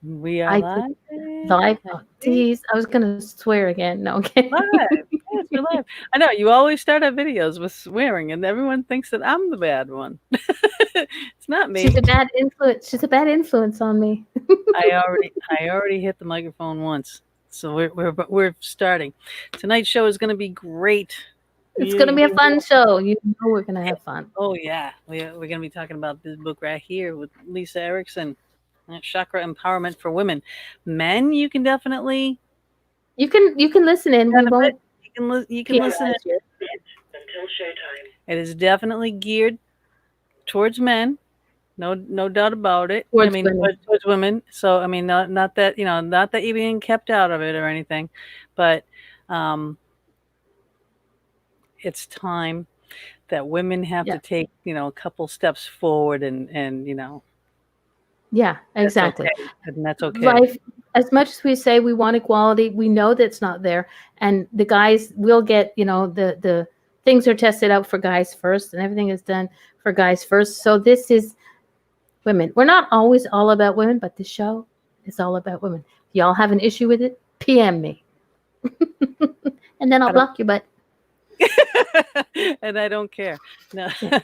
We are I did live. live. I Oh, see. geez, I was gonna swear again. No, okay. Live. Yes, we're live. I know you always start our videos with swearing, and everyone thinks that I'm the bad one. It's not She's me. a bad influence. She's a bad influence on me. I already hit the microphone once, so we're starting. Tonight's show is going to be great. It's gonna be a You fun show. You know we're gonna have fun. Oh yeah, we're going to be talking about this book right here with Lisa Erickson, Chakra Empowerment for Women. Men, you can definitely You can listen in. We benefit. won't You can listen. penalize you. Until showtime. It is definitely geared towards men. No doubt about it. I Towards mean, women. towards women. So I mean, not that not that you're being kept out of it or anything, but um, it's time that women have Yeah. to take a couple steps forward, and Yeah, that's exactly. okay, and that's okay. Life, as much as we say we want equality, we know that's not there. And the guys will get, the things are tested out for guys first and everything is done for guys first. So this is women. We're not always all about women, but the show is all about women. If y'all have an issue with it, PM me. And then I'll I don't, block you, but and I don't care. No, yeah.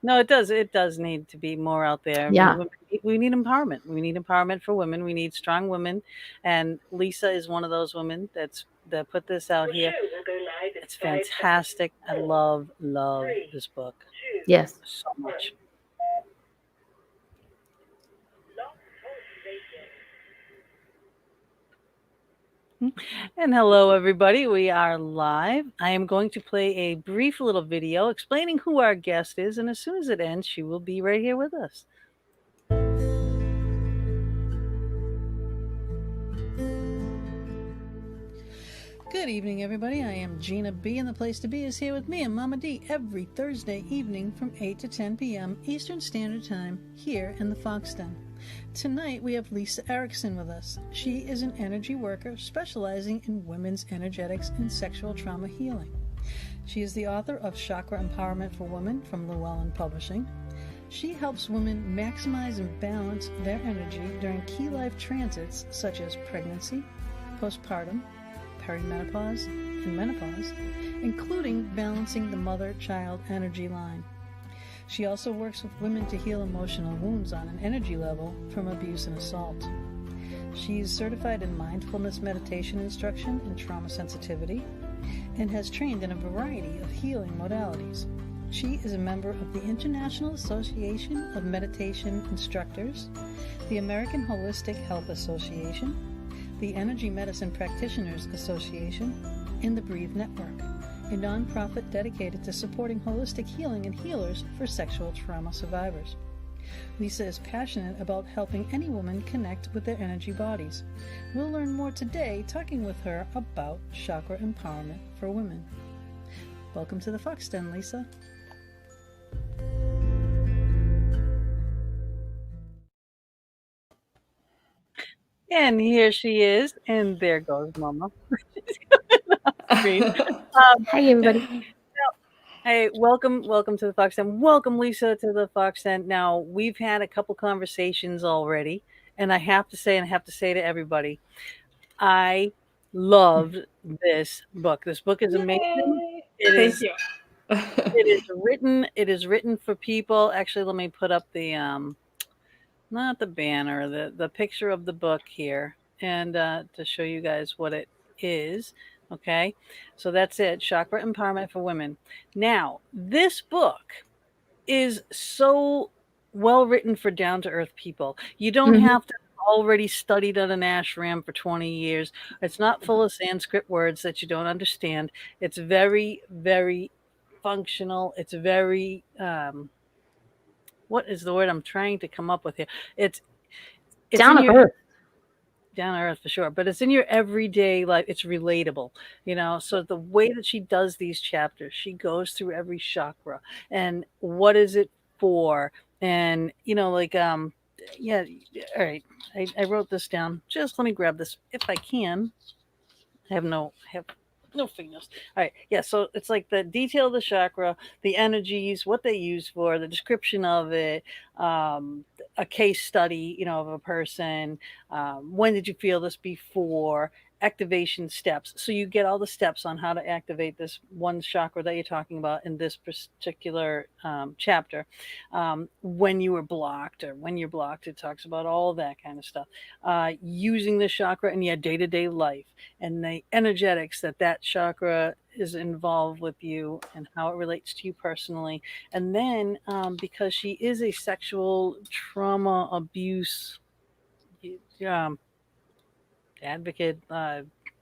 no, it does need to be more out there. I mean, Yeah. we need empowerment. We need empowerment for women. We need strong women, and Lisa is one of those women that put this out here. It's fantastic. I love this book Yes. so much. And hello, everybody. We are live. I am going to play a brief little video explaining who our guest is, and as soon as it ends, she will be right here with us. Good evening, everybody. I am Gina B, and the place to be is here with me and Mama D every Thursday evening from 8 to 10 p.m. Eastern Standard Time here in the Fox Den. Tonight we have Lisa Erickson with us. She is an energy worker specializing in women's energetics and sexual trauma healing. She is the author of Chakra Empowerment for Women from Llewellyn Publishing. She helps women maximize and balance their energy during key life transits such as pregnancy, postpartum, perimenopause, and menopause, including balancing the mother-child energy line. She also works with women to heal emotional wounds on an energy level from abuse and assault. She is certified in mindfulness meditation instruction and trauma sensitivity, and has trained in a variety of healing modalities. She is a member of the International Association of Meditation Instructors, the American Holistic Health Association, the Energy Medicine Practitioners Association, and the Breathe Network, a nonprofit dedicated to supporting holistic healing and healers for sexual trauma survivors. Lisa is passionate about helping any woman connect with their energy bodies. We'll learn more today talking with her about chakra empowerment for women. Welcome to the Fox Den, Lisa. And here she is, and there goes Mama. Screen. Um, Hi, everybody. Hey, welcome to the Fox Den. Welcome, Lisa, to the Fox Den. Now, we've had a couple conversations already, and I have to say to everybody, I loved this book. This book is amazing. Yay! It Thank is you. it is written for people. Actually, let me put up the not the banner, the picture of the book here, and to show you guys what it is. Okay, so that's it. Chakra Empowerment for Women. Now, this book is so well written for down to earth people. You don't Hmm. have to have already studied at an ashram for 20 years. It's not full of Sanskrit words that you don't understand. It's very, very functional. It's very, what is the word I'm trying to come up with here? It's it's Down in to your earth. down to earth for sure, but it's in your everyday life. It's relatable, so the way that she does these chapters, she goes through every chakra and what is it for, and yeah. All right, I wrote this down. Just let me grab this if I can. I have No fingernails. All right. Yeah. So it's like the detail of the chakra, the energies, what they use for, the description of it, um, a case study, of a person. When did you feel this before? Activation steps. So you get all the steps on how to activate this one chakra that you're talking about in this particular chapter. When you were blocked or when you're blocked, it talks about all that kind of stuff. Using the chakra in your day to day life and the energetics that chakra is involved with you and how it relates to you personally. And then because she is a sexual trauma abuse um, advocate,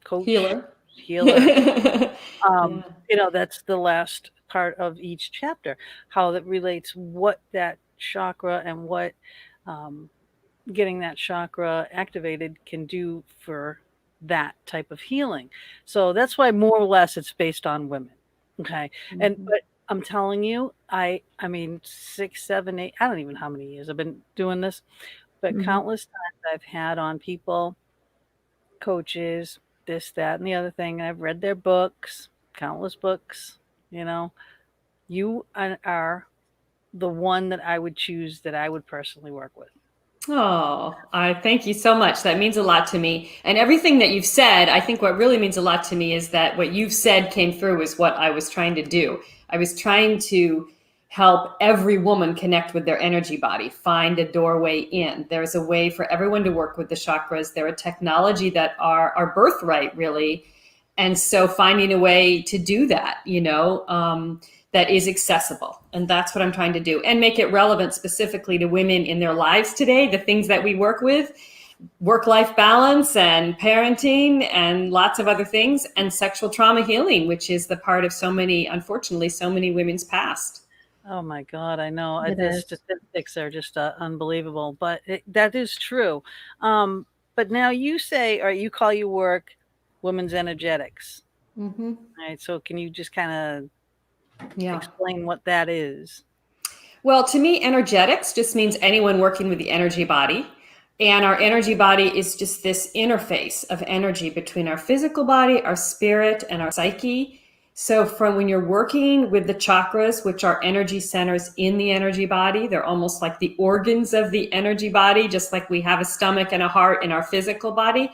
coach, Healer. healer, Yeah. that's the last part of each chapter, how that relates what that chakra and what um, getting that chakra activated can do for that type of healing. So that's why more or less it's based on women. Okay. And Mhm. but I'm telling you, I mean 6, 7, 8, I don't even know how many years I've been doing this, but Mhm. countless times I've had on people, coaches, this, that, and the other thing. And I've read their books, countless books, you know. You are the one that I would choose that I would personally work with. Oh, I thank you so much. That means a lot to me. And everything that you've said, I think what really means a lot to me is that what you've said came through is what I was trying to do. I was trying to help every woman connect with their energy body, find a doorway in. There's a way for everyone to work with the chakras. They're a technology that are our birthright, really. And so finding a way to do that, that is accessible. And that's what I'm trying to do, and make it relevant specifically to women in their lives today, the things that we work with, work-life balance and parenting and lots of other things, and sexual trauma healing, which is the part of unfortunately, so many women's past. Oh my God, I know. It The is. statistics are just unbelievable, but that is true. Um, but now you say, or you call your work women's energetics. Mm-hmm. All right. So can you just kind of Yeah. explain what that is? Well, to me, energetics just means anyone working with the energy body. And our energy body is just this interface of energy between our physical body, our spirit, and our psyche. So, from when you're working with the chakras, which are energy centers in the energy body, they're almost like the organs of the energy body, just like we have a stomach and a heart in our physical body.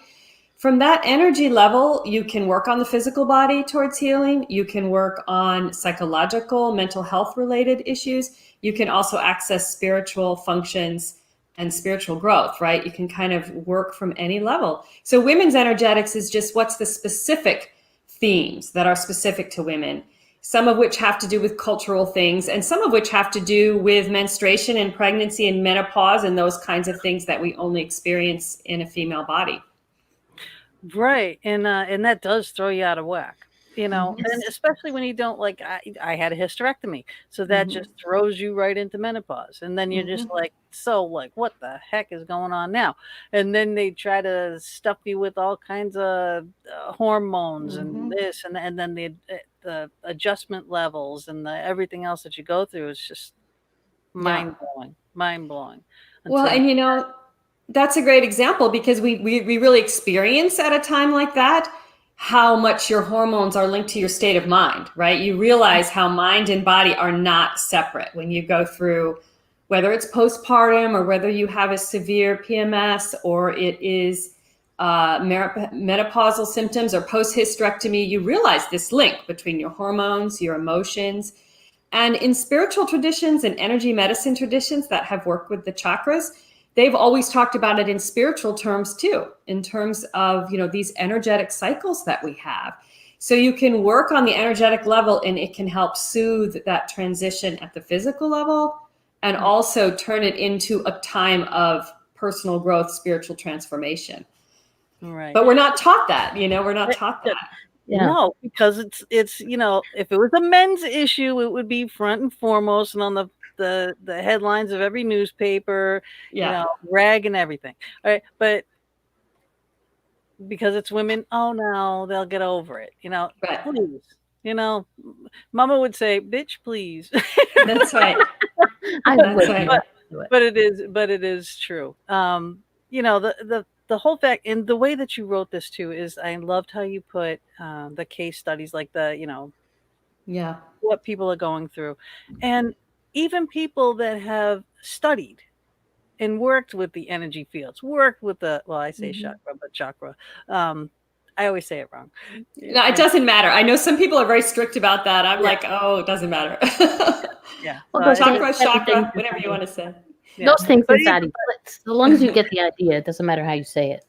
From that energy level, you can work on the physical body towards healing. You can work on psychological, mental health related issues. You can also access spiritual functions and spiritual growth, right? You can kind of work from any level. So, women's energetics is just what's the specific themes that are specific to women, some of which have to do with cultural things, and some of which have to do with menstruation and pregnancy and menopause and those kinds of things that we only experience in a female body. Right. And that does throw you out of whack. Mm-hmm. And especially when you don't like I had a hysterectomy. So that Mm-hmm. just throws you right into menopause. And then you're just Mm-hmm. like, so like what the heck is going on now? And then they try to stuff you with all kinds of hormones and Mm-hmm. this and then the adjustment levels and the everything else that you go through is just Yeah. mind blowing Well, until and that's a great example because we really experience at a time like that how much your hormones are linked to your state of mind, right? You realize how mind and body are not separate when you go through, whether it's postpartum or whether you have a severe PMS or it is menopausal symptoms or post hysterectomy. You realize this link between your hormones, your emotions. And in spiritual traditions and energy medicine traditions that have worked with the chakras, they've always talked about it in spiritual terms too, in terms of, these energetic cycles that we have. So you can work on the energetic level and it can help soothe that transition at the physical level and also turn it into a time of personal growth, spiritual transformation. right. But we're not taught that, we're not taught that. Yeah. No, because it's if it was a men's issue, it would be front and foremost and on the headlines of every newspaper, Yeah. rag and everything. All right, but because it's women, oh no, they'll get over it. Right. Please, you know, Mama would say, "Bitch, please." That's right. I That's wouldn't right. do it. Do it. But it is true. The the whole fact, and the way that you wrote this too, is I loved how you put the case studies, like the, Yeah. what people are going through. And even people that have studied and worked with the energy fields, worked with the, well, I say chakra, but chakra. I always say it wrong. No, it doesn't matter. I know some people are very strict about that. I'm like, oh, it doesn't matter. Yeah. Well, So those I Chakra, things, everything chakra, whatever you want to say. yeah. those things But inside even, you. As long as you get the idea, it doesn't matter how you say it.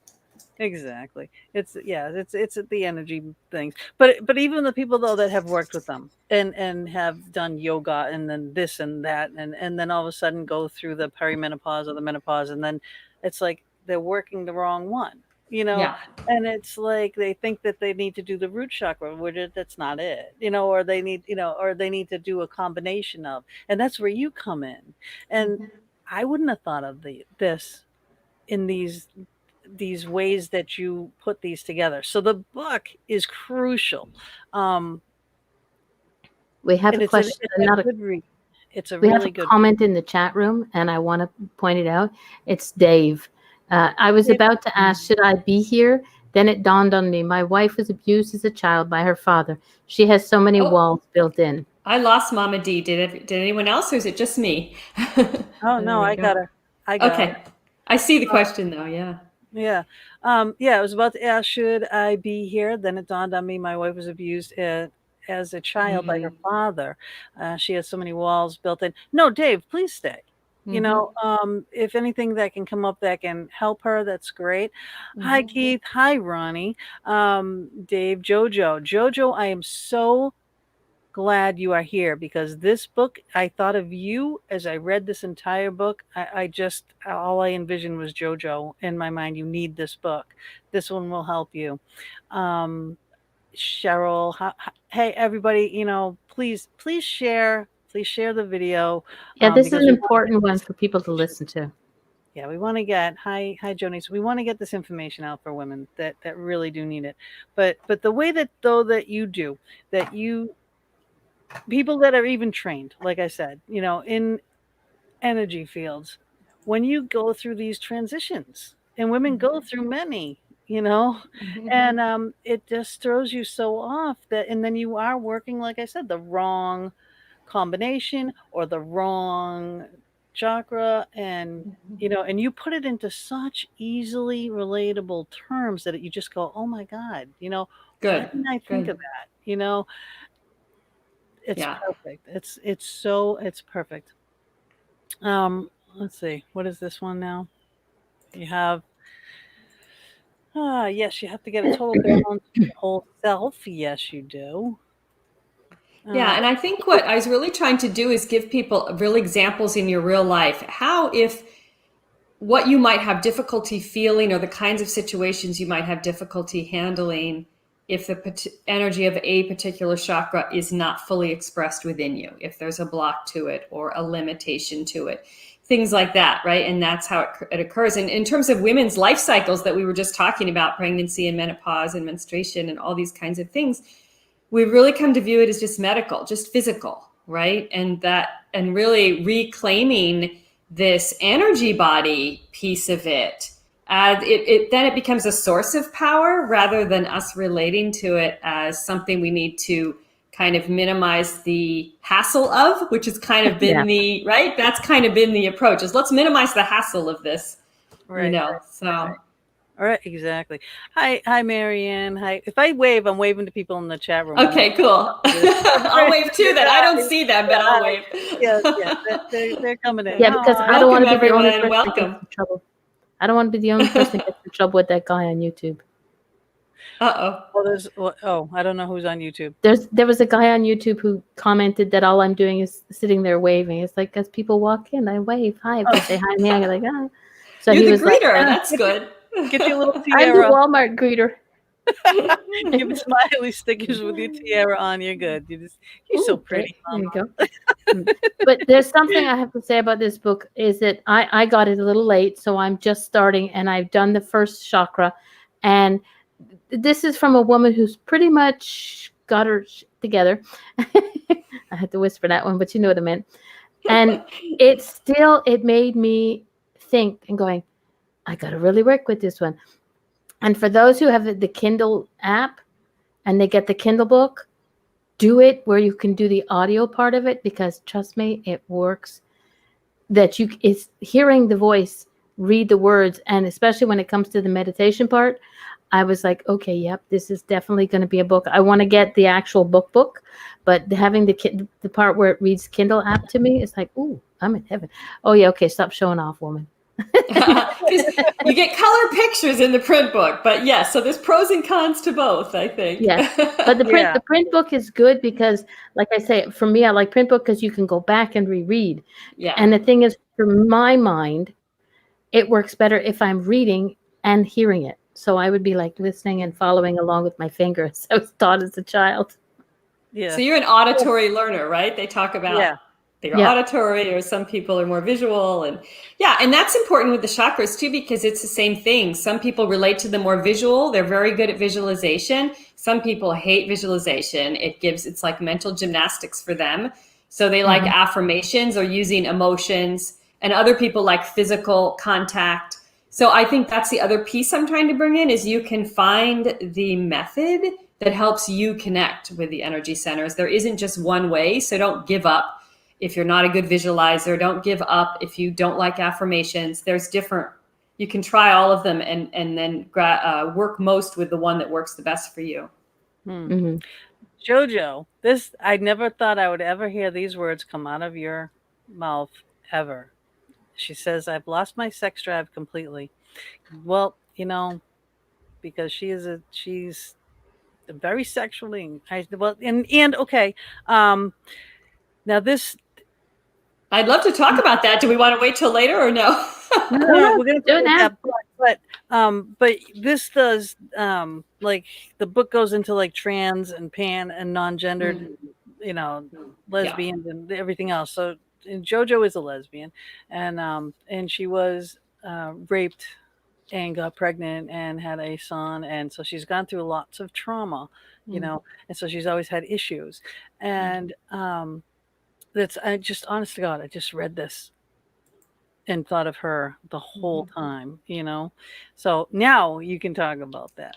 exactly. It's the energy things. But even the people though that have worked with them and have done yoga and then this and that and then all of a sudden go through the perimenopause or the menopause, and then it's like they're working the wrong one, Yeah. and it's like they think that they need to do the root chakra, which that's not it, or they need, or they need to do a combination of, and that's where you come in. And I wouldn't have thought of this in these ways that you put these together. So the book is crucial. We have And a question. it's a good read. It's a We have really a good comment in the chat room, and I want to point it out. It's Dave. I was Dave. about to ask, should I be here? Then it dawned on me. My wife was abused as a child by her father. She has so many walls built in. I lost Mama D. Did anyone else, or is it just me? Oh no, I got her. I got Okay. her. I see the question though. Yeah. Yeah. I was about to ask, should I be here? Then it dawned on me, my wife was abused as a child by her father. She has so many walls built in. No, Dave, please stay. If anything that can come up that can help her, that's great. Hi, Keith. Hi, Ronnie. Dave, Jojo, I am so glad you are here, because this book, I thought of you as I read this entire book. I just, all I envisioned was JoJo in my mind. You need this book. This one will help you. Cheryl, hey, everybody, please share the video. Yeah, this is Because an we important one for people to listen to. yeah, we want to get, hi Joni. So we want to get this information out for women that really do need it. But the way that you do, that you, people that are even trained, like I said, in energy fields, when you go through these transitions, and women go through many, and it just throws you so off, and then you are working, like I said, the wrong combination or the wrong chakra, and and you put it into such easily relatable terms that you just go, oh my God, why Good. didn't I think of that? It's perfect. It's perfect. Let's see. What is this one now? You have yes, you have to get a total balance of your whole self. Yes, you do. Yeah, and I think what I was really trying to do is give people real examples in your real life. How, if what you might have difficulty feeling, or the kinds of situations you might have difficulty handling, if the energy of a particular chakra is not fully expressed within you, if there's a block to it or a limitation to it, things like that, right? And that's how it occurs. And in terms of women's life cycles that we were just talking about, pregnancy and menopause and menstruation and all these kinds of things, we really come to view it as just medical, just physical, right? And really reclaiming this energy body piece of it. Then it becomes a source of power, rather than us relating to it as something we need to kind of minimize the hassle of, which has kind of been right? That's kind of been the approach, is let's minimize the hassle of this, Right. so. All right, exactly. Hi, Marianne. Hi. If I wave, I'm waving to people in the chat room. Okay, cool. I'll wave too. Then I don't see them, but I'll wave. Yeah, they're coming in. Yeah, because I don't want to be the only person welcome. that gets in trouble. I don't want to be the only person that gets in trouble with that guy on YouTube. Well, I don't know who's on YouTube. There was a guy on YouTube who commented that all I'm doing is sitting there waving. It's like, as people walk in, I wave. Hi. If they say hi to me, I'm like, oh. So You're he the was greeter. like, That's good. Get your little tiara. I'm the Walmart greeter. Give smiley stickers with your tiara on. You're good. You're so pretty. There you go. But there's something I have to say about this book, is that I got it a little late, so I'm just starting, and I've done the first chakra, and this is from a woman who's pretty much got her together. I had to whisper that one, but you know what I meant. And it made me think and going, I got to really work with this one. And for those who have the Kindle app and they get the Kindle book, do it where you can do the audio part of it, because trust me, it works. That it's hearing the voice, read the words, and especially when it comes to the meditation part, I was like, okay, yep, this is definitely going to be a book. I want to get the actual book, but having the part where it reads Kindle app to me, it's like, ooh, I'm in heaven. Oh yeah, okay, stop showing off, woman. You get color pictures in the print book, but yes, so there's pros and cons to both, I think. Yeah, but the print book is good because, like I say, for me, I like print book because you can go back and reread. Yeah. And the thing is, for my mind, it works better if I'm reading and hearing it. So I would be like listening and following along with my fingers. I was taught as a child. Yeah. So you're an auditory learner, right? They talk about they're auditory, or some people are more visual. And and that's important with the chakras too, because it's the same thing. Some people relate to the more visual. They're very good at visualization. Some people hate visualization. It's like mental gymnastics for them. So they like affirmations or using emotions, and other people like physical contact. So I think that's the other piece I'm trying to bring in, is you can find the method that helps you connect with the energy centers. There isn't just one way, so don't give up. If you're not a good visualizer, don't give up. If you don't like affirmations, there's different, you can try all of them and then work most with the one that works the best for you. Jojo, I never thought I would ever hear these words come out of your mouth ever. She says, I've lost my sex drive completely. Well, because she's very sexually, okay. Now this, I'd love to talk about that. Do we want to wait till later or no? No, we're going to do that. But this does, like the book goes into like trans and pan and non-gendered, lesbians and everything else. So JoJo is a lesbian, and she was raped and got pregnant and had a son, and so she's gone through lots of trauma, and so she's always had issues, and I just, honest to God, I just read this and thought of her the whole time, So now you can talk about that.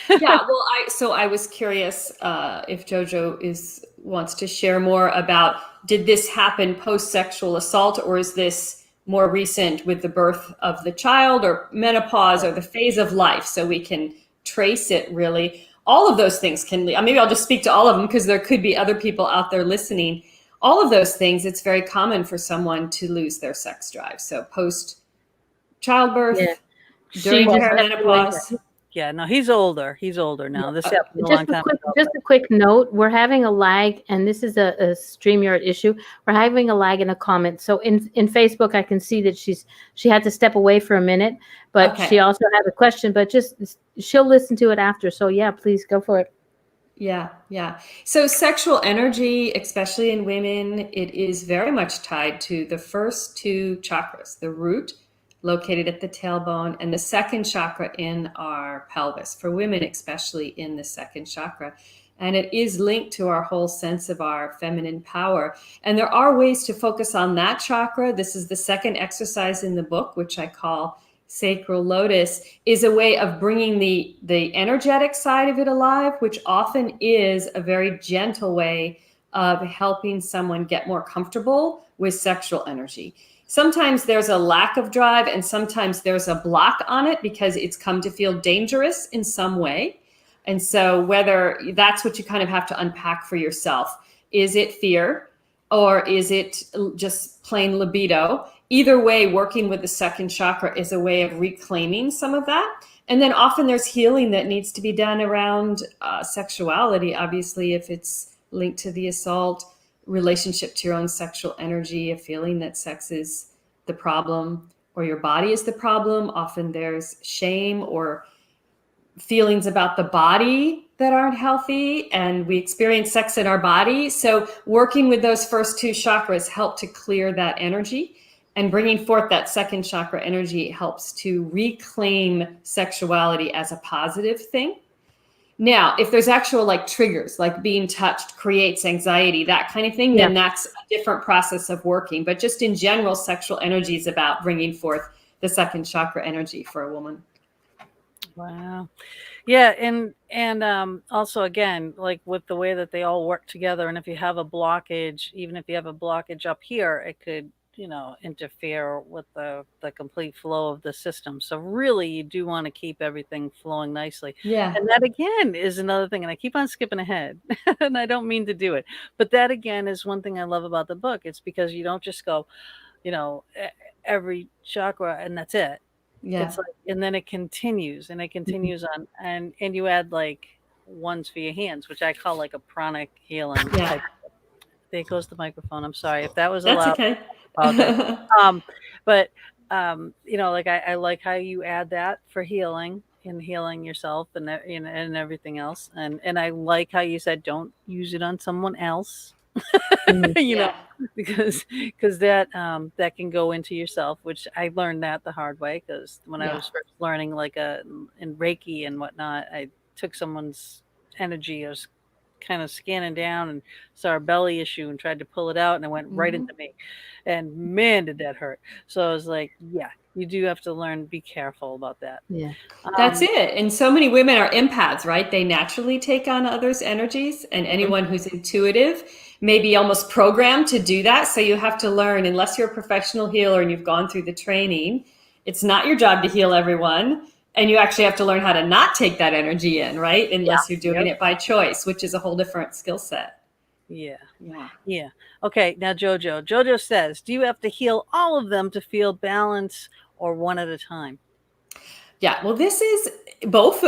Well, I was curious if JoJo wants to share more about, did this happen post-sexual assault, or is this more recent with the birth of the child, or menopause, or the phase of life, so we can trace it really. All of those things can, maybe I'll just speak to all of them, because there could be other people out there listening. All of those things, it's very common for someone to lose their sex drive. So post childbirth, during perimenopause. Yeah, no, he's older. He's older now. This happened a long time ago. Just a quick note. We're having a lag, and this is a StreamYard issue. We're having a lag in a comment. So in Facebook, I can see that she had to step away for a minute, but she also had a question, but she'll listen to it after. So yeah, please go for it. Yeah. So sexual energy, especially in women, it is very much tied to the first two chakras, the root located at the tailbone, and the second chakra in our pelvis, for women, especially in the second chakra. And it is linked to our whole sense of our feminine power. And there are ways to focus on that chakra. This is the second exercise in the book, which I call Sacral Lotus, is a way of bringing the energetic side of it alive, which often is a very gentle way of helping someone get more comfortable with sexual energy. Sometimes there's a lack of drive, and sometimes there's a block on it because it's come to feel dangerous in some way. And so whether that's what you kind of have to unpack for yourself. Is it fear, or is it just plain libido? Either way, working with the second chakra is a way of reclaiming some of that. And then often there's healing that needs to be done around sexuality, obviously, if it's linked to the assault, relationship to your own sexual energy, a feeling that sex is the problem or your body is the problem. Often there's shame or feelings about the body that aren't healthy, and we experience sex in our body. So working with those first two chakras help to clear that energy. And bringing forth that second chakra energy helps to reclaim sexuality as a positive thing. Now, if there's actual triggers, like being touched creates anxiety, that kind of thing, then that's a different process of working. But just in general, sexual energy is about bringing forth the second chakra energy for a woman. Wow. Yeah, and also again, like with the way that they all work together, and if you have a blockage, even if you have a blockage up here, it could, interfere with the complete flow of the system. So really, you do want to keep everything flowing nicely. Yeah. And that again is another thing, and I keep on skipping ahead, and I don't mean to do it, but that again is one thing I love about the book. It's because you don't just go, every chakra and that's it. Yeah. It's like, and then it continues and it continues on, and you add like ones for your hands, which I call like a pranic healing Yeah. type. There goes the microphone. I'm sorry if that was That's allowed. okay. But like I like how you add that for healing and healing yourself and and everything else, and I like how you said don't use it on someone else. Because that can go into yourself, which I learned that the hard way, because when I was first learning like in Reiki and whatnot, I took someone's energy. I was kind of scanning down and saw a belly issue and tried to pull it out, and it went right into me, and man, did that hurt. So I was like, you do have to learn, be careful about that. That's it. And so many women are empaths, right? They naturally take on others' energies, and anyone who's intuitive may be almost programmed to do that. So you have to learn, unless you're a professional healer and you've gone through the training, it's not your job to heal everyone. And you actually have to learn how to not take that energy in, right? Unless you're doing it by choice, which is a whole different skill set. Yeah. Okay, now Jojo says, do you have to heal all of them to feel balance, or one at a time? Yeah, well, this is both.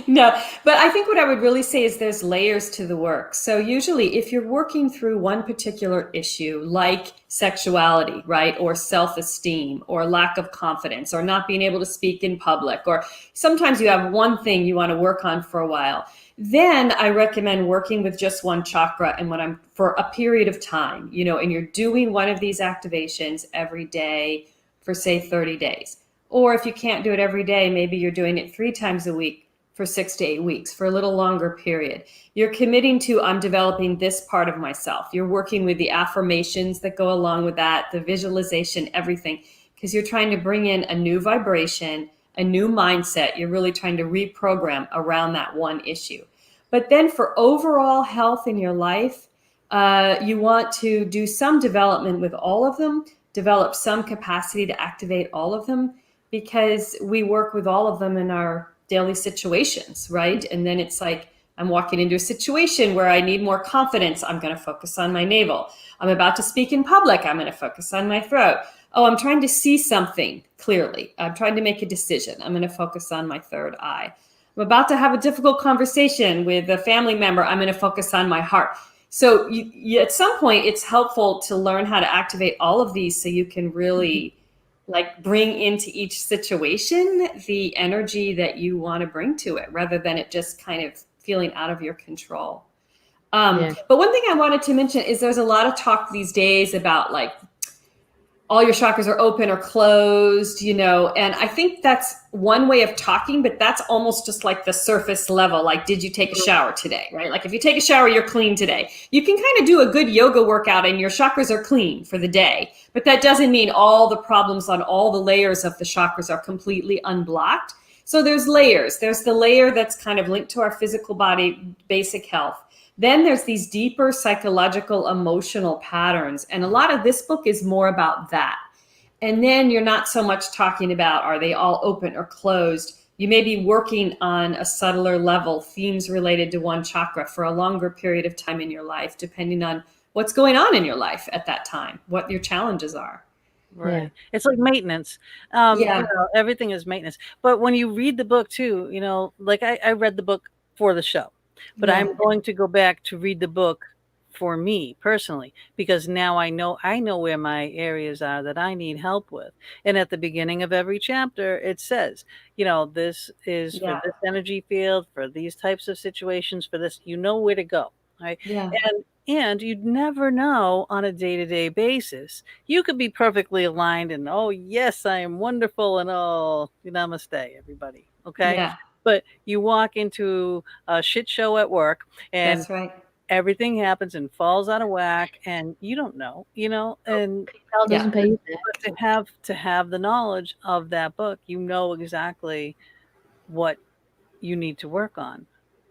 No, but I think what I would really say is there's layers to the work. So usually if you're working through one particular issue, like sexuality, right, or self-esteem, or lack of confidence, or not being able to speak in public, or sometimes you have one thing you want to work on for a while, then I recommend working with just one chakra and for a period of time, and you're doing one of these activations every day for say 30 days. Or if you can't do it every day, maybe you're doing it 3 times a week for 6 to 8 weeks, for a little longer period. You're committing to, I'm developing this part of myself. You're working with the affirmations that go along with that, the visualization, everything, because you're trying to bring in a new vibration, a new mindset. You're really trying to reprogram around that one issue. But then for overall health in your life, you want to do some development with all of them, develop some capacity to activate all of them, because we work with all of them in our daily situations, right? And then it's like, I'm walking into a situation where I need more confidence. I'm going to focus on my navel. I'm about to speak in public. I'm going to focus on my throat. Oh, I'm trying to see something clearly. I'm trying to make a decision. I'm going to focus on my third eye. I'm about to have a difficult conversation with a family member. I'm going to focus on my heart. So you, at some point, it's helpful to learn how to activate all of these so you can really bring into each situation the energy that you want to bring to it, rather than it just kind of feeling out of your control. But one thing I wanted to mention is there's a lot of talk these days about all your chakras are open or closed, and I think that's one way of talking, but that's almost just like the surface level. Like, did you take a shower today, right? Like if you take a shower, you're clean today. You can kind of do a good yoga workout and your chakras are clean for the day, but that doesn't mean all the problems on all the layers of the chakras are completely unblocked. So there's layers. There's the layer that's kind of linked to our physical body, basic health. Then there's these deeper psychological, emotional patterns. And a lot of this book is more about that. And then you're not so much talking about, are they all open or closed? You may be working on a subtler level, themes related to one chakra for a longer period of time in your life, depending on what's going on in your life at that time, what your challenges are. Right. Yeah. It's like maintenance. Everything is maintenance. But when you read the book too, I read the book for the show. But I'm going to go back to read the book for me personally, because now I know where my areas are that I need help with. And at the beginning of every chapter, it says, this is for this energy field, for these types of situations, for this, where to go. Right. Yeah. And you'd never know on a day-to-day basis. You could be perfectly aligned and, oh, yes, I am wonderful. And namaste, everybody. Okay. Yeah. But you walk into a shit show at work, and that's right. everything happens and falls out of whack, and you don't know, and PayPal doesn't pay you but back. to have the knowledge of that book, you know exactly what you need to work on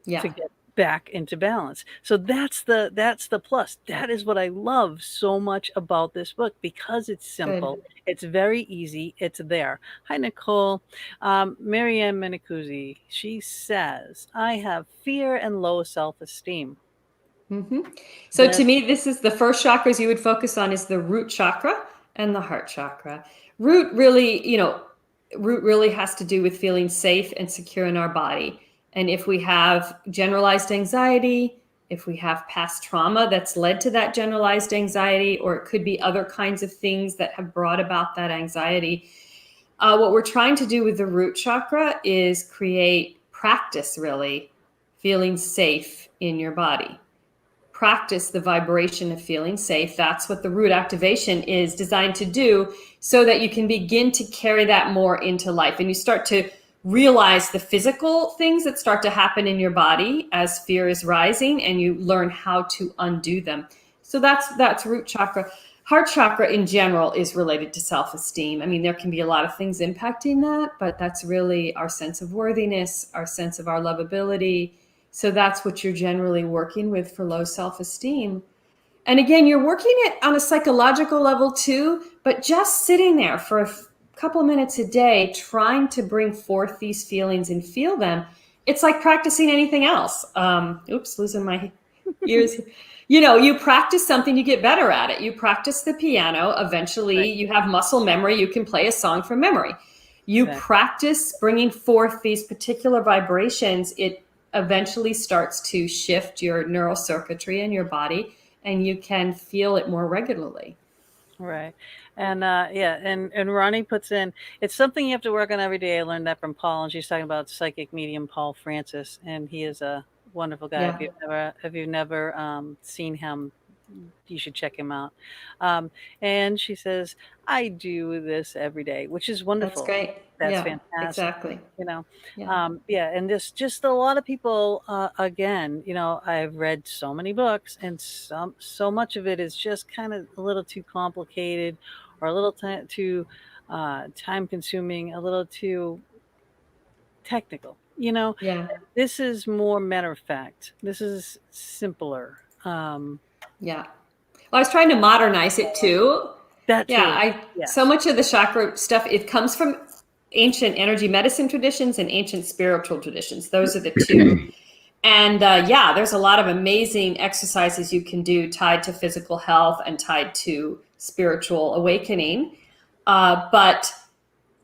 Yeah. to get back into balance. So that's the plus. That is what I love so much about this book, because it's simple. Good. It's very easy. It's there. Hi, Nicole. Marianne Menacuzzi, she says, I have fear and low self-esteem. So to me, this is the first chakras you would focus on is the root chakra and the heart chakra. Root really has to do with feeling safe and secure in our body. And if we have generalized anxiety, if we have past trauma that's led to that generalized anxiety, or it could be other kinds of things that have brought about that anxiety, what we're trying to do with the root chakra is create practice, really, feeling safe in your body. Practice the vibration of feeling safe. That's what the root activation is designed to do, so that you can begin to carry that more into life. And you start to realize the physical things that start to happen in your body as fear is rising, and you learn how to undo them. So that's root chakra. Heart chakra in general is related to self-esteem. I mean, there can be a lot of things impacting that, but that's really our sense of worthiness, our sense of our lovability. So that's what you're generally working with for low self-esteem. And again, you're working it on a psychological level too, but just sitting there for a couple minutes a day, trying to bring forth these feelings and feel them. It's like practicing anything else. Losing my ears. You practice something, you get better at it. You practice the piano, eventually you have muscle memory, you can play a song from memory. You practice bringing forth these particular vibrations, it eventually starts to shift your neural circuitry in your body, and you can feel it more regularly. Right. And and Ronnie puts in, it's something you have to work on every day. I learned that from Paul, and she's talking about psychic medium Paul Francis, and he is a wonderful guy. Yeah. If you've never seen him, you should check him out. And she says, I do this every day, which is wonderful. That's great. That's fantastic. Exactly. And this, just a lot of people, again, I've read so many books, and so much of it is just kind of a little too complicated, or a little too time consuming, a little too technical. Yeah. This is more matter of fact. This is simpler. Yeah. Well, I was trying to modernize it too. That too. So much of the chakra stuff, it comes from ancient energy medicine traditions and ancient spiritual traditions. Those are the two. And there's a lot of amazing exercises you can do tied to physical health and tied to spiritual awakening. But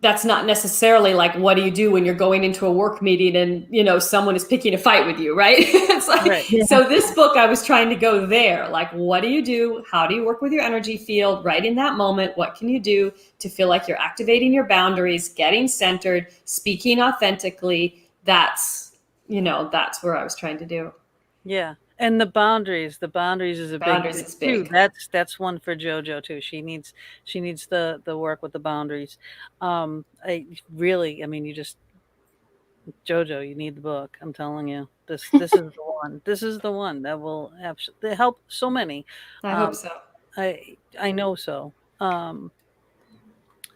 that's not necessarily like, what do you do when you're going into a work meeting and, someone is picking a fight with you, right? It's like, right. Yeah. So this book, I was trying to go there. Like, what do you do? How do you work with your energy field right in that moment? What can you do to feel like you're activating your boundaries, getting centered, speaking authentically? That's where I was trying to do. Yeah. And the boundaries is a big thing too. That's one for JoJo too. She needs the work with the boundaries. JoJo, you need the book. I'm telling you, this is the one. This is the one that will help so many. I hope so. I know so. I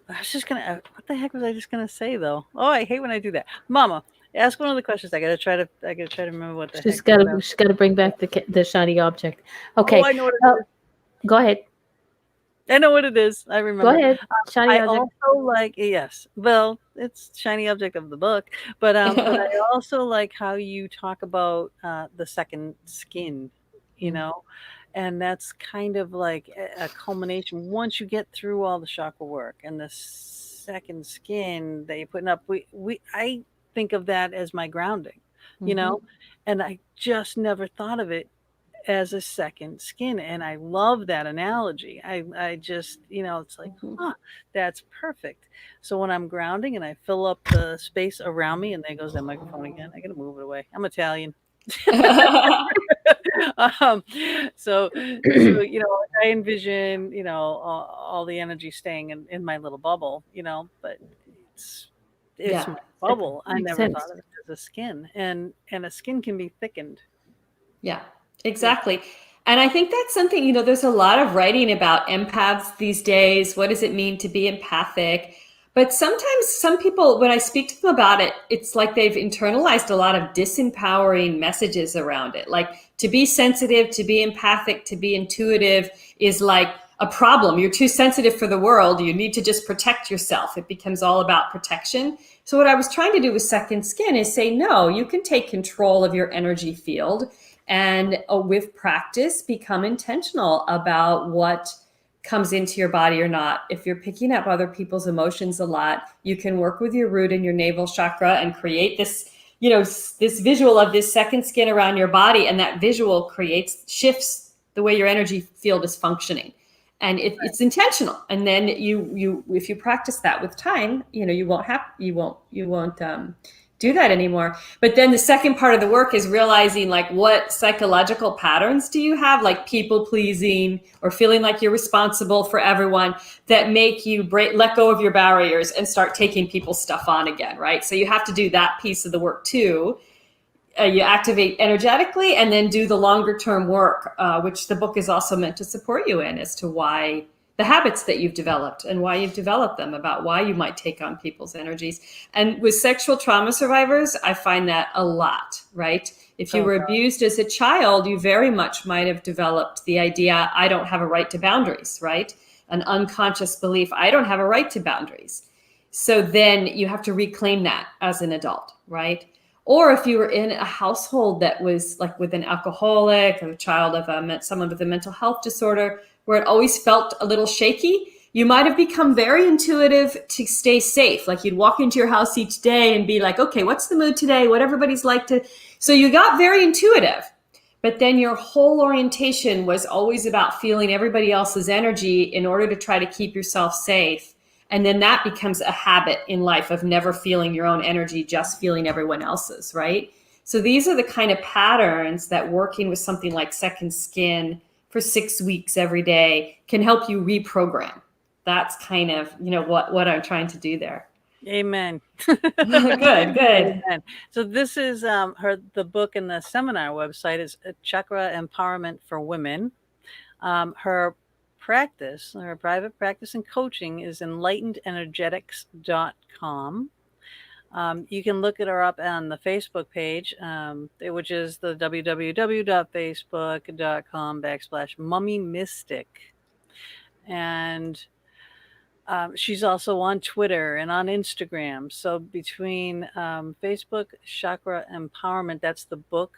was just gonna. What the heck was I just gonna say though? Oh, I hate when I do that, Mama. Ask one of the questions. I gotta try to remember what the She's gotta bring back the shiny object. Okay. Oh, I know what it is. Go ahead. I know what it is. I remember. Go ahead. Shiny object. Also like, yes. Well, it's shiny object of the book, but I also like how you talk about the second skin, and that's kind of like a culmination. Once you get through all the chakra work and the second skin that you're putting up, I think of that as my grounding, and I just never thought of it as a second skin, and I love that analogy. I just, it's like, that's perfect. So when I'm grounding and I fill up the space around me, and there goes that microphone again, I gotta move it away. I'm Italian. So I envision, all the energy staying in my little bubble, but it's my bubble. I never thought of it as a skin, and a skin can be thickened. Yeah. Exactly. And I think that's something, there's a lot of writing about empaths these days. What does it mean to be empathic? But sometimes some people, when I speak to them about it, it's like they've internalized a lot of disempowering messages around it. Like to be sensitive, to be empathic, to be intuitive is like a problem. You're too sensitive for the world. You need to just protect yourself. It becomes all about protection. So what I was trying to do with Second Skin is say, no, you can take control of your energy field and with practice, become intentional about what comes into your body or not. If you're picking up other people's emotions a lot, you can work with your root and your navel chakra and create this, this visual of this second skin around your body. And that visual shifts the way your energy field is functioning. And it's intentional. And then you if you practice that with time, you won't do that anymore. But then the second part of the work is realizing like what psychological patterns do you have, like people pleasing or feeling like you're responsible for everyone, that make you let go of your barriers and start taking people's stuff on again, right? So you have to do that piece of the work too. You activate energetically and then do the longer term work, which the book is also meant to support you in, as to why the habits that you've developed and why you've developed them, about why you might take on people's energies. And with sexual trauma survivors, I find that a lot, right? If you were abused as a child, you very much might have developed the idea, I don't have a right to boundaries, right? An unconscious belief, I don't have a right to boundaries. So then you have to reclaim that as an adult, right? Or if you were in a household that was like with an alcoholic or a child of someone with a mental health disorder, where it always felt a little shaky, you might have become very intuitive to stay safe. Like you'd walk into your house each day and be like, okay, what's the mood today? What everybody's like to. So you got very intuitive, but then your whole orientation was always about feeling everybody else's energy in order to try to keep yourself safe. And then that becomes a habit in life of never feeling your own energy, just feeling everyone else's, right? So these are the kind of patterns that working with something like Second Skin for 6 weeks every day can help you reprogram. That's kind of, what I'm trying to do there. Amen. Good. Amen. So this is the book and the seminar website is Chakra Empowerment for Women. Her private practice and coaching is enlightenedenergetics.com. You can look at her up on the Facebook page, which is the www.facebook.com/mummymystic. And she's also on Twitter and on Instagram. So between Facebook, Chakra Empowerment, that's the book,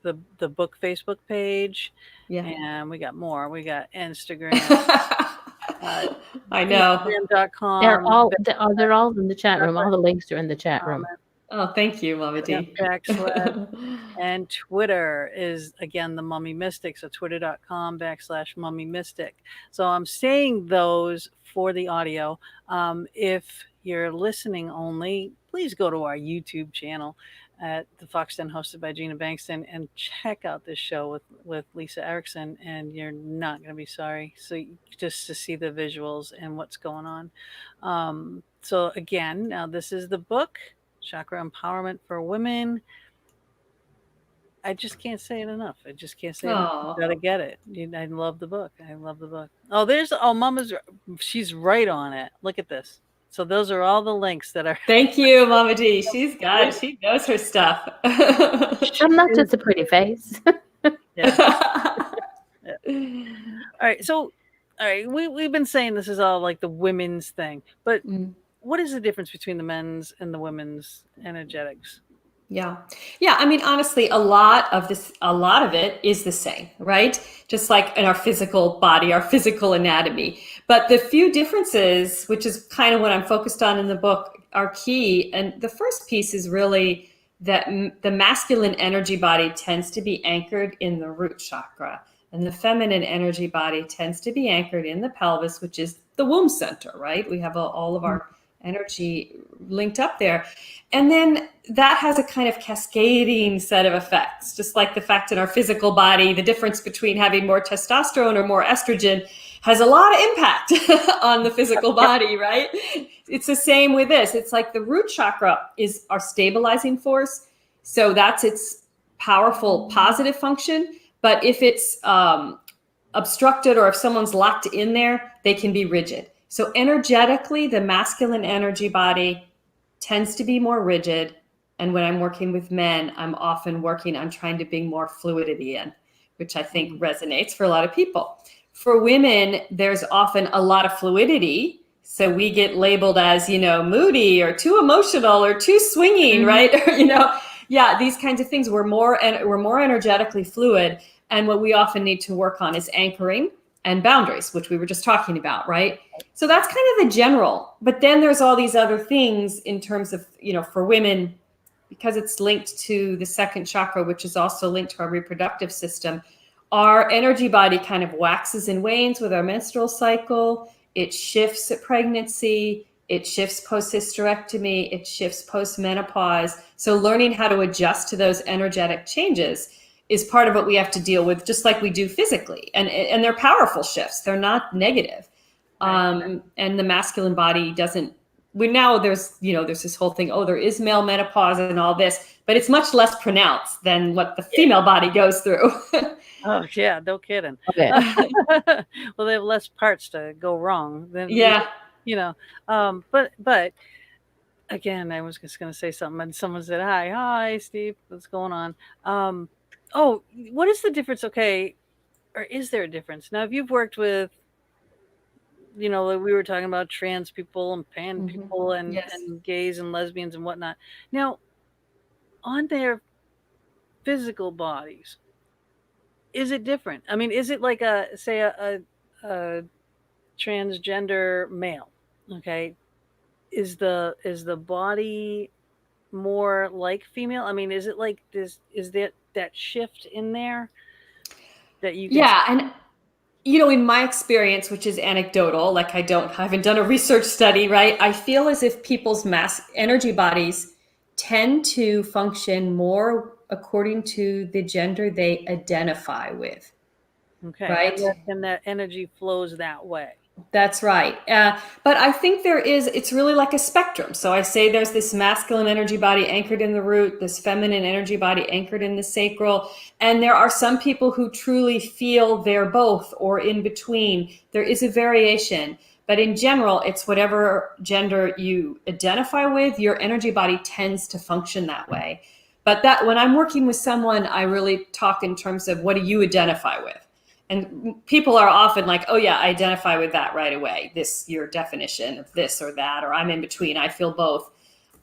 the book Facebook page. Yeah. And we got more. We got Instagram. I know. Instagram.com. They're all in the chat room. All the links are in the chat room. Oh, thank you, Mama D. And Twitter is, again, the Mummy Mystic. So twitter.com/Mummy So I'm saying those for the audio. If you're listening only, please go to our YouTube channel at The Fox Den, hosted by Gina Bankston, and check out this show with Lisa Erickson, and you're not going to be sorry. So just to see the visuals and what's going on. So again, now this is the book, Chakra Empowerment for Women. I just can't say it enough. I just can't say it enough. You gotta get it. I love the book. Oh, Mama's, she's right on it. Look at this. So those are all the links that are. Thank you, Mama D. She knows her stuff. I'm not just a pretty face. Yeah. All right. So, we've been saying this is all like the women's thing, but what is the difference between the men's and the women's energetics? Yeah. I mean, honestly, a lot of it is the same, right? Just like in our physical body, our physical anatomy. But the few differences, which is kind of what I'm focused on in the book, are key. And the first piece is really that the masculine energy body tends to be anchored in the root chakra, and the feminine energy body tends to be anchored in the pelvis, which is the womb center, right? We have all of our energy linked up there. And then that has a kind of cascading set of effects, just like the fact in our physical body, the difference between having more testosterone or more estrogen has a lot of impact on the physical body, right? It's the same with this. It's like the root chakra is our stabilizing force. So that's its powerful, positive function. But if it's obstructed or if someone's locked in there, they can be rigid. So energetically, the masculine energy body tends to be more rigid. And when I'm working with men, I'm often working on trying to bring more fluidity in, which I think resonates for a lot of people. For women, there's often a lot of fluidity. So we get labeled as, moody or too emotional or too swinging, right? Or, these kinds of things. We're more energetically fluid. And what we often need to work on is anchoring and boundaries, which we were just talking about, right? So that's kind of the general. But then there's all these other things in terms of, for women, because it's linked to the second chakra, which is also linked to our reproductive system. Our energy body kind of waxes and wanes with our menstrual cycle. It shifts at pregnancy. It shifts post-hysterectomy. It shifts post-menopause. So learning how to adjust to those energetic changes is part of what we have to deal with, just like we do physically. And they're powerful shifts. They're not negative. And the masculine body doesn't, there's this whole thing, there is male menopause and all this, but it's much less pronounced than what the female body goes through. Oh yeah, no kidding. Okay. Well, they have less parts to go wrong than but again, I was just going to say something, and someone said, "Hi, Steve, what's going on?" What is the difference? Okay, or is there a difference now? If you've worked with, like we were talking about trans people and pan people and gays and lesbians and whatnot. Now, on their physical bodies, is it different? I mean, is it like a transgender male? Okay, is the body more like female? I mean, is it like this? Is that shift in there that you can and in my experience, which is anecdotal, like I haven't done a research study, right? I feel as if people's energy bodies tend to function more according to the gender they identify with. Okay. Right. And that energy flows that way. That's right. But I think it's really like a spectrum. So I say there's this masculine energy body anchored in the root, this feminine energy body anchored in the sacral. And there are some people who truly feel they're both or in between. There is a variation. But in general, it's whatever gender you identify with, your energy body tends to function that way. But that when I'm working with someone, I really talk in terms of what do you identify with? And people are often like, oh yeah, I identify with that right away. This, your definition of this or that, or I'm in between. I feel both.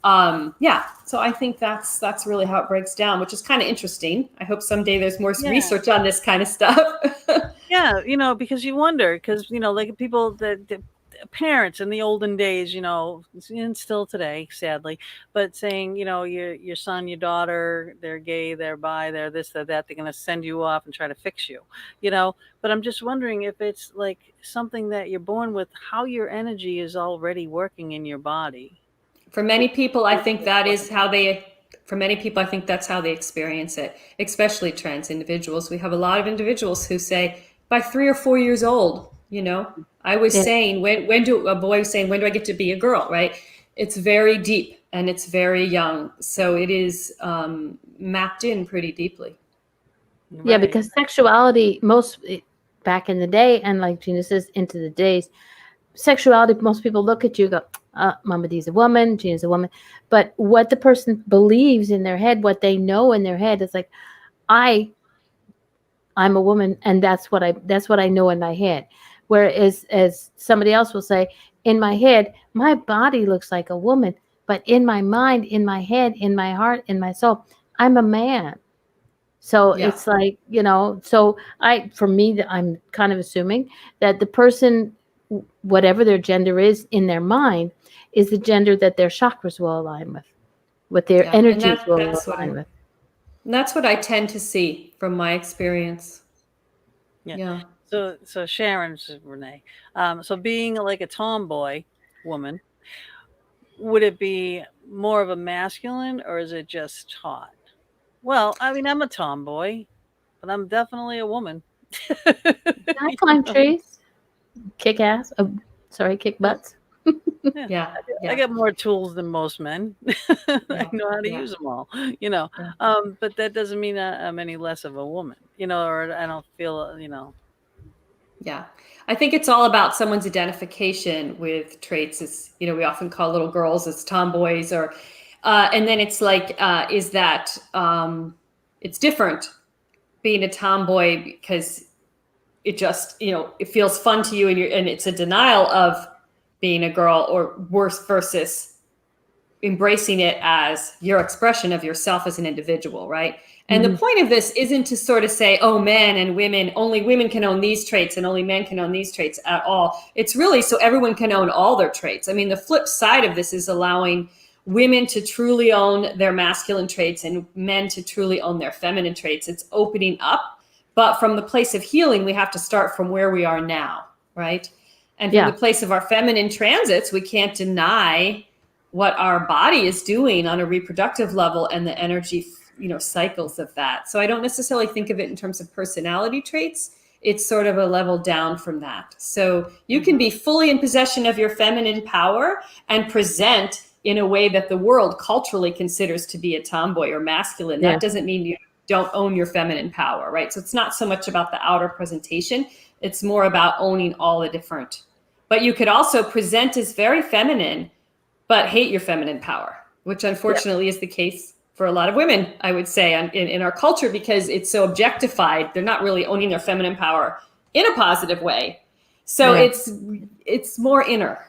So I think that's really how it breaks down, which is kind of interesting. I hope someday there's more research on this kind of stuff. Yeah, because you wonder, because like people that parents in the olden days, and still today, sadly, but saying, your son, your daughter, they're gay, they're bi, they're this, they're that, they're going to send you off and try to fix you, but I'm just wondering if it's like something that you're born with, how your energy is already working in your body. For many people, I think that's how they experience it, especially trans individuals. We have a lot of individuals who say by 3 or 4 years old, I was saying, when do I get to be a girl, right? It's very deep and it's very young. So it is mapped in pretty deeply. Right. Yeah, because sexuality, back in the day, and like Gina says, into the days, sexuality, most people look at you and go, Mama D's a woman, Gina's a woman. But what the person believes in their head, what they know in their head is like, I'm a woman, and that's what I know in my head. Whereas as somebody else will say, in my head, my body looks like a woman, but in my mind, in my head, in my heart, in my soul, I'm a man. So it's like, so for me, I'm kind of assuming that the person, whatever their gender is in their mind, is the gender that their chakras will align with, what their energies will align with. And that's what I tend to see from my experience. Yeah. So Sharon's Renee. So being like a tomboy woman, would it be more of a masculine, or is it just taught? Well, I mean, I'm a tomboy, but I'm definitely a woman. I climb trees, kick ass. Kick butts. Yeah. I got more tools than most men. I know how to use them all, you know. But that doesn't mean I'm any less of a woman, you know, or I don't feel, you know. Yeah. I think it's all about someone's identification with traits. As you know, we often call little girls as tomboys, or and then it's like, is that it's different being a tomboy because it just, you know, it feels fun to you, and it's a denial of being a girl, or worse, versus embracing it as your expression of yourself as an individual, right? And the point of this isn't to sort of say, oh, men and women, only women can own these traits and only men can own these traits at all. It's really so everyone can own all their traits. I mean, the flip side of this is allowing women to truly own their masculine traits and men to truly own their feminine traits. It's opening up. But from the place of healing, we have to start from where we are now, right? And from the place of our feminine transits, we can't deny what our body is doing on a reproductive level and the energy, you know, cycles of that. So I don't necessarily think of it in terms of personality traits. It's sort of a level down from that. So you can be fully in possession of your feminine power and present in a way that the world culturally considers to be a tomboy or masculine. That doesn't mean you don't own your feminine power, right? So it's not so much about the outer presentation. It's more about owning all the different. But you could also present as very feminine, but hate your feminine power, which unfortunately is the case for a lot of women, I would say, in our culture, because it's so objectified. They're not really owning their feminine power in a positive way. So it's more inner.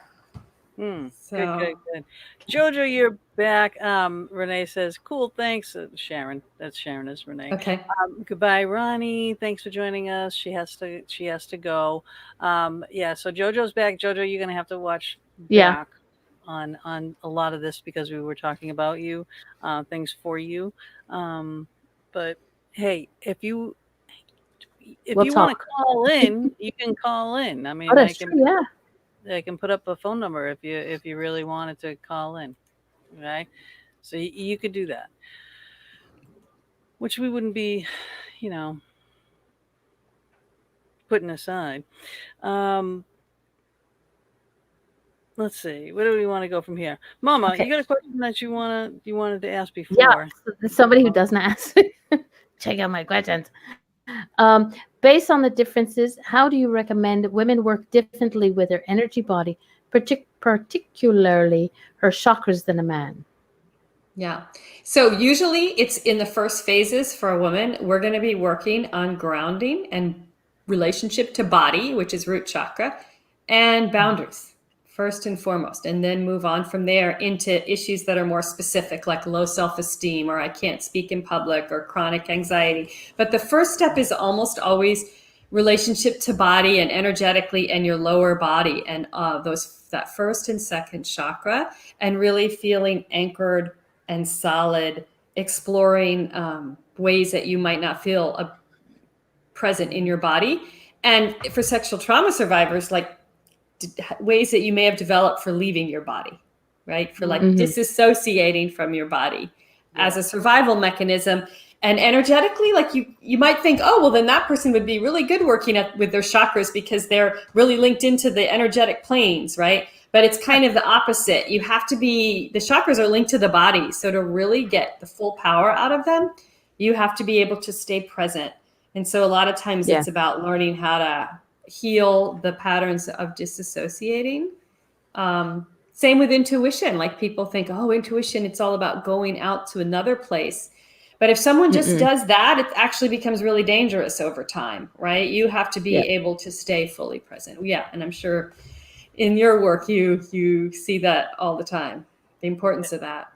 Good. Jojo, you're back. Renee says, cool, thanks. Sharon, that's Sharon, is Renee. Okay. Goodbye, Ronnie. Thanks for joining us. She has to go. So Jojo's back. Jojo, you're gonna have to watch back on a lot of this, because we were talking about you, things for you. But hey, if you want to call in, you can call in. I mean, I can put up a phone number if you really wanted to call in. Okay, so you could do that, which we wouldn't be, you know, putting aside. Let's see. Where do we want to go from here? Mama, you got a question that you wanted to ask before? Yeah, somebody who doesn't ask. Check out my questions. Based on the differences, how do you recommend women work differently with their energy body, particularly her chakras, than a man? Yeah. So usually it's in the first phases for a woman, we're going to be working on grounding and relationship to body, which is root chakra, and boundaries first and foremost, and then move on from there into issues that are more specific, like low self-esteem, or I can't speak in public, or chronic anxiety. But the first step is almost always relationship to body and energetically, and your lower body, and that first and second chakra, and really feeling anchored and solid, exploring ways that you might not feel present in your body. And for sexual trauma survivors, like ways that you may have developed for leaving your body, right? For like disassociating from your body as a survival mechanism. And energetically, like you might think, oh, well, then that person would be really good working with their chakras because they're really linked into the energetic planes, right? But it's kind of the opposite. You have to be, the chakras are linked to the body. So to really get the full power out of them, you have to be able to stay present. And so a lot of times it's about learning how to heal the patterns of disassociating. Same with intuition. Like people think, oh, intuition, it's all about going out to another place. But if someone just does that, it actually becomes really dangerous over time, right? You have to be able to stay fully present. Yeah. And I'm sure in your work, you see that all the time, the importance of that.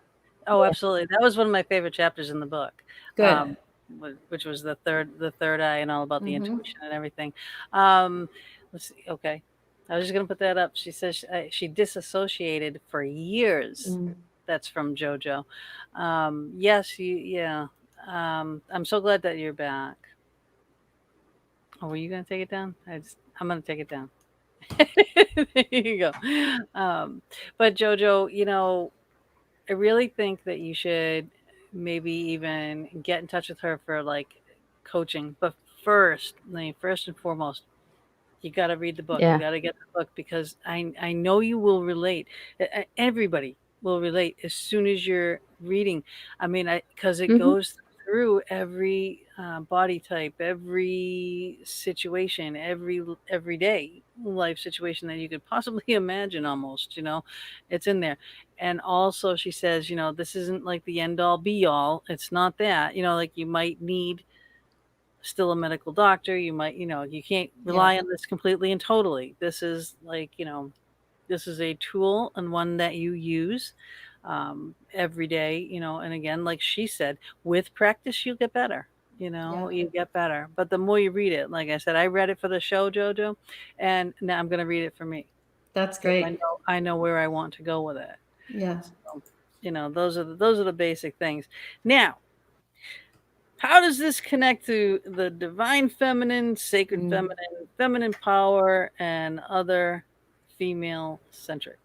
Oh, absolutely. That was one of my favorite chapters in the book. Good. Which was the third eye, and all about the intuition and everything. Let's see. Okay. I was just going to put that up. She says she disassociated for years. That's from Jojo. Yes. I'm so glad that you're back. Oh, were you going to take it down? I'm going to take it down. There you go. But Jojo, you know, I really think that you should maybe even get in touch with her for like coaching. But first and foremost, You got to read the book. Yeah. You got to get the book, because I know you will relate. Everybody will relate as soon as you're reading. I mean, because it Hmm. goes through every body type, every situation, everyday life situation that you could possibly imagine. Almost, it's in there. And also, she says, this isn't like the end all be all. It's not that. Like you might need still a medical doctor. You might, you can't Yeah. rely on this completely and totally. This is like, this is a tool and one that you use every day, and again, like she said, with practice, you'll get better. Yeah. You get better. But the more you read it, like I said, I read it for the show, Jojo, and now I'm going to read it for me, That's because great. I know where I want to go with it. Yeah. So, those are the basic things. Now, how does this connect to the divine feminine, sacred Mm. feminine, feminine power, and other female centric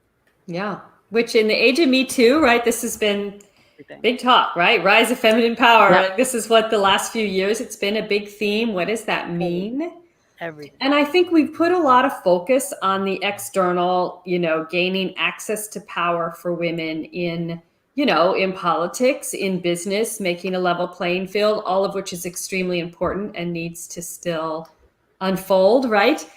Yeah. Which in the age of Me Too, right? This has been everything? big talk, right? Rise of feminine power. Yeah. Right? This is what the last few years it's been a big theme. What does that mean? Everything. And I think we've put a lot of focus on the external, gaining access to power for women in politics, in business, making a level playing field, all of which is extremely important and needs to still unfold, right?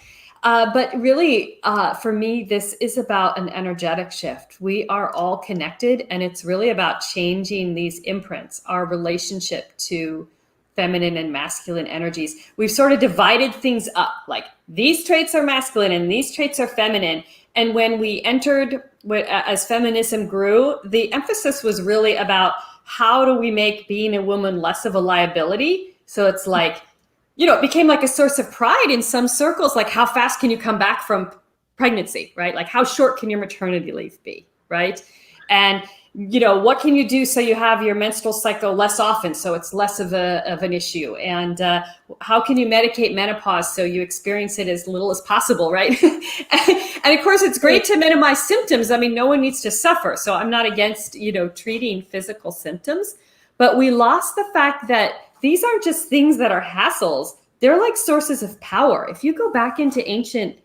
But really, for me, this is about an energetic shift. We are all connected, and it's really about changing these imprints, our relationship to feminine and masculine energies. We've sort of divided things up, like these traits are masculine and these traits are feminine. And when we entered, as feminism grew, the emphasis was really about how do we make being a woman less of a liability? So it's like, it became like a source of pride in some circles, like how fast can you come back from pregnancy, right? Like how short can your maternity leave be, right? And what can you do so you have your menstrual cycle less often, so it's less of an issue? And how can you medicate menopause so you experience it as little as possible, right? And of course, it's great to minimize symptoms. I mean, no one needs to suffer. So I'm not against, treating physical symptoms, but we lost the fact that these aren't just things that are hassles. They're like sources of power. If you go back into ancient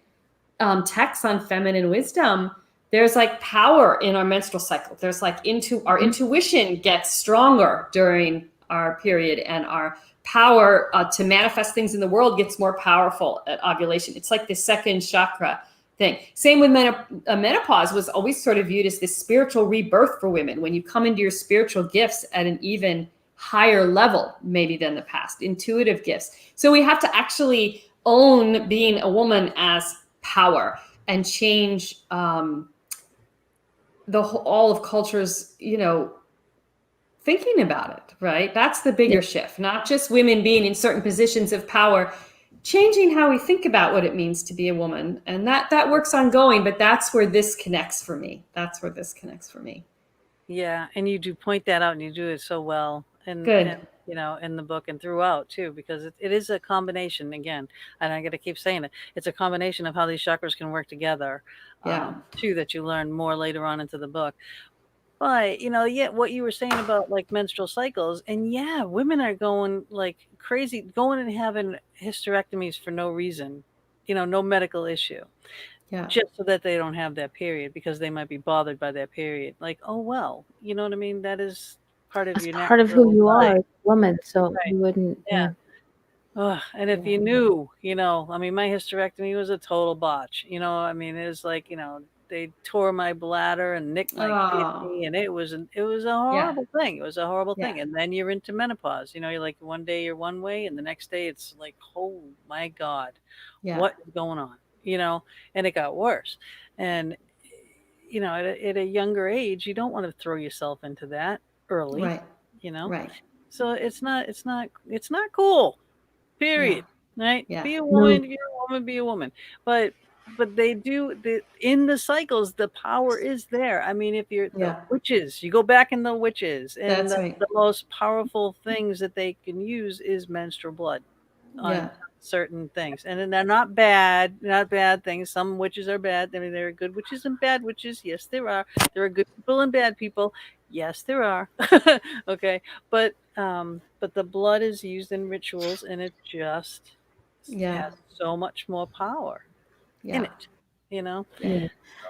texts on feminine wisdom, there's like power in our menstrual cycle. There's like our intuition gets stronger during our period, and our power to manifest things in the world gets more powerful at ovulation. It's like the second chakra thing. Same with menopause was always sort of viewed as this spiritual rebirth for women, when you come into your spiritual gifts at an even higher level maybe than the past, intuitive gifts. So we have to actually own being a woman as power and change all of culture's thinking about it, right? That's the bigger shift, not just women being in certain positions of power, changing how we think about what it means to be a woman. And that works ongoing, but that's where this connects for me. Yeah, and you do point that out, and you do it so well. Good. In the book and throughout too, because it is a combination, again, and I got to keep saying it. It's a combination of how these chakras can work together, Yeah. too, that you learn more later on into the book. But what you were saying about like menstrual cycles, and women are going like crazy, going and having hysterectomies for no reason, no medical issue, Yeah. just so that they don't have that period, because they might be bothered by that period. Like, oh well, you know what I mean? That is part of That's your part of who natural you life. are as a woman, so Right. you wouldn't. Yeah. And if you knew, I mean, my hysterectomy was a total botch. I mean, it was like, they tore my bladder and nicked my kidney, and it was a horrible thing. It was a horrible thing. And then you're into menopause. You're like, one day you're one way, and the next day it's like, oh my God, what is going on? And it got worse. And at a younger age, you don't want to throw yourself into that early. Right. Right. So it's not cool. Period. Right? Yeah. Be a woman. If you're a woman, be a woman. But they do in the cycles, the power is there. I mean, if you're the witches, you go back in the witches, and That's right. the most powerful things that they can use is menstrual blood on certain things. And then they're not bad things. Some witches are bad. I mean, there are good witches and bad witches. Yes, there are. There are good people and bad people. Yes, there are. Okay. But the blood is used in rituals, and it just has so much more power in it, Yeah.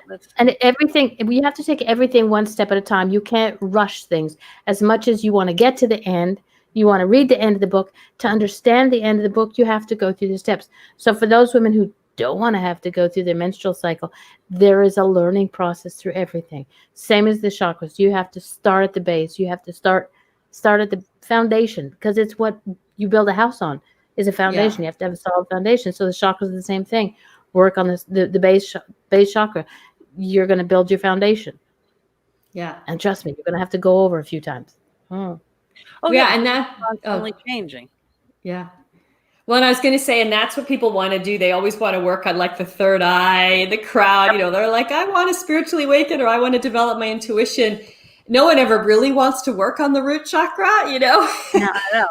That's, And everything, we have to take everything one step at a time. You can't rush things. As much as you want to get to the end, you want to read the end of the book. To understand the end of the book, you have to go through the steps. So for those women who don't want to have to go through their menstrual cycle, there is a learning process through everything. Same as the chakras. You have to start at the base. You have to start at the foundation, because it's what you build a house on, is a foundation. You have to have a solid foundation. So the chakras are the same thing. Work on this, the base chakra. You're going to build your foundation. Yeah. And trust me, you're going to have to go over a few times. And that constantly changing. Yeah. Well, and I was going to say, and that's what people want to do. They always want to work on like the third eye, the crowd, they're like, I want to spiritually awaken, or I want to develop my intuition. No one ever really wants to work on the root chakra, No, I know.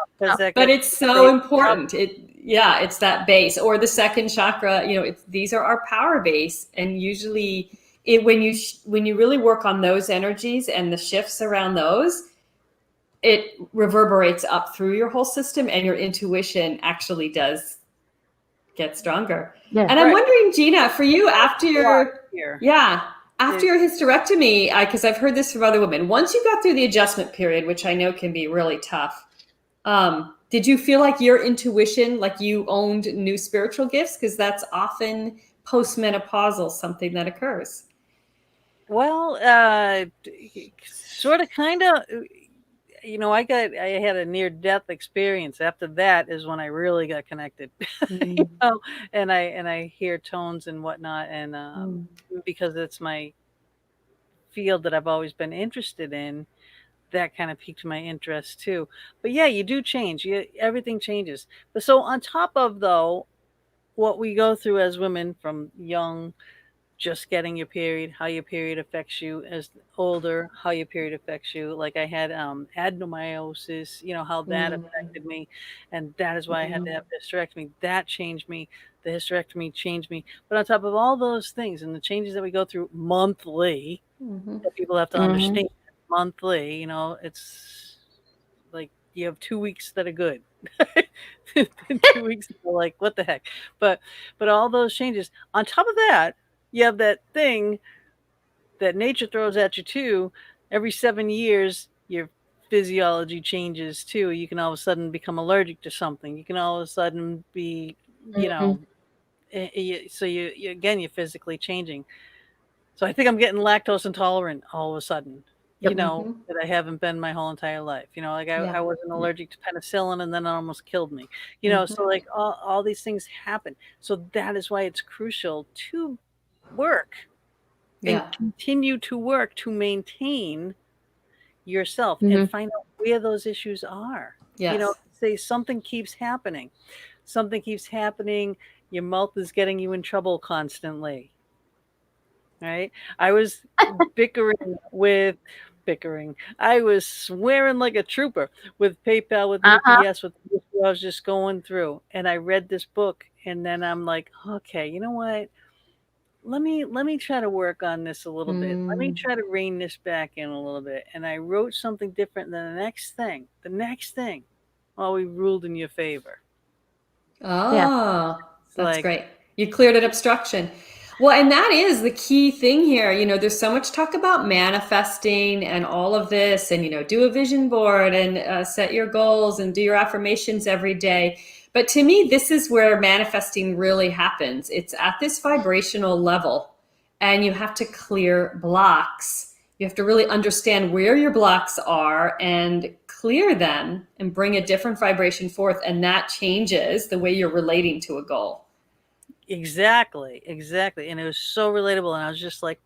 But it's so important. It's that base, or the second chakra, these are our power base. And usually when you really work on those energies and the shifts around those, it reverberates up through your whole system, and your intuition actually does get stronger. Yeah, and I'm wondering, Gina, for you, after your hysterectomy, because I've heard this from other women, once you got through the adjustment period, which I know can be really tough, did you feel like your intuition, like you owned new spiritual gifts? Because that's often postmenopausal, something that occurs. Well, sort of, kind of. I had a near-death experience. After that is when I really got connected, and I hear tones and whatnot, and because it's my field that I've always been interested in, that kind of piqued my interest too. But yeah, you do change. Everything changes. But so on top of, though, what we go through as women from young, just getting your period, how your period affects you as older, how your period affects you. Like I had adenomyosis, how that affected me. And that is why I had to have hysterectomy. That changed me. The hysterectomy changed me. But on top of all those things and the changes that we go through monthly, that people have to understand monthly, it's like you have 2 weeks that are good. 2 weeks are like, what the heck? But all those changes. On top of that, you have that thing that nature throws at you too. Every 7 years, your physiology changes too. You can all of a sudden become allergic to something. You can all of a sudden be, so you're physically changing. So I think I'm getting lactose intolerant all of a sudden, that I haven't been my whole entire life. I wasn't allergic to penicillin, and then it almost killed me. So like all these things happen. So that is why it's crucial to work and continue to work to maintain yourself and find out where those issues are. Say something keeps happening. Your mouth is getting you in trouble constantly. Right? I was I was swearing like a trooper with PayPal, with UPS, with what I was just going through. And I read this book, and then I'm like, okay, you know what? Let me try to work on this a little bit. Let me try to rein this back in a little bit. And I wrote something different than the next thing. We ruled in your favor. Oh, that's great. You cleared an obstruction. Well, and that is the key thing here. There's so much talk about manifesting and all of this, and, do a vision board and set your goals and do your affirmations every day. But to me, this is where manifesting really happens. It's at this vibrational level, and you have to clear blocks. You have to really understand where your blocks are and clear them and bring a different vibration forth. And that changes the way you're relating to a goal. Exactly. And it was so relatable. And I was just like,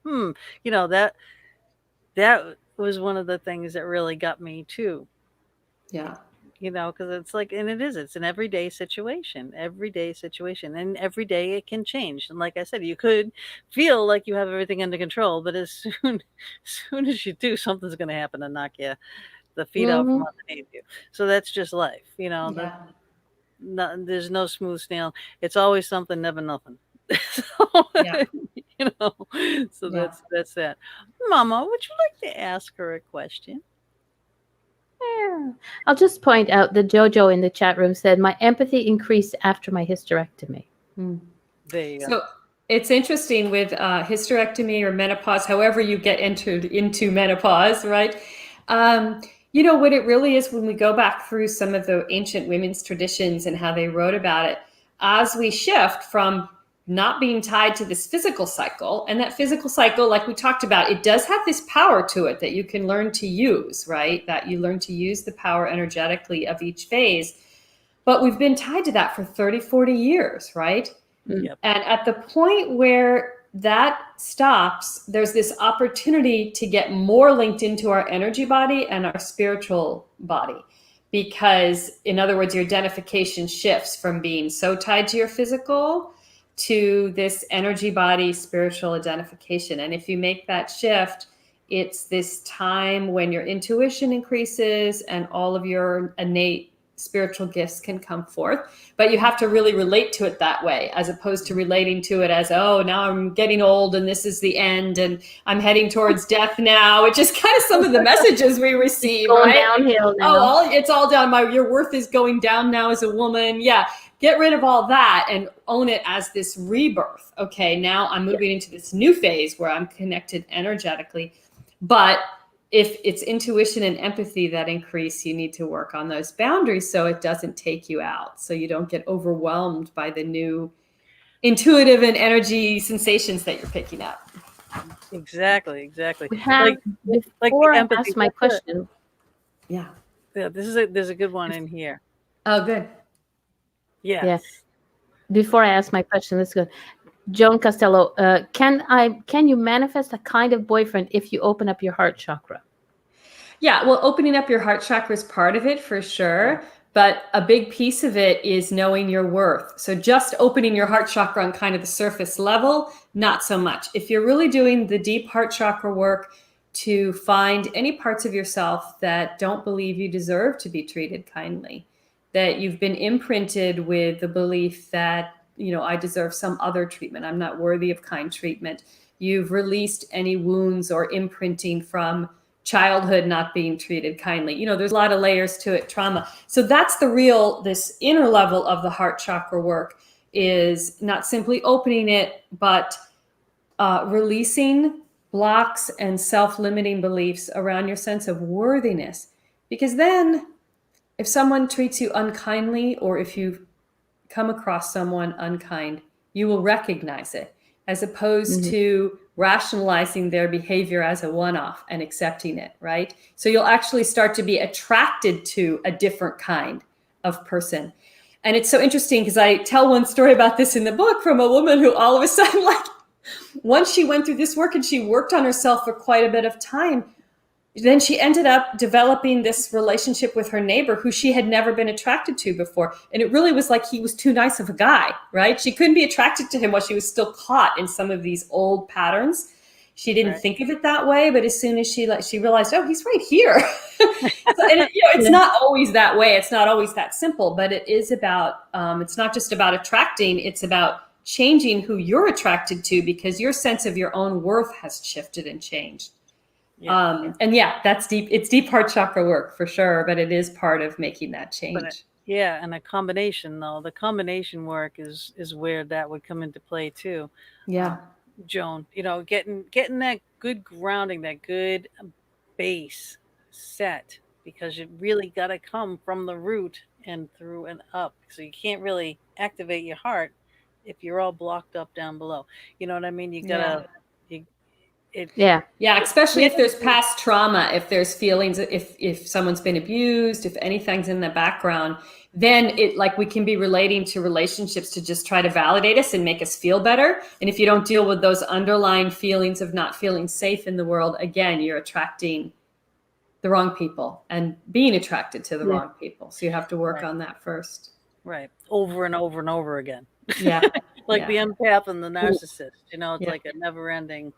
that was one of the things that really got me too. Yeah. Because it's like, and it's an everyday situation, and every day it can change. And like I said, you could feel like you have everything under control, but as soon as you do, something's going to happen to knock you the feet out from underneath you. So that's just life, there's no smooth sailing. It's always something, never nothing. So that's that. Mama, would you like to ask her a question? Yeah. I'll just point out that Jojo in the chat room said, my empathy increased after my hysterectomy. There you go. So it's interesting with hysterectomy or menopause, however you get entered into menopause, right? What it really is, when we go back through some of the ancient women's traditions and how they wrote about it, as we shift from not being tied to this physical cycle, and that physical cycle, like we talked about, it does have this power to it that you can learn to use, right? That you learn to use the power energetically of each phase. But we've been tied to that for 30, 40 years, right? Yep. And at the point where that stops, there's this opportunity to get more linked into our energy body and our spiritual body. Because, in other words, your identification shifts from being so tied to your physical to this energy body spiritual identification. And if you make that shift, it's this time when your intuition increases and all of your innate spiritual gifts can come forth, but you have to really relate to it that way, as opposed to relating to it as, oh, now I'm getting old and this is the end and I'm heading towards death now, which is kind of some of the messages we receive, Going right? downhill now. It's all down. Your worth is going down now as a woman. Yeah. Get rid of all that and own it as this rebirth. Okay, now I'm moving into this new phase where I'm connected energetically. But if it's intuition and empathy that increase, you need to work on those boundaries so it doesn't take you out, so you don't get overwhelmed by the new intuitive and energy sensations that you're picking up. Exactly. We have, before I ask my question. Yeah. There's a good one in here. Oh, good. Yes. Before I ask my question, let's go. Joan Costello, can you manifest a kind of boyfriend if you open up your heart chakra? Yeah, well, opening up your heart chakra is part of it for sure. But a big piece of it is knowing your worth. So just opening your heart chakra on kind of the surface level, not so much. If you're really doing the deep heart chakra work to find any parts of yourself that don't believe you deserve to be treated kindly, that you've been imprinted with the belief that, I deserve some other treatment, I'm not worthy of kind treatment. You've released any wounds or imprinting from childhood not being treated kindly. There's a lot of layers to it, trauma. So that's this inner level of the heart chakra work, is not simply opening it, but releasing blocks and self-limiting beliefs around your sense of worthiness. Because then if someone treats you unkindly, or if you come across someone unkind, you will recognize it, as opposed to rationalizing their behavior as a one-off and accepting it, right? So you'll actually start to be attracted to a different kind of person. And it's so interesting because I tell one story about this in the book, from a woman who all of a sudden, once she went through this work and she worked on herself for quite a bit of time, then she ended up developing this relationship with her neighbor who she had never been attracted to before. And it really was like he was too nice of a guy, right? She couldn't be attracted to him while she was still caught in some of these old patterns. She didn't think of it that way, but as soon as she realized, oh, he's right here. It's not always that way. It's not always that simple, but it is about, it's not just about attracting, it's about changing who you're attracted to, because your sense of your own worth has shifted and changed. That's deep. It's deep heart chakra work for sure, but it is part of making that change. And a combination, though. The combination work is where that would come into play too. Yeah. Joan, getting that good grounding, that good base set, because you really got to come from the root and through and up. So you can't really activate your heart if you're all blocked up down below. You know what I mean? You gotta. Especially if there's past trauma, if there's feelings, if someone's been abused, if anything's in the background, then we can be relating to relationships to just try to validate us and make us feel better. And if you don't deal with those underlying feelings of not feeling safe in the world, again, you're attracting the wrong people and being attracted to the wrong people. So you have to work on that first. Right. Over and over and over again. Yeah. The empath and the narcissist, it's like a never ending.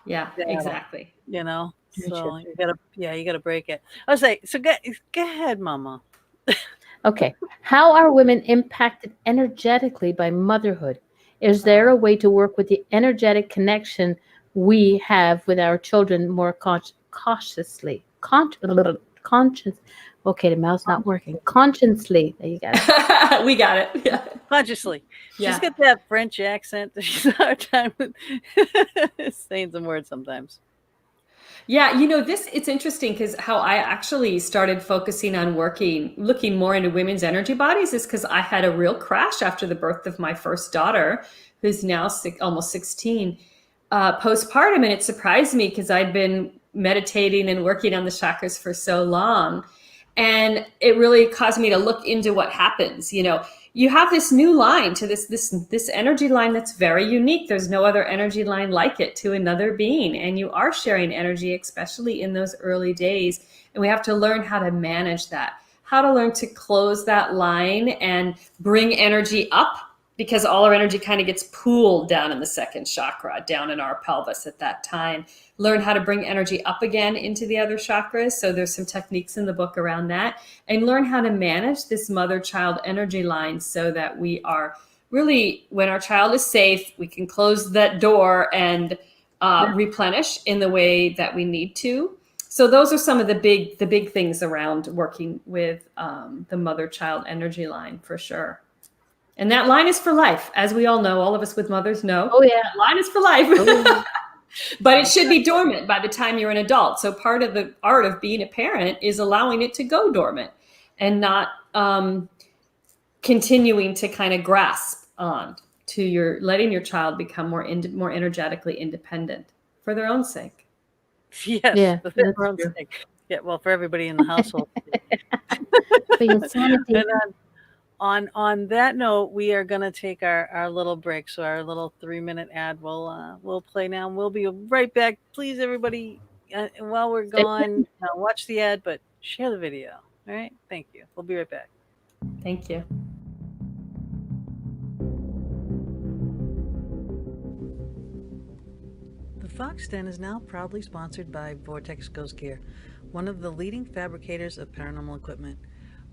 Yeah, exactly. So you gotta break it. I'll say, so go ahead, Mama. Okay. How are women impacted energetically by motherhood? Is there a way to work with the energetic connection we have with our children more cautiously? conscious. Okay, the mouth's not working. Consciously. There you go. We got it. Yeah. Consciously. Yeah. She's got that French accent. She's a hard time with saying some words sometimes. Yeah, it's interesting because how I actually started focusing on looking more into women's energy bodies is because I had a real crash after the birth of my first daughter, who's now almost 16, postpartum. And it surprised me because I'd been meditating and working on the chakras for so long. And it really caused me to look into what happens. You have this new line to this energy line that's very unique. There's no other energy line like it to another being. And you are sharing energy, especially in those early days. And we have to learn how to manage that, how to learn to close that line and bring energy up, because all our energy kind of gets pooled down in the second chakra, down in our pelvis at that time. Learn how to bring energy up again into the other chakras. So there's some techniques in the book around that. And learn how to manage this mother-child energy line so that we are really, when our child is safe, we can close that door and replenish in the way that we need to. So those are some of the big things around working with the mother-child energy line, for sure. And that line is for life. As we all know, all of us with mothers know. Oh, yeah. That line is for life. Oh, yeah. But it should be dormant by the time you're an adult. So part of the art of being a parent is allowing it to go dormant and not continuing to kind of grasp on to letting your child become more energetically independent for their own sake. Yes, Yeah, for their own sake. Yeah, well, for everybody in the household. For your sanity. And then, on that note, we are going to take our little break. So our little 3-minute ad will play now. We'll be right back. Please, everybody, while we're gone, watch the ad, but share the video. All right? Thank you. We'll be right back. Thank you. The Fox Den is now proudly sponsored by Vortex Ghost Gear, one of the leading fabricators of paranormal equipment.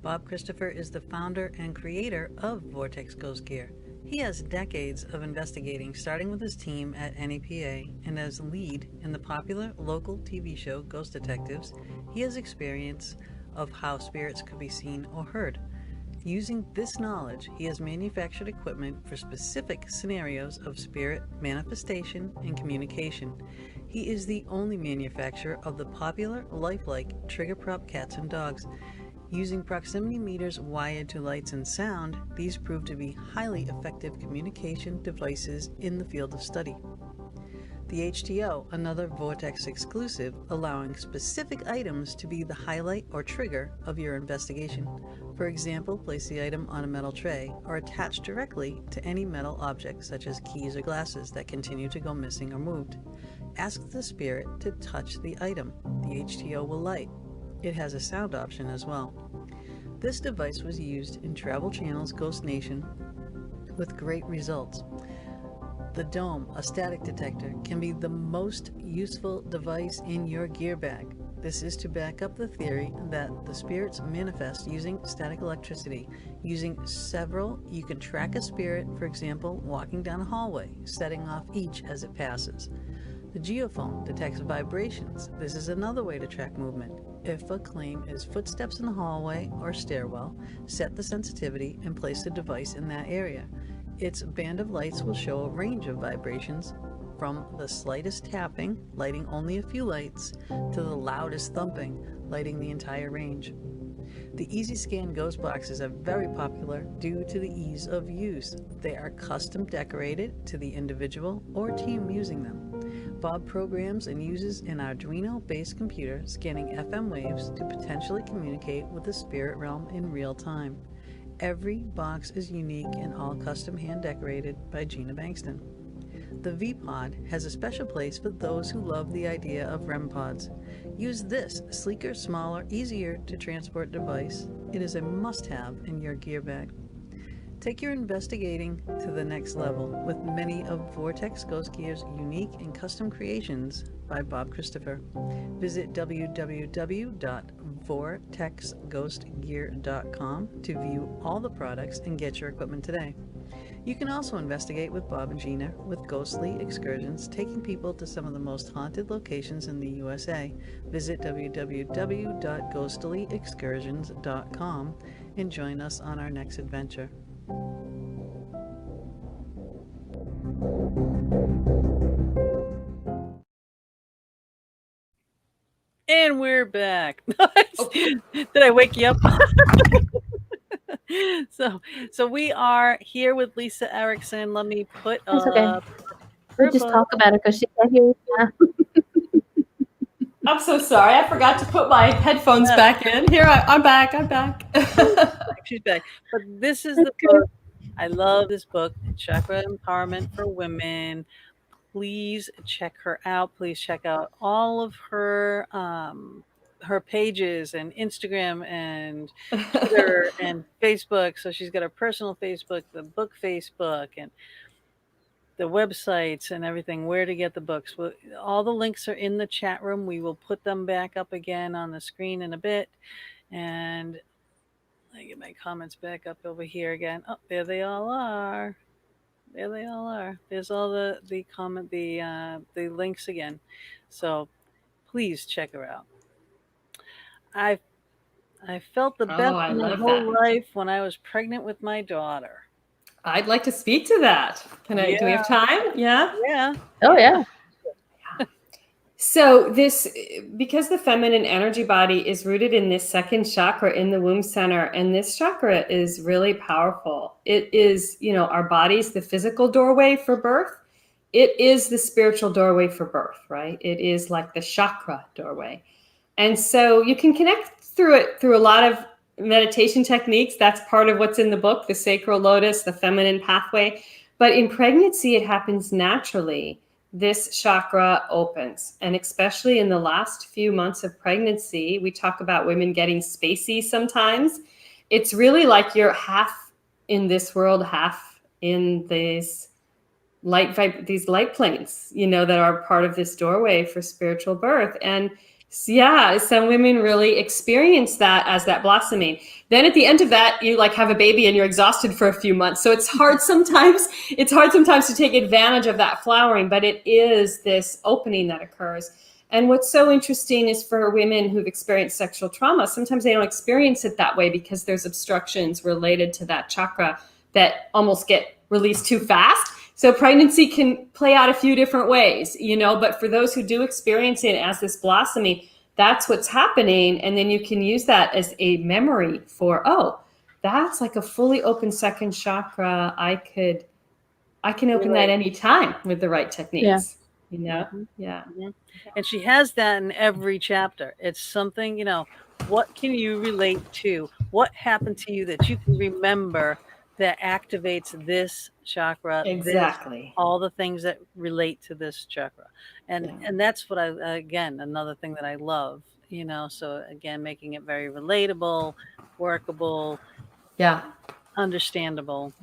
Bob Christopher is the founder and creator of Vortex Ghost Gear. He has decades of investigating, starting with his team at NEPA, and as lead in the popular local TV show Ghost Detectives, he has experience of how spirits could be seen or heard. Using this knowledge, he has manufactured equipment for specific scenarios of spirit manifestation and communication. He is the only manufacturer of the popular lifelike trigger prop cats and dogs. Using proximity meters wired to lights and sound, these prove to be highly effective communication devices in the field of study. The HTO, another Vortex exclusive, allowing specific items to be the highlight or trigger of your investigation. For example, place the item on a metal tray or attach directly to any metal object such as keys or glasses that continue to go missing or moved. Ask the spirit to touch the item. The HTO will light. It has a sound option as well. This device was used in Travel Channel's Ghost Nation with great results. The Dome, a static detector, can be the most useful device in your gear bag. This is to back up the theory that the spirits manifest using static electricity. Using several, you can track a spirit, for example, walking down a hallway, setting off each as it passes. The geophone detects vibrations. This is another way to track movement. If a claim is footsteps in the hallway or stairwell, set the sensitivity and place the device in that area. Its band of lights will show a range of vibrations from the slightest tapping, lighting only a few lights, to the loudest thumping, lighting the entire range. The Easy Scan ghost boxes are very popular due to the ease of use. They are custom decorated to the individual or team using them. Bob programs and uses an Arduino-based computer scanning FM waves to potentially communicate with the spirit realm in real time. Every box is unique and all custom hand decorated by Gina Bankston. The V-Pod has a special place for those who love the idea of REM pods. Use this sleeker, smaller, easier to transport device. It is a must-have in your gear bag. Take your investigating to the next level with many of Vortex Ghost Gear's unique and custom creations by Bob Christopher. Visit www.vortexghostgear.com to view all the products and get your equipment today. You can also investigate with Bob and Gina with ghostly excursions, taking people to some of the most haunted locations in the USA. Visit www.ghostlyexcursions.com and join us on our next adventure. And we're back. Did I wake you up? So we are here with Lisa Erickson. Let me put That's okay. up. We'll just talk about it because she can't hear you now. I'm so sorry. I forgot to put my headphones back in. Here, I'm back. She's back. But this is the book. I love this book, Chakra Empowerment for Women. Please check her out. Please check out all of her pages and Instagram and Twitter and Facebook. So she's got her personal Facebook, the book Facebook, and the websites and everything, where to get the books. All the links are in the chat room. We will put them back up again on the screen in a bit. And I get my comments back up over here again. Oh, there they all are. There they all are. There's all the links again. So please check her out. I felt the best in my whole life when I was pregnant with my daughter. I'd like to speak to that. Do we have time? Yeah. Yeah. Oh yeah. So because the feminine energy body is rooted in this second chakra in the womb center, and this chakra is really powerful. It is, our body's the physical doorway for birth. It is the spiritual doorway for birth, right? It is like the chakra doorway. And so you can connect through it through a lot of meditation techniques. That's part of what's in the book, the sacral lotus, the feminine pathway. But in pregnancy, it happens naturally. This chakra opens. And especially in the last few months of pregnancy, we talk about women getting spacey sometimes. It's really like you're half in this world, half in these light planes, that are part of this doorway for spiritual birth. And yeah, some women really experience that as that blossoming. Then at the end of that, you have a baby and you're exhausted for a few months. So it's hard sometimes to take advantage of that flowering, but it is this opening that occurs. And what's so interesting is for women who've experienced sexual trauma, sometimes they don't experience it that way because there's obstructions related to that chakra that almost get released too fast. So pregnancy can play out a few different ways, but for those who do experience it as this blossoming, that's what's happening. And then you can use that as a memory for, that's like a fully open second chakra. I can open that anytime with the right techniques, Yeah. Mm-hmm. And she has that in every chapter. It's something, what can you relate to? What happened to you that you can remember that activates this chakra? Exactly. All the things that relate to this chakra. And that's what another thing that I love, so again, making it very relatable, workable, understandable.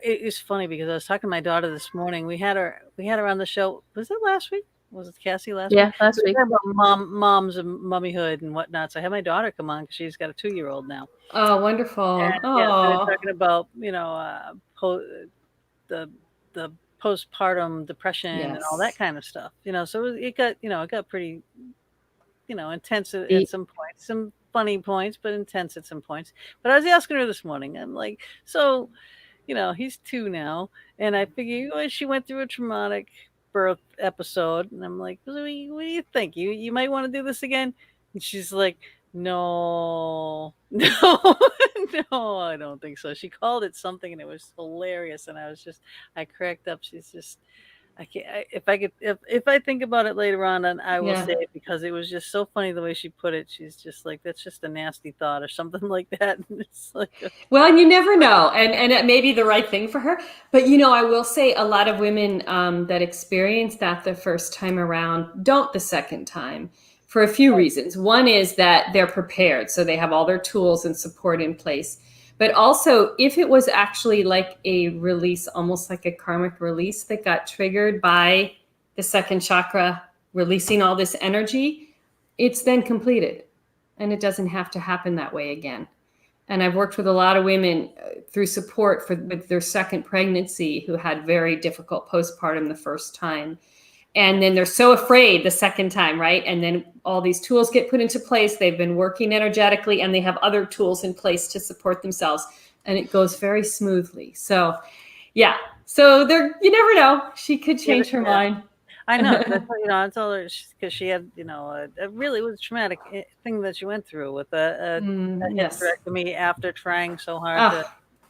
It's funny because I was talking to my daughter this morning. We had her on the show. Was it last week? Was it Cassie last week? Yeah, last week. About moms and mummyhood and whatnot. So I had my daughter come on because she's got a 2-year-old now. Oh, wonderful. And, we were talking about, the postpartum depression and all that kind of stuff. So it got pretty, intense at some points, some funny points, but intense at some points. But I was asking her this morning, I'm like, so, he's 2 now. And I figure she went through a traumatic birth episode. And I'm like, what do you think? You might want to do this again? And she's like, no, I don't think so. She called it something and it was hilarious. And I cracked up. She's just, I can't, if I think about it later on, and I will say it because it was just so funny the way she put it. She's just like, that's just a nasty thought or something like that. And it's like, well, you never know. And it may be the right thing for her. But, I will say a lot of women that experience that the first time around don't the second time for a few reasons. One is that they're prepared. So they have all their tools and support in place. But also, if it was actually like a release, almost like a karmic release that got triggered by the second chakra releasing all this energy, it's then completed. And it doesn't have to happen that way again. And I've worked with a lot of women through support with their second pregnancy who had very difficult postpartum the first time. And then they're so afraid the second time, right? And then all these tools get put into place. They've been working energetically and they have other tools in place to support themselves. And it goes very smoothly. So, yeah. So you never know. She could change her mind. I know. I told her because she had, a really was traumatic thing that she went through with a yes. hysterectomy after trying so hard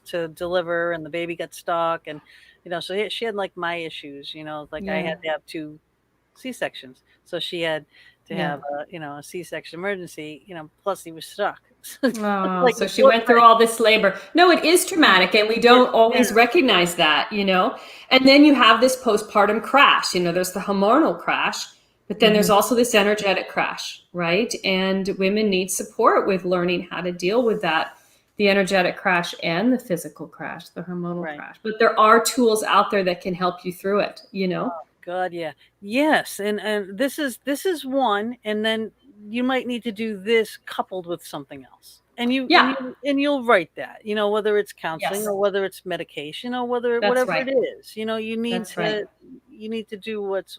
to deliver, and the baby got stuck, and so she had like my issues. Like I had to have 2 C-sections, so she had to have a C-section emergency. Plus he was stuck. So she went through all this labor. No, it is traumatic, and we don't always recognize that, And then you have this postpartum crash. There's the hormonal crash, but then there's also this energetic crash, right? And women need support with learning how to deal with that, the energetic crash and the physical crash, the hormonal crash. But there are tools out there that can help you through it, Oh, God, yeah. Yes, and this is one, and then you might need to do this coupled with something else, and you'll write that, whether it's counseling or whether it's medication or whatever it is, you need to do what's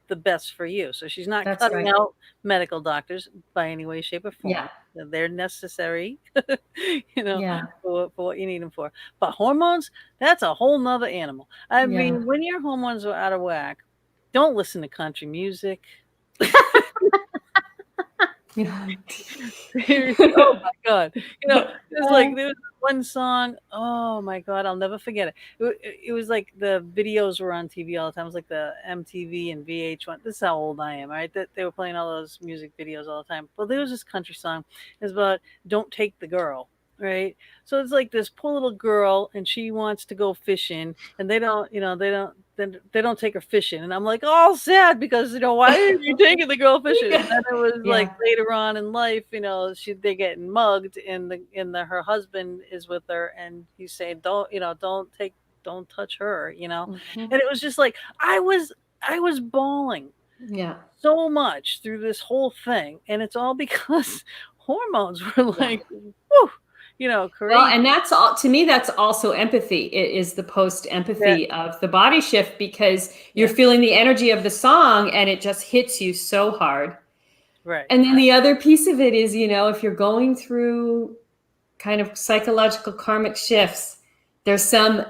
the best for you. So she's not cutting out medical doctors by any way, shape, or form. They're necessary, for what you need them for. But hormones, that's a whole nother animal. I mean, when your hormones are out of whack, don't listen to country music. Oh my God. It's like there was one song. Oh my God, I'll never forget it. It was like the videos were on TV all the time. It was like the MTV and VH1. This is how old I am, right? That they were playing all those music videos all the time. Well, there was this country song. It's about "Don't Take the Girl." Right. So it's like this poor little girl, and she wants to go fishing, and they don't take her fishing. And I'm like, all sad because, why are you taking the girl fishing? And then it was like later on in life, they're getting mugged, and her husband is with her, and he's saying, don't touch her, And it was just like, I was bawling so much through this whole thing. And it's all because hormones were like, whew. Crazy. Well, and that's all to me. That's also empathy. It is the post empathy of the body shift, because you're feeling the energy of the song and it just hits you so hard. Right. And then the other piece of it is, if you're going through kind of psychological karmic shifts, there's some,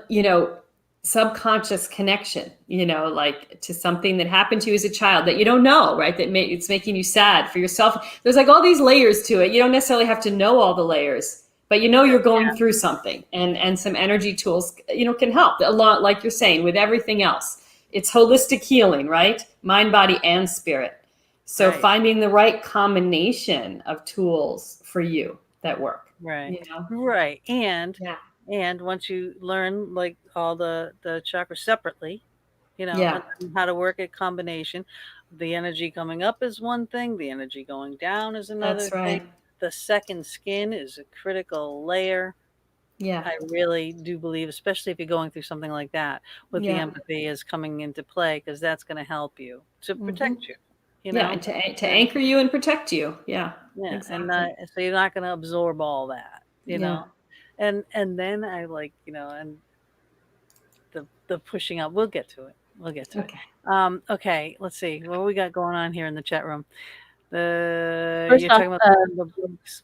subconscious connection, like to something that happened to you as a child that you don't know, right? It's making you sad for yourself. There's like all these layers to it. You don't necessarily have to know all the layers. But you're going through something, and some energy tools, can help a lot, like you're saying, with everything else. It's holistic healing, right? Mind, body, and spirit. So finding the right combination of tools for you that work. Right. Right. And once you learn like all the chakras separately, and how to work a combination, the energy coming up is one thing, the energy going down is another thing. The second skin is a critical layer. Yeah. I really do believe, especially if you're going through something like that, with the empathy is coming into play, because that's going to help you to protect you. And to anchor you and protect you. Yeah. Exactly. And so you're not going to absorb all that, know. And then I like, and the pushing up. We'll get to it. Okay. Let's see what we got going on here in the chat room. First you're off, talking about the books.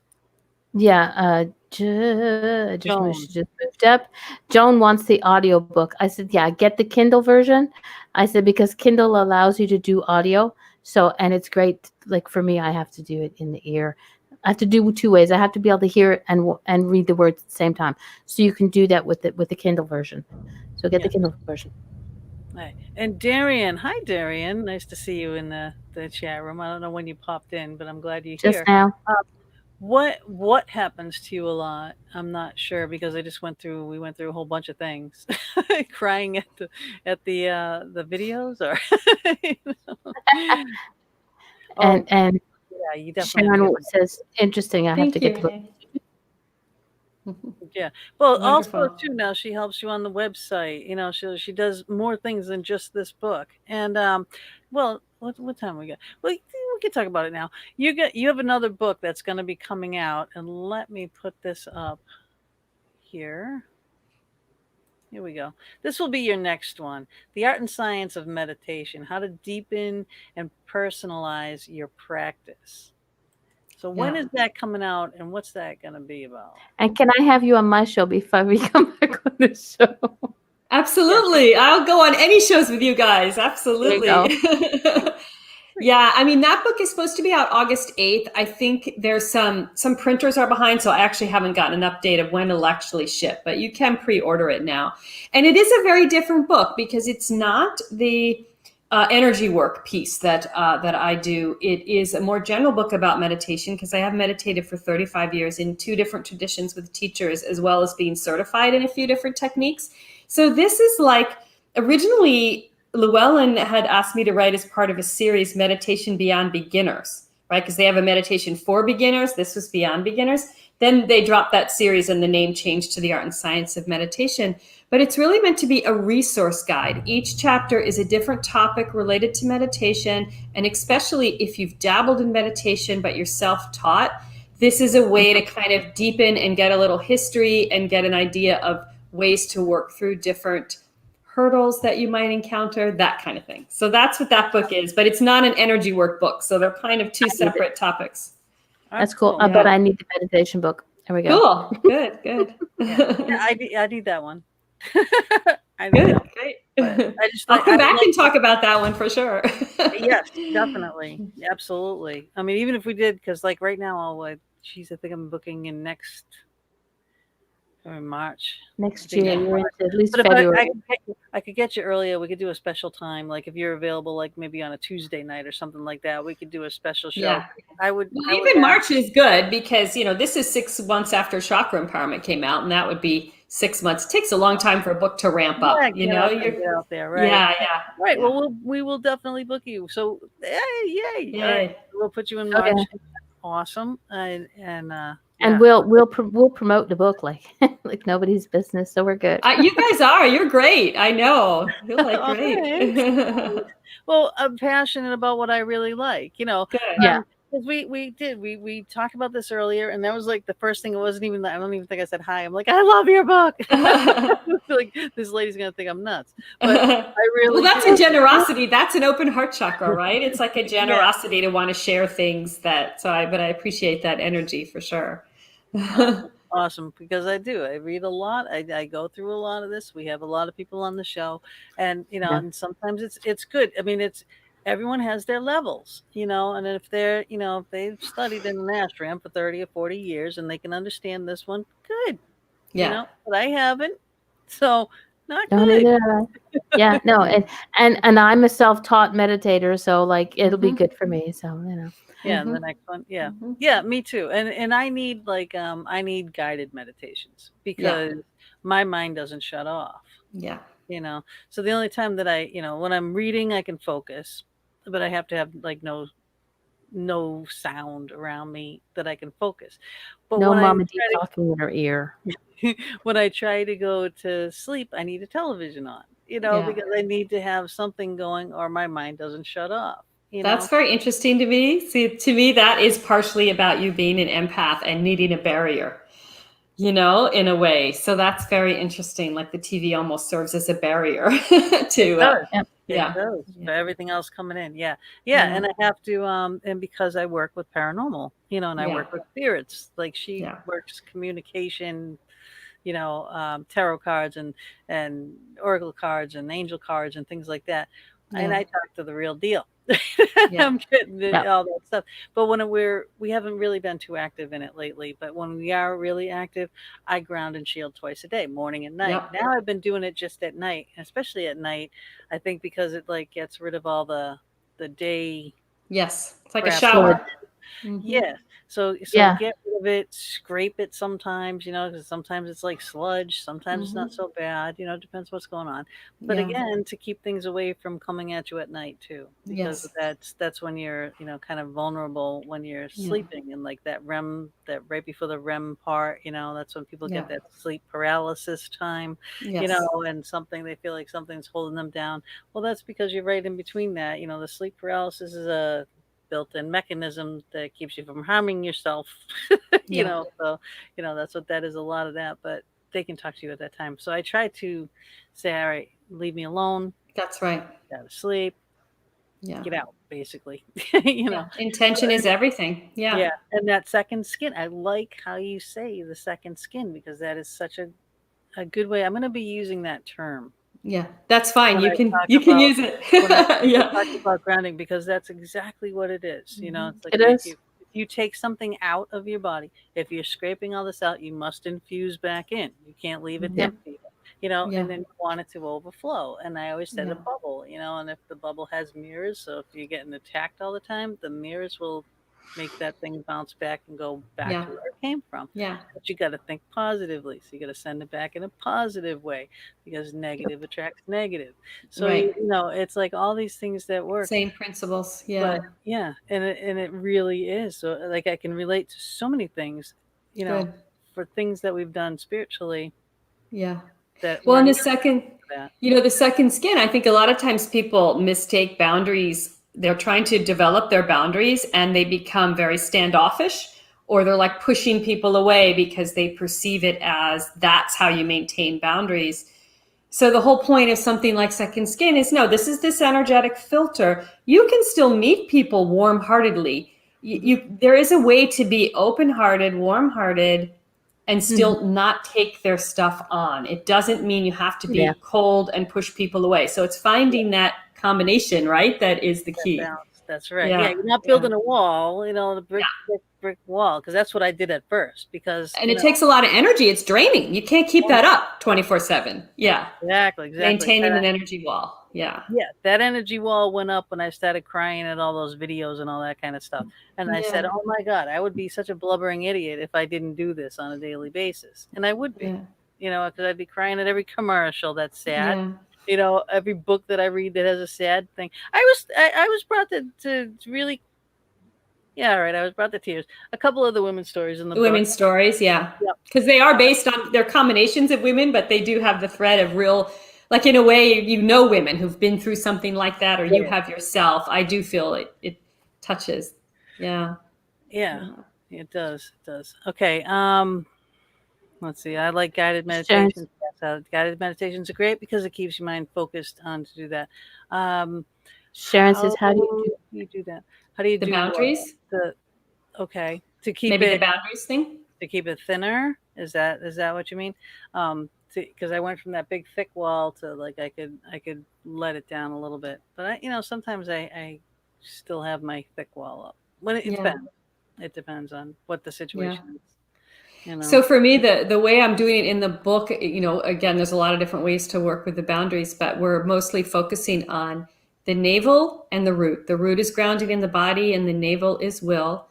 I just moved up. Joan wants the audio book. I said, get the Kindle version. I said, because Kindle allows you to do audio. So, and it's great. Like for me, I have to do it in the ear. I have to do 2 ways. I have to be able to hear it and read the words at the same time. So you can do that with the Kindle version. So get the Kindle version. Right. And Darian, hi Darian, nice to see you in the chat room. I don't know when you popped in, but I'm glad you're here. Just now. What happens to you a lot? I'm not sure, because we went through a whole bunch of things. Crying at the videos, or and you definitely Sharon says interesting. I have to get to look. Yeah. Well, wonderful. Also too, now she helps you on the website. She does more things than just this book. And well, what time we got? Well, we can talk about it now. You have another book that's going to be coming out, and let me put this up here. Here we go. This will be your next one. The Art and Science of Meditation, how to deepen and personalize your practice. So when is that coming out, and what's that going to be about? And can I have you on my show before we come back on the show? Absolutely. I'll go on any shows with you guys. Absolutely. Yeah, I mean, that book is supposed to be out August 8th. I think there's some printers are behind, so I actually haven't gotten an update of when it'll actually ship, but you can pre-order it now. And it is a very different book because it's not the energy work piece that I do. It is a more general book about meditation because I have meditated for 35 years in 2 different traditions with teachers, as well as being certified in a few different techniques. So this is like, originally Llewellyn had asked me to write as part of a series, Meditation Beyond Beginners, right? Because they have a meditation for beginners. This was Beyond Beginners. Then they dropped that series and the name changed to The Art and Science of Meditation. But it's really meant to be a resource guide. Each chapter is a different topic related to meditation. And especially if you've dabbled in meditation, but you're self-taught, this is a way to kind of deepen and get a little history and get an idea of ways to work through different hurdles that you might encounter, that kind of thing. So that's what that book is, but it's not an energy work book. So they're kind of 2 separate topics. That's cool. But I need the meditation book. There we go. Cool. Good. I need that one. Good. Great. I'll come back and talk about that one for sure. Yes, definitely. Absolutely. I mean, even if we did, because like right now, I think I'm booking in next March next year. You're into at least February. I could get you earlier. We could do a special time, like if you're available, like maybe on a Tuesday night or something like that. We could do a special show. Yeah. Even March is good because this is 6 months after Chakra Empowerment came out, and that would be 6 months. It takes a long time for a book to ramp up. Get out there, right? Yeah. Right. Yeah. Well, we will definitely book you. So yay! Right. We'll put you in March. Okay. Awesome. And we'll promote the book like nobody's business, so we're good. You guys are. You're great. I know. You're like great. Well, I'm passionate about what I really like. Good. Yeah. Because we talked about this earlier, and that was like the first thing. It wasn't even I don't even think I said hi. I'm like, I love your book. Like this lady's gonna think I'm nuts. But I really. Well, that's a generosity. That's an open heart chakra, right? It's like a generosity to want to share things but I appreciate that energy for sure. Awesome, because I do. I read a lot. I go through a lot of this. We have a lot of people on the show, and and sometimes it's good. I mean, everyone has their levels, and if they're, if they've studied in an ashram for 30 or 40 years and they can understand this one, good. Yeah. But I haven't, so not Don't good. Yeah, no, and I'm a self-taught meditator, so like it'll be good for me. So Yeah, the next one. Yeah. Yeah, me too. And I need I need guided meditations because my mind doesn't shut off. Yeah. So the only time that I, when I'm reading, I can focus, but I have to have like no sound around me that I can focus. But no Mama D talking in her ear. When I try to go to sleep, I need a television on, because I need to have something going or my mind doesn't shut off. That's very interesting to me. See, to me, that is partially about you being an empath and needing a barrier, in a way. So that's very interesting. Like the TV almost serves as a barrier to, it does, for everything else coming in. Yeah. And I have to, and because I work with paranormal, and I work with spirits, like she works communication, tarot cards and oracle cards and angel cards and things like that. And I talk to the real deal. I'm getting all that stuff. But when we haven't really been too active in it lately. But when we are really active, I ground and shield twice a day, morning and night. Now I've been doing it just at night, especially at night. I think because it like gets rid of all the day. Yes, it's like a shower. Yes. So Yeah. get rid of it, scrape it sometimes, because sometimes it's like sludge, sometimes it's not so bad, it depends what's going on. But Yeah. again, to keep things away from coming at you at night too, because Yes. that's when you're, kind of vulnerable when you're sleeping, and like that right before the REM part, that's when people get that sleep paralysis time, Yes. and they feel like something's holding them down. Well, that's because you're right in between that. The sleep paralysis is a built-in mechanism that keeps you from harming yourself. So that's what that is, a lot of that. But they can talk to you at that time. So I try to say, all right, leave me alone. That's right. Go to sleep. Yeah. Get out, basically. Intention is everything. Yeah. Yeah. And that second skin, I like how you say the second skin, because that is such a good way. I'm going to be using that term. Yeah, that's fine. When You I can talk use it. when I Yeah. talk about grounding, because that's exactly what it is. It's like It is. if you take something out of your body, if you're scraping all this out, you must infuse back in. You can't leave it empty. Yeah. And then you want it to overflow. And I always said Yeah. a bubble, and if the bubble has mirrors, so if you're getting attacked all the time, the mirrors will make that thing bounce back and go back Yeah. to where it came from. Yeah. But you got to think positively. So you got to send it back in a positive way, because negative attracts negative. So, Right. it's like all these things that work. Same principles. Yeah. But yeah, and it really is. So like I can relate to so many things, Good. for things that we've done spiritually. Yeah. That Well, we're and the not second, that. the second skin, I think a lot of times people mistake boundaries. They're trying to develop their boundaries and they become very standoffish, or they're like pushing people away because they perceive it as that's how you maintain boundaries. So the whole point of something like second skin is, no, this is this energetic filter. You can still meet people warm-heartedly. There is a way to be open-hearted, warm-hearted, and still not take their stuff on. It doesn't mean you have to be cold and push people away. So it's finding that combination, right? That is the key. Balance. That's right. Yeah, you're not building a wall, the brick wall, because that's what I did at first. Because it takes a lot of energy. It's draining. You can't keep that up 24/7. Yeah, exactly. Maintaining an energy wall. Yeah. That energy wall went up when I started crying at all those videos and all that kind of stuff. And I said, oh my God, I would be such a blubbering idiot if I didn't do this on a daily basis. And I would be, because I'd be crying at every commercial that's sad. Every book that I read that has a sad thing. I was brought to really, I was brought to tears. A couple of the women's stories in the book. Women's stories, because they are based on, they're combinations of women, but they do have the thread of real, like in a way, women who've been through something like that, or you have yourself. I do feel it touches. Yeah. It does. Okay. Let's see. I like guided meditations. Guided meditations are great because it keeps your mind focused on to do that. Sharon says, how do you do that? How do you the do boundaries? To keep maybe it, the boundaries thing? To keep it thinner? Is that what you mean? Because I went from that big thick wall to like I could let it down a little bit. But sometimes I still have my thick wall up. When it depends. It depends on what the situation is. So for me, the way I'm doing it in the book, again, there's a lot of different ways to work with the boundaries, but we're mostly focusing on the navel and the root. The root is grounded in the body and the navel is will.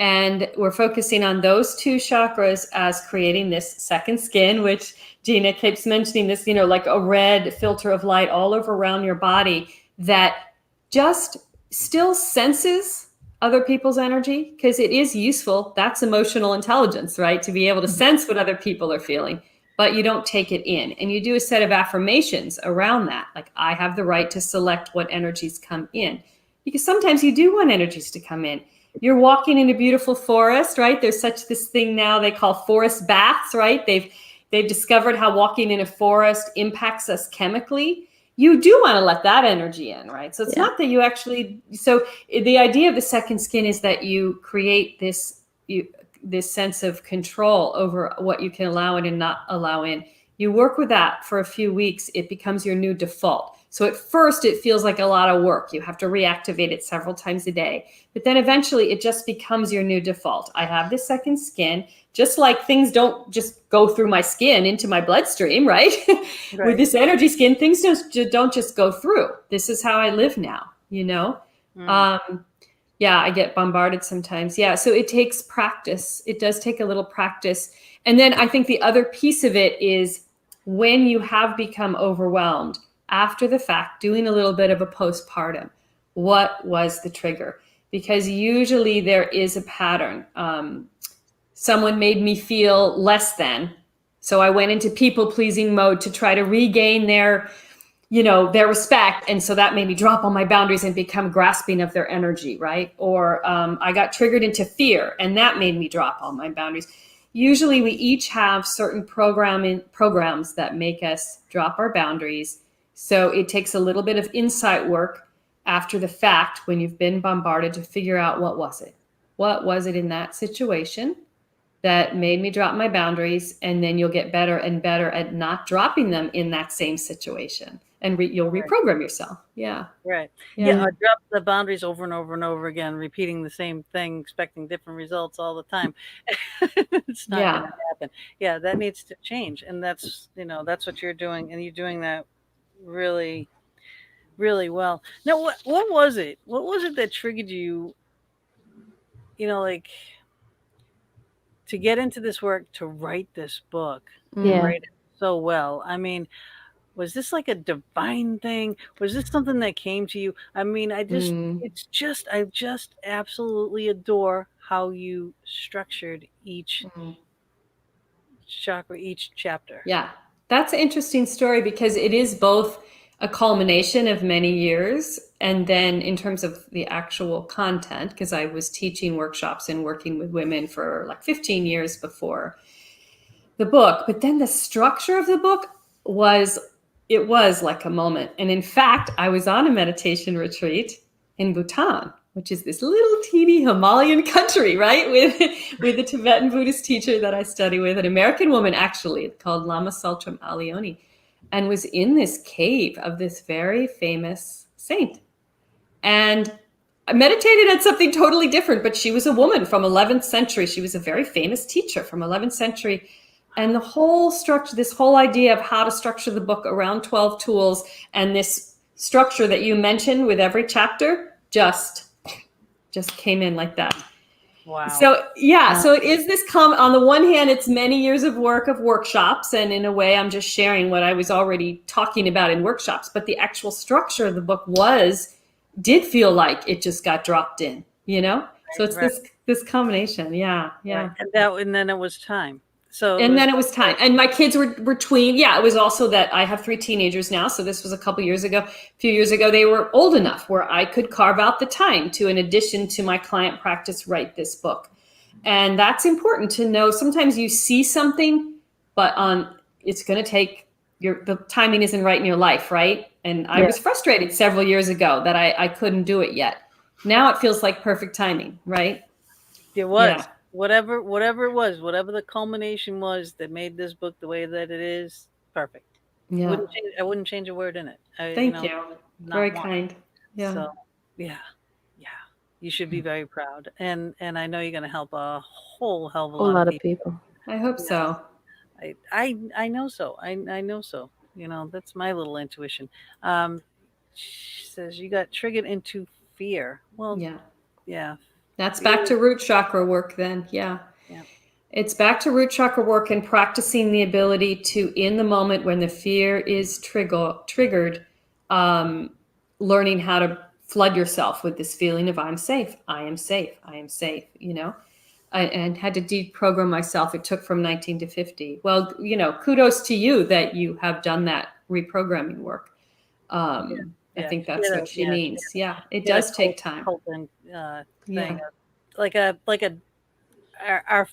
And we're focusing on those two chakras as creating this second skin, which Gina keeps mentioning this, like a red filter of light all over around your body that just still senses other people's energy, because it is useful. That's emotional intelligence, right? To be able to sense what other people are feeling, but you don't take it in. And you do a set of affirmations around that. Like, I have the right to select what energies come in, because sometimes you do want energies to come in. You're walking in a beautiful forest, right? There's this thing now they call forest baths, right? They've discovered how walking in a forest impacts us chemically. You do want to let that energy in, right? So it's not that you actually, so the idea of the second skin is that you create this sense of control over what you can allow in and not allow in. You work with that for a few weeks, it becomes your new default. So at first it feels like a lot of work. You have to reactivate it several times a day, but then eventually it just becomes your new default. I have this second skin, just like things don't just go through my skin into my bloodstream, right? With this energy skin, things don't just go through. This is how I live now, Yeah, I get bombarded sometimes. Yeah, so it takes practice. It does take a little practice. And then I think the other piece of it is when you have become overwhelmed, after the fact, doing a little bit of a postpartum. What was the trigger? Because usually there is a pattern. Someone made me feel less than. So I went into people-pleasing mode to try to regain their respect. And so that made me drop all my boundaries and become grasping of their energy, right? Or I got triggered into fear, and that made me drop all my boundaries. Usually we each have certain programs that make us drop our boundaries. So it takes a little bit of insight work after the fact when you've been bombarded to figure out what was it? What was it in that situation that made me drop my boundaries? And then you'll get better and better at not dropping them in that same situation. And you'll reprogram yourself. Yeah. Right. Yeah. I drop the boundaries over and over and over again, repeating the same thing, expecting different results all the time. It's not going to happen. Yeah. That needs to change. And that's what you're doing. And you're doing that really, really well. Now, what was it? What was it that triggered you, like to get into this work, to write this book, write it so well? I mean, was this like a divine thing? Was this something that came to you? I mean, I just absolutely adore how you structured each chakra, each chapter. Yeah, that's an interesting story because it is both a culmination of many years. And then in terms of the actual content, because I was teaching workshops and working with women for like 15 years before the book. But then the structure of the book was like a moment. And in fact, I was on a meditation retreat in Bhutan, which is this little teeny Himalayan country, right? With a Tibetan Buddhist teacher that I study with, an American woman actually called Lama Saltram Alioni, and was in this cave of this very famous saint. And I meditated on something totally different, but she was a woman from 11th century. She was a very famous teacher from 11th century. And the whole structure, this whole idea of how to structure the book around 12 tools, and this structure that you mentioned with every chapter just came in like that. Wow. So so it is this on the one hand, it's many years of work of workshops, and in a way I'm just sharing what I was already talking about in workshops, but the actual structure of the book did feel like it just got dropped in, So it's this combination. Yeah. Right. And then it was time. And then it was time. And my kids were tween. Yeah, it was also that I have 3 teenagers now. So this was a few years ago, they were old enough where I could carve out the time to, in addition to my client practice, write this book. And that's important to know. Sometimes you see something, but it's going to take the timing isn't right in your life, right? And I was frustrated several years ago that I couldn't do it yet. Now it feels like perfect timing, right? It was. Yeah. Whatever it was, whatever the culmination was that made this book the way that it is, perfect. Yeah. I wouldn't change a word in it. Thank you. Very kind. Yeah. So, yeah. You should be very proud. And I know you're going to help a whole hell of a lot of people. I hope so. I know so. I know so. That's my little intuition. She says you got triggered into fear. Well, yeah. That's back to root chakra work then. Yeah. It's back to root chakra work and practicing the ability to, in the moment when the fear is triggered, learning how to flood yourself with this feeling of I am safe, I am safe, and had to deprogram myself. It took from 19 to 50. Well, kudos to you that you have done that reprogramming work. I think that's what she means. Yeah, it does take time. Thing. Like our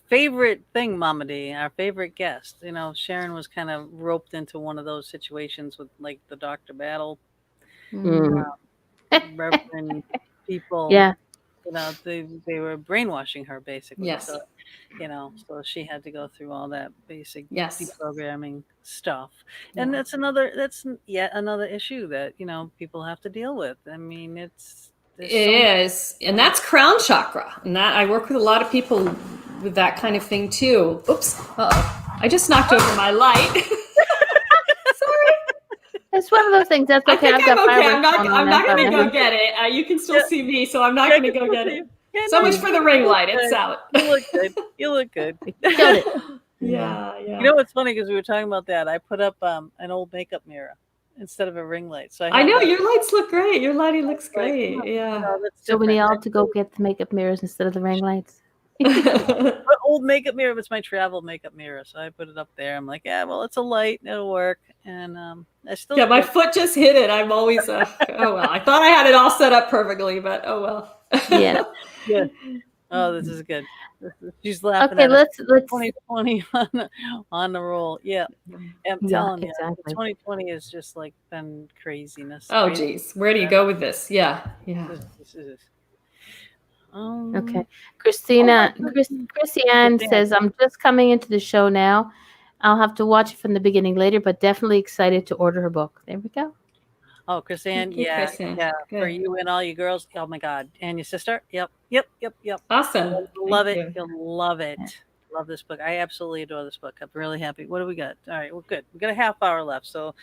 favorite thing, Mama D, our favorite guest. Sharon was kind of roped into one of those situations with like the Dr. Battle, Reverend people. Yeah. They were brainwashing her basically. Yes. So, so she had to go through all that basic deprogramming stuff. And that's yet another issue that, people have to deal with. I mean, it is. And that's crown chakra. And that I work with a lot of people with that kind of thing too. Oops. Uh-oh. I just knocked over my light. Sorry. That's what of those things. That's I okay. think I've got I'm okay. fireworks going on. I'm not That's going to all go right. get it. You can still see me, so I'm not Yeah, going to go get it. So no, much for the ring light. It's out. You look good. You look good. Killed it. Yeah. You know what's funny, because we were talking about that. I put up an old makeup mirror instead of a ring light. So I know your lights look great. Your lighting looks great. Like, Yeah. that's So we different. need all to go get the makeup mirrors instead of the ring lights. But old makeup mirror was my travel makeup mirror, so I put it up there. I'm like, yeah, well, it's a light, it'll work. And I still my foot just hit it. I'm always oh well. I thought I had it all set up perfectly, but oh well. Yeah. Yeah. Oh, this is good. She's laughing Okay, at us. let's 2020 on the roll. Yeah. I'm telling you, exactly. 2020 has just like been craziness. Oh geez, where do you go with this? Yeah. This is. Okay. Chrissy Ann says, I'm just coming into the show now. I'll have to watch it from the beginning later, but definitely excited to order her book. There we go. Oh, Chrisanne, yeah. For you and all you girls. Oh my God. And your sister. Yep. Awesome. Love it. You'll love it. Love this book. I absolutely adore this book. I'm really happy. What do we got? All right, well, good. We got a half hour left. So,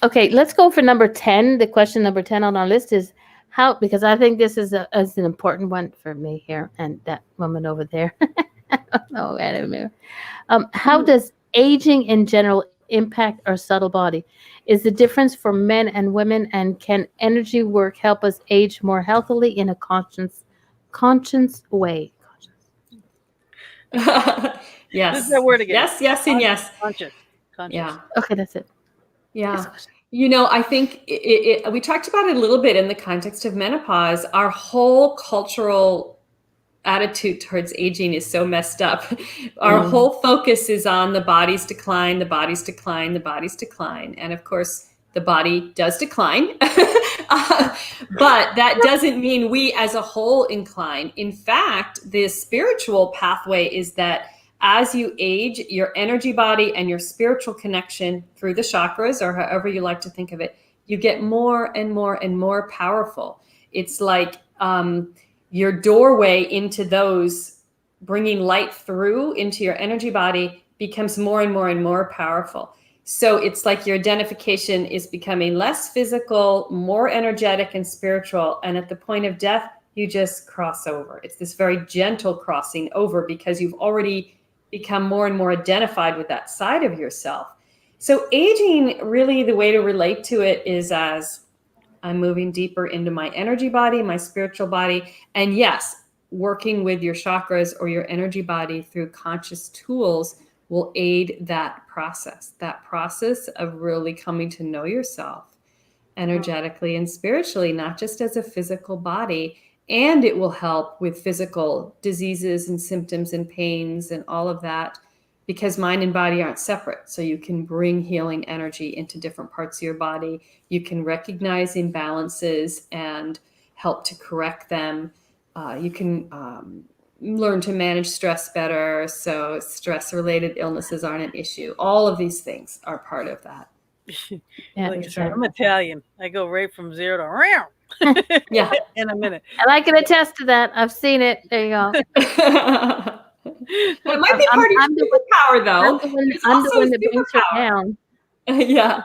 okay, let's go for number 10. The question number 10 on our list is how, because I think this is an important one for me here and that woman over there. Oh, I don't know. How does aging in general impact our subtle body? Is the difference for men and women, and can energy work help us age more healthily in a conscious way? Yes. This is that word again. Yes, and yes. Conscious. Yeah. Okay, that's it. Yeah. I think we talked about it a little bit in the context of menopause. Our whole cultural attitude towards aging is so messed up. Our whole focus is on the body's decline, the body's decline, the body's decline. And of course, the body does decline. But that doesn't mean we as a whole incline. In fact, the spiritual pathway is that as you age, your energy body and your spiritual connection through the chakras, or however you like to think of it, you get more and more and more powerful. It's like your doorway into those, bringing light through into your energy body, becomes more and more and more powerful. So it's like your identification is becoming less physical, more energetic and spiritual. And at the point of death, you just cross over. It's this very gentle crossing over because you've already become more and more identified with that side of yourself. So aging, really the way to relate to it is as I'm moving deeper into my energy body, my spiritual body. And yes, working with your chakras or your energy body through conscious tools will aid that process of really coming to know yourself energetically and spiritually, not just as a physical body. And it will help with physical diseases and symptoms and pains and all of that, because mind and body aren't separate. So you can bring healing energy into different parts of your body. You can recognize imbalances and help to correct them. You can learn to manage stress better. So stress-related illnesses aren't an issue. All of these things are part of that. I'm Italian. I go right from 0 to round. Yeah. In a minute. And I can attest to that. I've seen it. There you go. Well, it might be part of your superpower, though. I'm the one that brings her down. Yeah.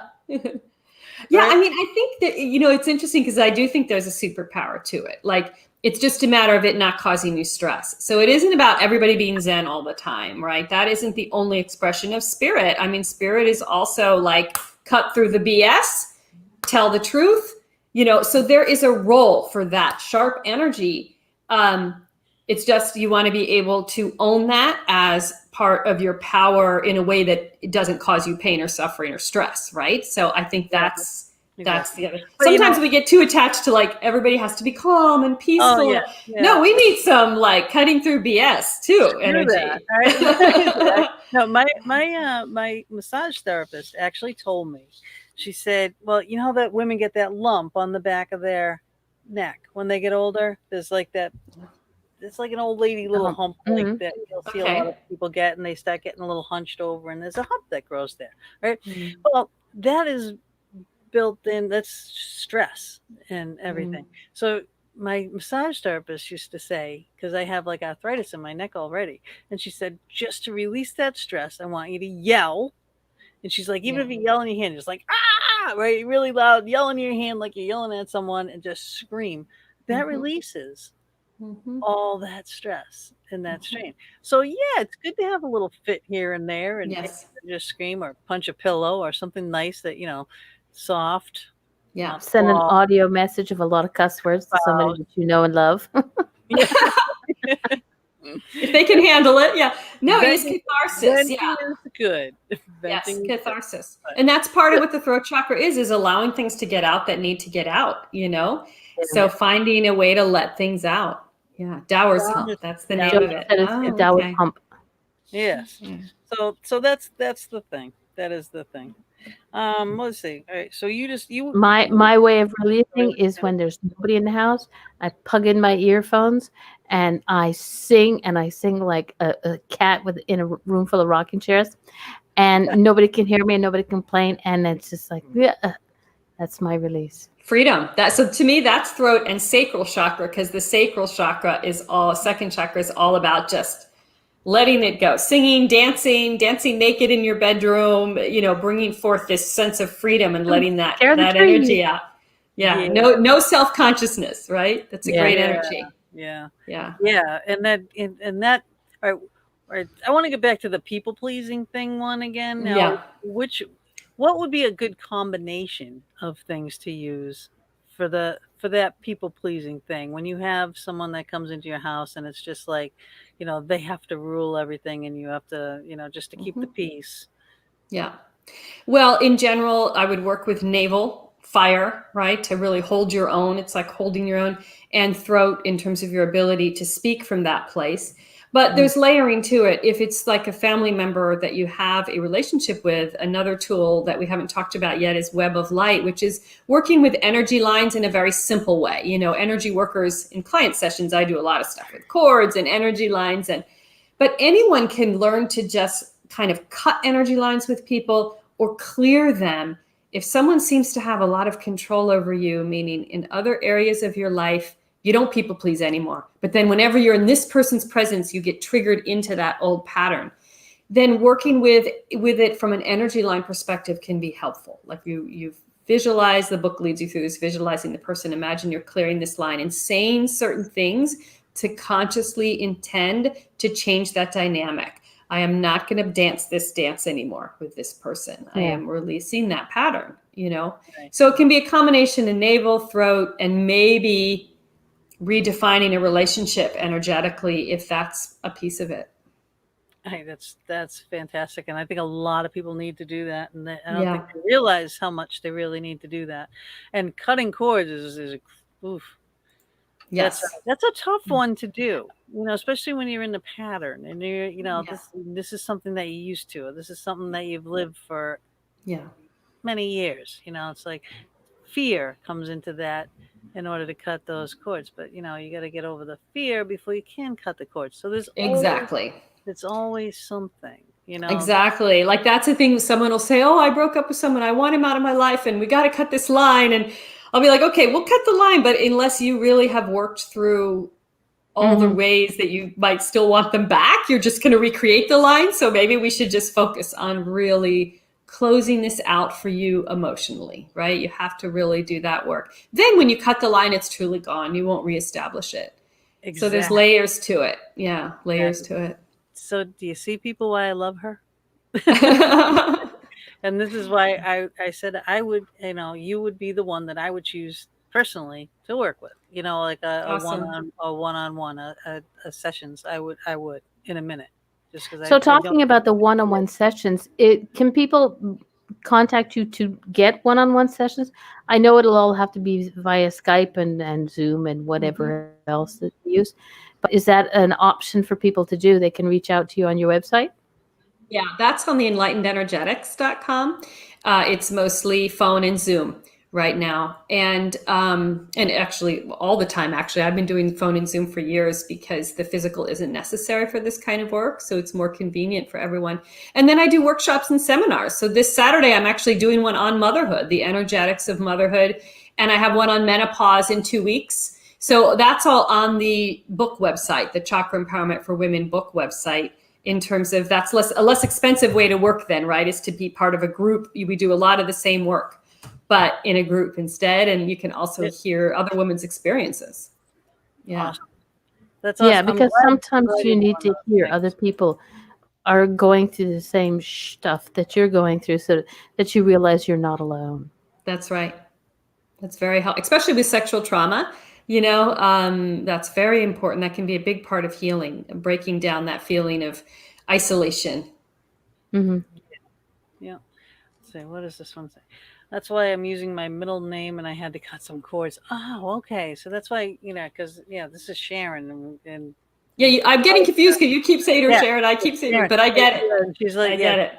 Yeah, right? I mean, I think that, it's interesting because I do think there's a superpower to it. Like, it's just a matter of it not causing you stress. So it isn't about everybody being Zen all the time, right? That isn't the only expression of spirit. I mean, spirit is also like cut through the BS, tell the truth, so there is a role for that sharp energy. It's just you want to be able to own that as part of your power in a way that it doesn't cause you pain or suffering or stress, right? So I think that's the other. Sometimes we get too attached to like everybody has to be calm and peaceful. Oh, yeah. No, we need some like cutting through BS too energy. That, right? No, my massage therapist actually told me. She said, "Well, you know that women get that lump on the back of their neck when they get older. There's like that." It's like an old lady little hump like that you'll see a lot of people get, and they start getting a little hunched over, and there's a hump that grows there, right? Well, that is built in. That's stress and everything. So my massage therapist used to say, because I have like arthritis in my neck already, and she said, just to release that stress, I want you to yell. And she's like, even if you yell in your hand, it's like, ah, right, really loud, yell in your hand like you're yelling at someone, and just scream. That Mhm. releases Mhm. all that stress and that strain. So yeah, it's good to have a little fit here and there, and Yes. just scream or punch a pillow or something nice that soft, Yeah. not Send an soft. audio message of a lot of cuss words to somebody that you know and love. Yeah. If they can handle it, yeah. No, it is Venting, catharsis. Yeah. venting is good. Yes, Venting is good. catharsis. And that's part of what the throat chakra is allowing things to get out that need to get out, So finding a way to let things out. Yeah. Dower's hump. That's the name Joe of it. said it's Oh, a Taoist okay. hump. Yes. Yeah. So that's the thing. That is the thing. Let's see. All right. So you My way of releasing is when there's nobody in the house. I plug in my earphones and I sing like a cat in a room full of rocking chairs, and nobody can hear me and nobody can complain, and it's just like, yeah, that's my release. Freedom. So to me, that's throat and sacral chakra, because the sacral chakra second chakra is all about just letting it go, singing, dancing naked in your bedroom, bringing forth this sense of freedom and letting that energy out. Yeah. No self-consciousness, right? That's a great energy. Yeah. Yeah. Yeah. And that, all right. I want to get back to the people pleasing thing one again. Now, Yeah. what would be a good combination of things to use for that people pleasing thing, when you have someone that comes into your house and it's just like, they have to rule everything and you have to, just to keep the peace. Yeah. Well, in general, I would work with navel, fire, right? To really hold your own. It's like holding your own, and throat in terms of your ability to speak from that place. But there's layering to it. If it's like a family member that you have a relationship with, another tool that we haven't talked about yet is Web of Light, which is working with energy lines in a very simple way. Energy workers in client sessions, I do a lot of stuff with cords and energy lines, but anyone can learn to just kind of cut energy lines with people or clear them. If someone seems to have a lot of control over you, meaning in other areas of your life, you don't people please anymore. But then whenever you're in this person's presence, you get triggered into that old pattern. Then working with it from an energy line perspective can be helpful. Like you've visualized, the book leads you through this, visualizing the person. Imagine you're clearing this line and saying certain things to consciously intend to change that dynamic. I am not going to dance this dance anymore with this person. I am releasing that pattern, Right. So it can be a combination of navel, throat, and maybe redefining a relationship energetically, if that's a piece of it. Hey, that's fantastic, and I think a lot of people need to do that, and I don't think they realize how much they really need to do that. And cutting cords is oof. Yes, That's a tough one to do, especially when you're in the pattern and you're, this is something that you're used to. This is something that you've lived for many years. It's like fear comes into that in order to cut those cords. But you got to get over the fear before you can cut the cords. So there's it's always something. Exactly. Like that's a thing. Someone will say, "Oh, I broke up with someone. I want him out of my life, and we got to cut this line." And I'll be like, "Okay, we'll cut the line, but unless you really have worked through all the ways that you might still want them back, you're just going to recreate the line. So maybe we should just focus on really closing this out for you emotionally, right? You have to really do that work. Then when you cut the line, it's truly gone. You won't reestablish it." Exactly. So there's layers to it. Yeah, layers to it. So do you see, people, why I love her? And this is why I said I would, you would be the one that I would choose personally to work with, like a one-on-one, a sessions. I would in a minute, just because. So talking about the one-on-one sessions, can people contact you to get one-on-one sessions? I know it'll all have to be via Skype and Zoom and whatever else that you use, but is that an option for people to do? They can reach out to you on your website? Yeah, that's on the enlightenedenergetics.com. It's mostly phone and Zoom right now. And actually all the time, I've been doing phone and Zoom for years because the physical isn't necessary for this kind of work. So it's more convenient for everyone. And then I do workshops and seminars. So this Saturday, I'm actually doing one on motherhood, the energetics of motherhood. And I have one on menopause in 2 weeks. So that's all on the book website, the Chakra Empowerment for Women book website. In terms of that's a less expensive way to work then, right? Is to be part of a group. We do a lot of the same work but in a group instead. And you can also hear other women's experiences. Yeah. Awesome. That's awesome. Yeah, because sometimes you need to hear other people are going through the same stuff that you're going through, so that you realize you're not alone. That's right. That's very helpful, especially with sexual trauma. That's very important. That can be a big part of healing, breaking down that feeling of isolation. Mm-hmm. Yeah. Let's see, what does this one say? That's why I'm using my middle name, and I had to cut some cords. Oh, okay. So that's why, because this is Sharon, and yeah, I'm getting confused because you keep saying her Sharon, I keep saying her, but I get it. She's like, I get it.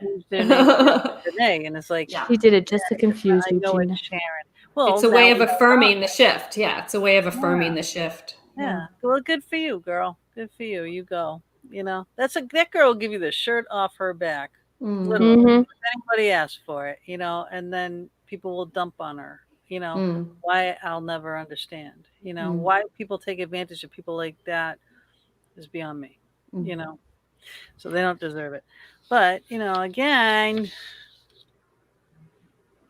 Renee, and it's like, She did it just to confuse you, I know Gina. it's Sharon. Well, it's a way of affirming the shift. Yeah, it's a way of affirming the shift. Yeah. Well, good for you, girl. Good for you. You go. That girl will give you the shirt off her back. Literally. Mm-hmm. If anybody asks for it, and then people will dump on her. Why, I'll never understand. Why people take advantage of people like that is beyond me. So they don't deserve it. But, again,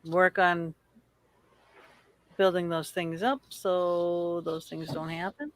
work on building those things up so those things don't happen.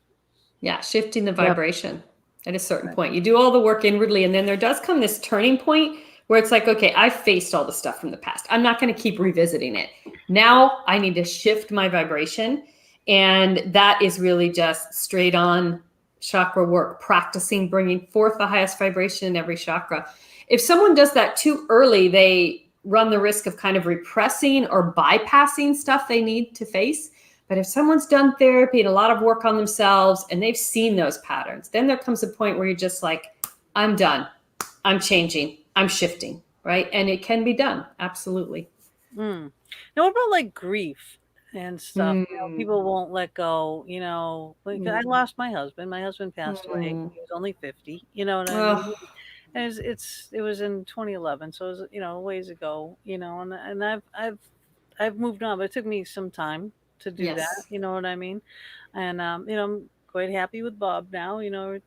Yeah, shifting the vibration at a certain point. You do all the work inwardly, and then there does come this turning point where it's like, okay, I've faced all the stuff from the past. I'm not going to keep revisiting it. Now I need to shift my vibration. And that is really just straight on chakra work, practicing bringing forth the highest vibration in every chakra. If someone does that too early, they run the risk of kind of repressing or bypassing stuff they need to face. But if someone's done therapy and a lot of work on themselves and they've seen those patterns, then there comes a point where you're just like, I'm done. I'm changing. I'm shifting. Right. And it can be done. Absolutely. Now, what about like grief and stuff? People won't let go. I lost my husband. My husband passed away. He was only 50. You know what I mean? And it was in 2011, so it was a ways ago. And I've moved on, but it took me some time to do that. You know what I mean? And I'm quite happy with Bob now. I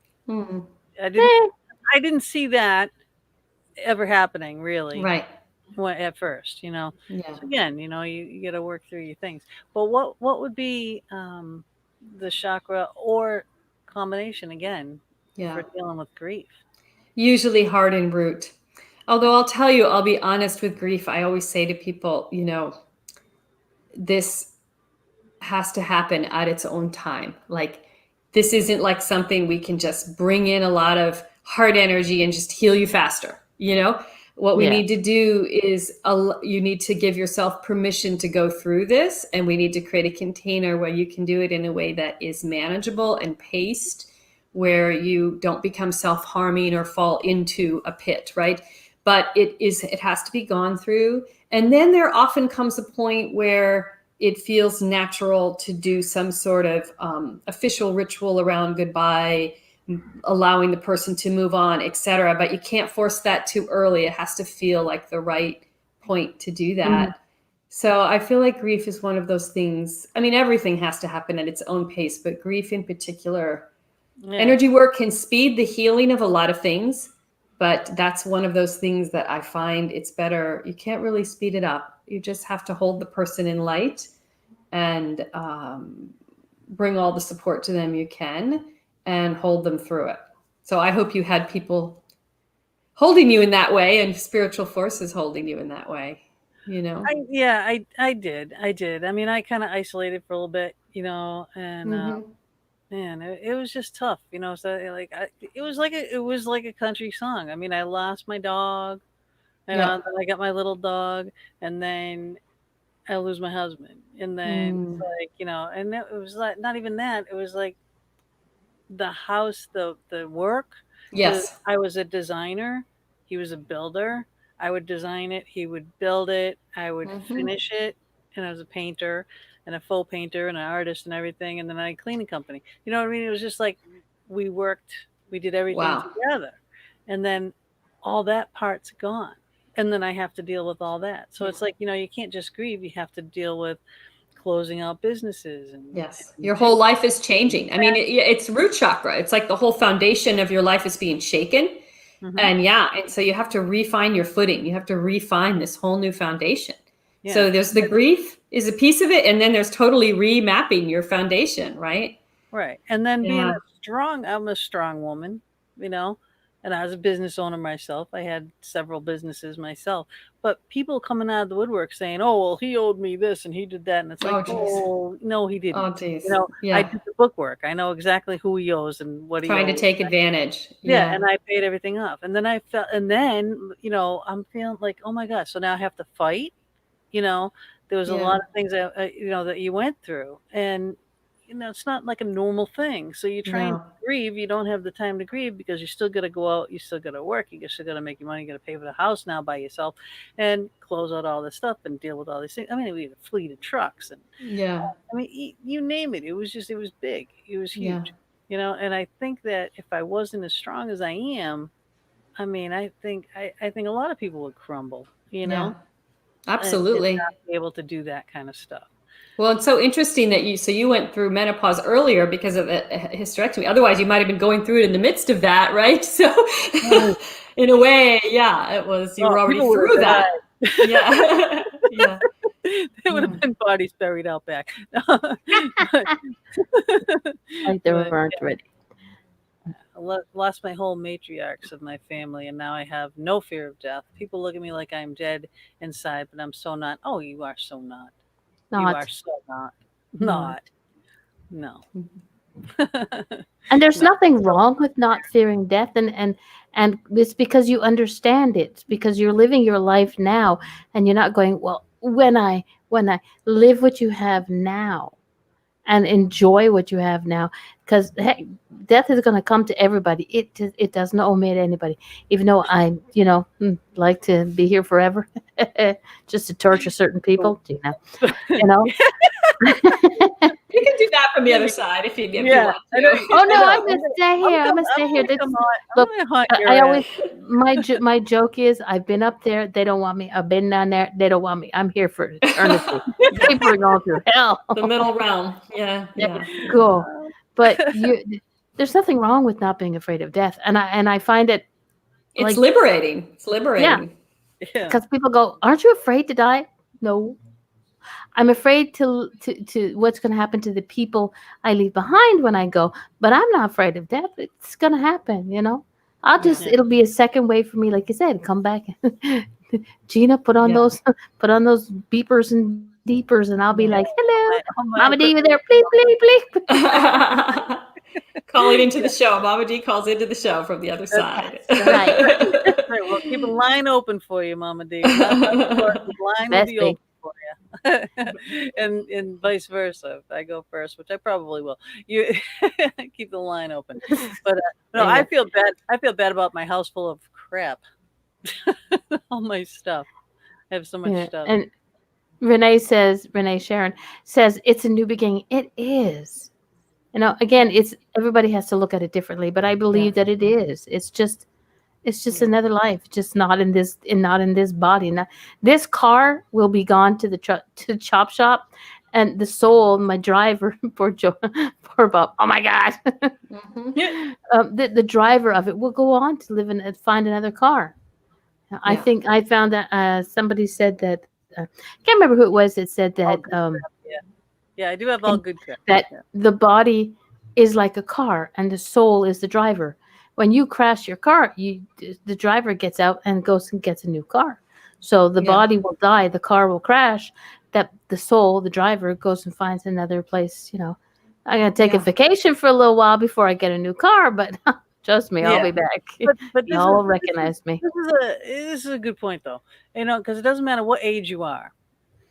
didn't see that ever happening really. Right. At first, Yeah. So again, you got to work through your things. But what would be the chakra or combination again for dealing with grief? Usually heart and root. Although I'll be honest with grief. I always say to people, this has to happen at its own time. Like, this isn't like something we can just bring in a lot of heart energy and just heal you faster. What we need to do is you need to give yourself permission to go through this, and we need to create a container where you can do it in a way that is manageable and paced, where you don't become self-harming or fall into a pit, right? But it has to be gone through. And then there often comes a point where it feels natural to do some sort of official ritual around goodbye, allowing the person to move on, etc. But you can't force that too early. It has to feel like the right point to do that. So I feel like grief is one of those things. I mean, everything has to happen at its own pace, but grief in particular, energy work can speed the healing of a lot of things, but that's one of those things that I find it's better. You can't really speed it up. You just have to hold the person in light and bring all the support to them you can and hold them through it. So I hope you had people holding you in that way and spiritual forces holding you in that way, I did. I mean, I kind of isolated for a little bit, and man, it was just tough, so it was like a country song. I mean, I lost my dog, and then I got my little dog, and then I lose my husband, and then it's like, and it was like, not even that, it was like the house, the work. Yes. I was a designer. He was a builder. I would design it. He would build it. I would finish it. And I was a painter and a faux painter and an artist and everything. And then I had a cleaning company. You know what I mean? It was just like we did everything together. And then all that part's gone. And then I have to deal with all that. So it's like, you can't just grieve. You have to deal with closing out businesses. And your whole life is changing. I mean, it's root chakra. It's like the whole foundation of your life is being shaken. And so you have to refine your footing. You have to refine this whole new foundation. So there's the grief, is a piece of it. And then there's totally remapping your foundation, right? Right. And then Yeah. I'm a strong woman, you know, and I was a business owner myself. I had several businesses myself, but people coming out of the woodwork saying, oh, well, he owed me this and he did that. And it's like, oh, no, he didn't. Oh, geez. You know, Yeah. I did the bookwork. I know exactly who he owes and what he owes. Trying to take advantage. Yeah. And I paid everything off. And then you know, I'm feeling like, oh my God. So now I have to fight, you know, there was a lot of things that, you know, that you went through, and, you know, it's not like a normal thing. So you try and grieve. You don't have the time to grieve because you still got to go out. You still got to work. You still got to make your money. You got to pay for the house now by yourself and close out all this stuff and deal with all these things. I mean, we had a fleet of trucks and I mean, you name it. It was big. It was huge, you know? And I think that if I wasn't as strong as I am, I mean, I think a lot of people would crumble, you know? Absolutely. And not be able to do that kind of stuff. Well, it's so interesting that you went through menopause earlier because of the hysterectomy. Otherwise, you might have been going through it in the midst of that, right? So, in a way, it was you were already through that. Yeah, yeah. There would have been bodies buried out back. Like they weren't ready. I lost my whole matriarchs of my family, and now I have no fear of death. People look at me like I'm dead inside, but I'm so not. Oh, you are so not. You are so not. Not. No. And there's nothing wrong with not fearing death, and it's because you understand it. It's because you're living your life now, and you're not going, well, when I live what you have now and enjoy what you have now, because death is going to come to everybody. It doesn't omit anybody, even though I, you know, like to be here forever just to torture certain people, you know. You can do that from the other side if you want to. Oh no, I'm gonna stay here. I'm gonna stay here. Look, I always my joke is I've been up there. They don't want me. I've been down there. They don't want me. I'm here for eternity. People are going through hell. The middle realm. Yeah. Cool. But there's nothing wrong with not being afraid of death, and I find it. It's liberating. It's liberating. Yeah. Because people go, "Aren't you afraid to die?" No. I'm afraid to what's going to happen to the people I leave behind when I go, but I'm not afraid of death. It's going to happen, you know. It'll be a second wave for me, like you said. Come back, Gina. Put on those beepers and deepers, and I'll be like, "Hello, Mama D, you there? Please, please, please." Calling into the show. Mama D calls into the show from the other side. Right. Well, keep a line open for you, Mama D. The line will be open for you. and vice versa. If I go first, which I probably will, you keep the line open. But no, I feel bad. I feel bad about my house full of crap. All my stuff. I have so much stuff. And Renee Sharon says it's a new beginning. It is. You know, again, everybody has to look at it differently, but I believe that it is. It's just another life, just not in this body. Now, this car will be gone to the chop shop, and the soul, my driver, poor Bob. Oh my God, the driver of it will go on to live and find another car. I think I found that somebody said that. Can't remember who it was that said that. Yeah, I do have all good crap. That the body is like a car, and the soul is the driver. When you crash your car, the driver gets out and goes and gets a new car. So the body will die, the car will crash. That the soul, the driver, goes and finds another place. You know, I'm gonna take a vacation for a little while before I get a new car, but trust me, I'll be back. But y'all will recognize me. This is a good point, though. You know, because it doesn't matter what age you are.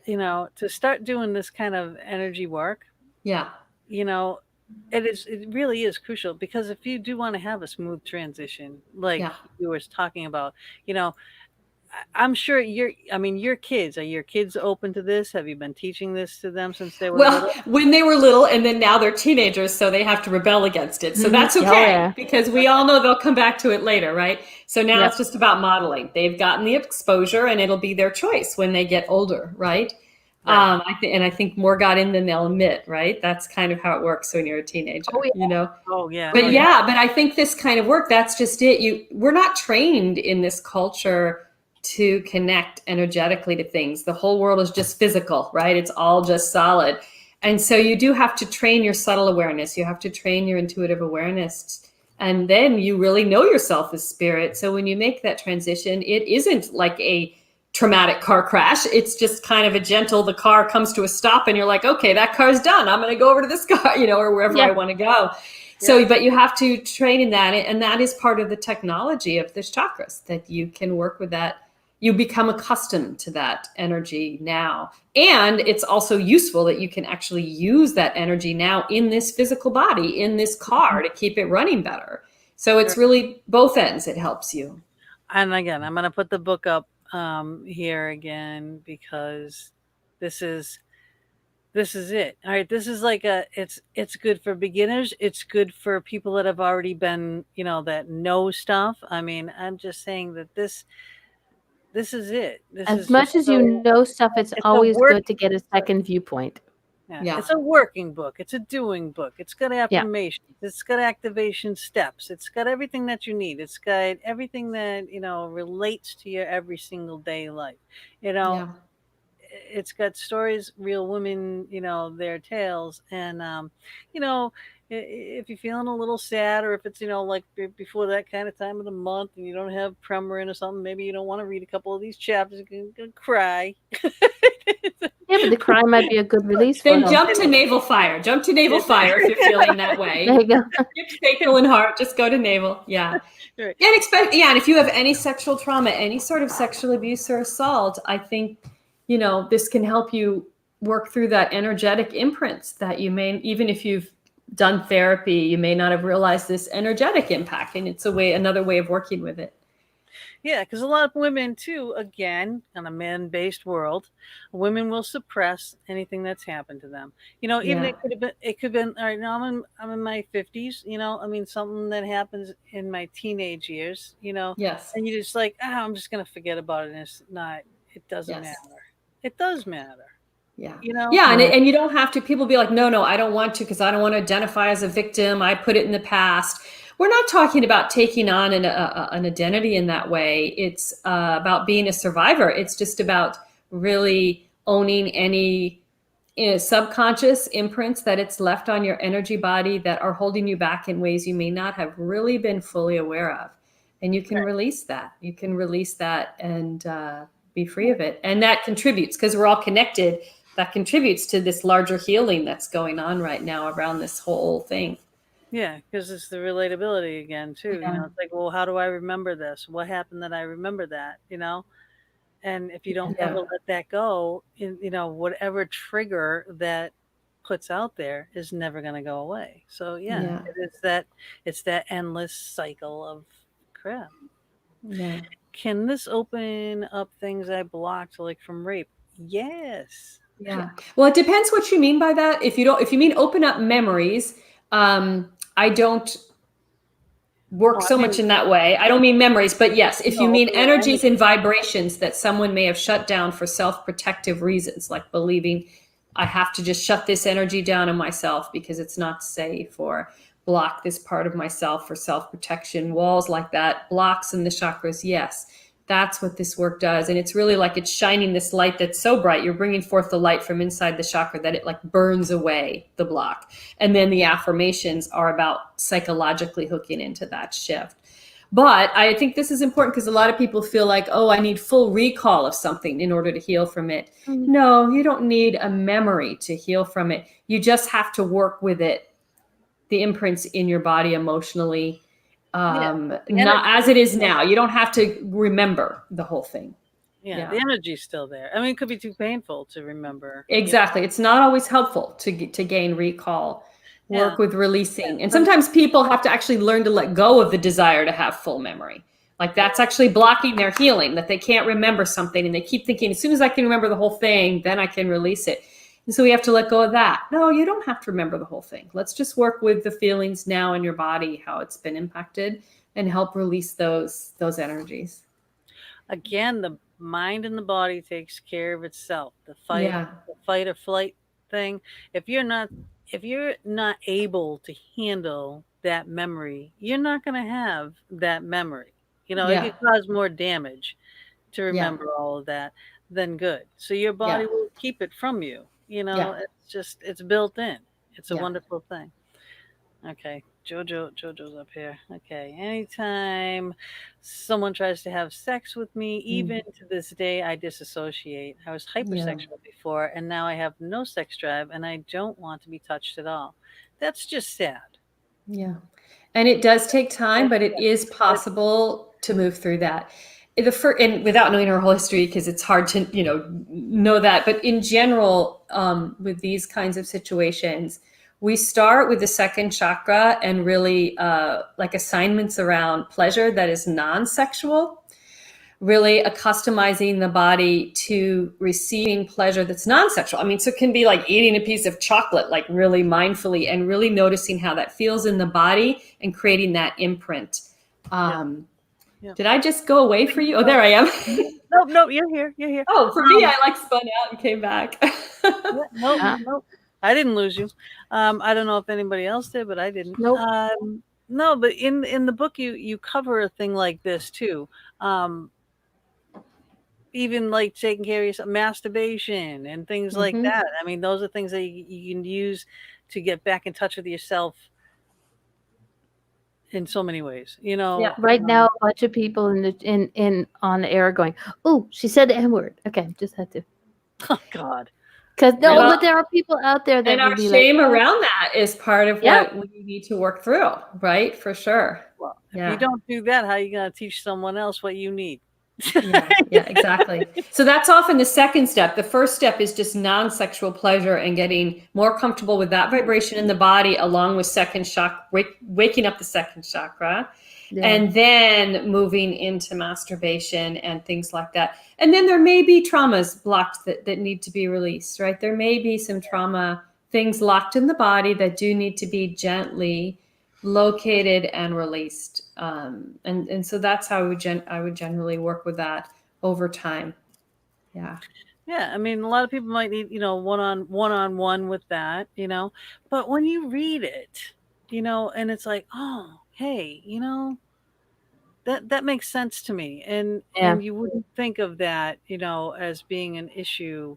You know, to start doing this kind of energy work. Yeah. You know, it really is crucial, because if you do want to have a smooth transition, like you were talking about, you know, I'm sure your kids, are your kids open to this? Have you been teaching this to them since they were little? When they were little, and then now they're teenagers, so they have to rebel against it. So that's okay, because we all know they'll come back to it later, right? So now it's just about modeling. They've gotten the exposure, and it'll be their choice when they get older, right? I think more got in than they'll admit, right? That's kind of how it works when you're a teenager, you know? Oh, yeah. But but I think this kind of work, that's just it. We're not trained in this culture to connect energetically to things. The whole world is just physical, right? It's all just solid. And so you do have to train your subtle awareness. You have to train your intuitive awareness. And then you really know yourself as spirit. So when you make that transition, it isn't like a traumatic car crash. It's just kind of a gentle, the car comes to a stop and you're like, okay, that car's done. I'm going to go over to this car, or wherever I want to go. So, but you have to train in that. And that is part of the technology of this chakras, that you can work with that. You become accustomed to that energy now. And it's also useful that you can actually use that energy now in this physical body, in this car, to keep it running better. So it's really both ends. It helps you. And again, I'm going to put the book up here again, because this is it. All right. This is like it's good for beginners. It's good for people that have already been, that know stuff. I mean, I'm just saying that this is it. As much as you know stuff, it's always good to get a second viewpoint. Yeah. It's a working book. It's a doing book. It's got affirmations. Yeah. It's got activation steps. It's got everything that you need. It's got everything that, relates to your every single day life. It's got stories, real women, their tales. And, if you're feeling a little sad, or if it's, like before that kind of time of the month and you don't have Premarin or something, maybe you don't want to read a couple of these chapters, you can cry. Yeah, but the cry might be a good release. Then jump to navel fire. Jump to navel fire if you're feeling that way. There you go. Sacral and heart, just go to navel. Yeah. Right. And if you have any sexual trauma, any sort of sexual abuse or assault, I think, this can help you work through that energetic imprints that you may, even if you've done therapy, you may not have realized this energetic impact. And it's another way of working with it. Yeah, because a lot of women too, again, in a man-based world, women will suppress anything that's happened to them. Even it could have been. All right, now I'm in my 50s. Something that happens in my teenage years. Yes. And you're just like, I'm just gonna forget about it. And it's not. It doesn't matter. It does matter. Yeah. And you don't have to. People be like, no, I don't want to, because I don't want to identify as a victim. I put it in the past. We're not talking about taking on an identity in that way. It's about being a survivor. It's just about really owning any subconscious imprints that it's left on your energy body that are holding you back in ways you may not have really been fully aware of. And you can release that. You can release that and be free of it. And that contributes, because we're all connected, that contributes to this larger healing that's going on right now around this whole thing. Yeah, because it's the relatability again, too. Yeah. It's like, well, how do I remember this? What happened that I remember that, And if you don't ever let that go, whatever trigger that puts out there is never going to go away. So, it's that endless cycle of crap. Yeah. Can this open up things I blocked, like from rape? Yes. Yeah. Well, it depends what you mean by that. If you mean open up memories, I don't work so much in that way. I don't mean memories, but yes, if you mean energies and vibrations that someone may have shut down for self-protective reasons, like believing I have to just shut this energy down in myself because it's not safe, or block this part of myself for self-protection, walls like that, blocks in the chakras. Yes, that's what this work does. And it's really like it's shining this light that's so bright. You're bringing forth the light from inside the chakra that it like burns away the block. And then the affirmations are about psychologically hooking into that shift. But I think this is important because a lot of people feel like, oh, I need full recall of something in order to heal from it. Mm-hmm. No, you don't need a memory to heal from it. You just have to work with it, the imprints in your body emotionally, not as it is now. You don't have to remember the whole thing. Yeah, the energy's still there. I mean, it could be too painful to remember. Exactly. It's not always helpful to gain recall. Work with releasing. And sometimes people have to actually learn to let go of the desire to have full memory. Like that's actually blocking their healing, that they can't remember something and they keep thinking, as soon as I can remember the whole thing, then I can release it. And so we have to let go of that. No, you don't have to remember the whole thing. Let's just work with the feelings now in your body, how it's been impacted, and help release those energies. Again, the mind and the body takes care of itself. The fight or flight thing. If you're not able to handle that memory, you're not going to have that memory. It could cause more damage to remember all of that, then good. So your body will keep it from you. It's built in. It's a wonderful thing. Okay. Jojo's up here. Okay. Anytime someone tries to have sex with me, even to this day, I disassociate. I was hypersexual before, and now I have no sex drive, and I don't want to be touched at all. That's just sad. Yeah. And it does take time, but it is possible to move through that. And without knowing her whole history, because it's hard to, know that. But in general, with these kinds of situations, we start with the second chakra and really like assignments around pleasure that is non-sexual, really accustomizing the body to receiving pleasure that's non-sexual. I mean, so it can be like eating a piece of chocolate, like really mindfully, and really noticing how that feels in the body and creating that imprint. Did I just go away for you? Oh, there I am. No, you're here. You're here. Oh, for me, I like spun out and came back. Nope. I didn't lose you. I don't know if anybody else did, but I didn't. Nope. No, but in the book, you cover a thing like this too. Even like taking care of yourself, masturbation and things like that. I mean, those are things that you can use to get back in touch with yourself in so many ways. Right now, a bunch of people in on the air are going, "Oh, she said the N-word." Okay, just had to. Oh God. Because but there are people out there that and our shame around that is part of what we need to work through, right? For sure. Well, if you don't do that, how are you going to teach someone else what you need? Yeah, exactly. So that's often the second step. The first step is just non-sexual pleasure and getting more comfortable with that vibration in the body, along with second chakra, waking up the second chakra. And then moving into masturbation and things like that. And then there may be traumas blocked that need to be released, right? There may be some trauma things locked in the body that do need to be gently located and released. And so that's how I would generally work with that over time. Yeah. Yeah. I mean, a lot of people might need, one-on-one with that, but when you read it, and it's like, oh, hey, that makes sense to me. And you wouldn't think of that, as being an issue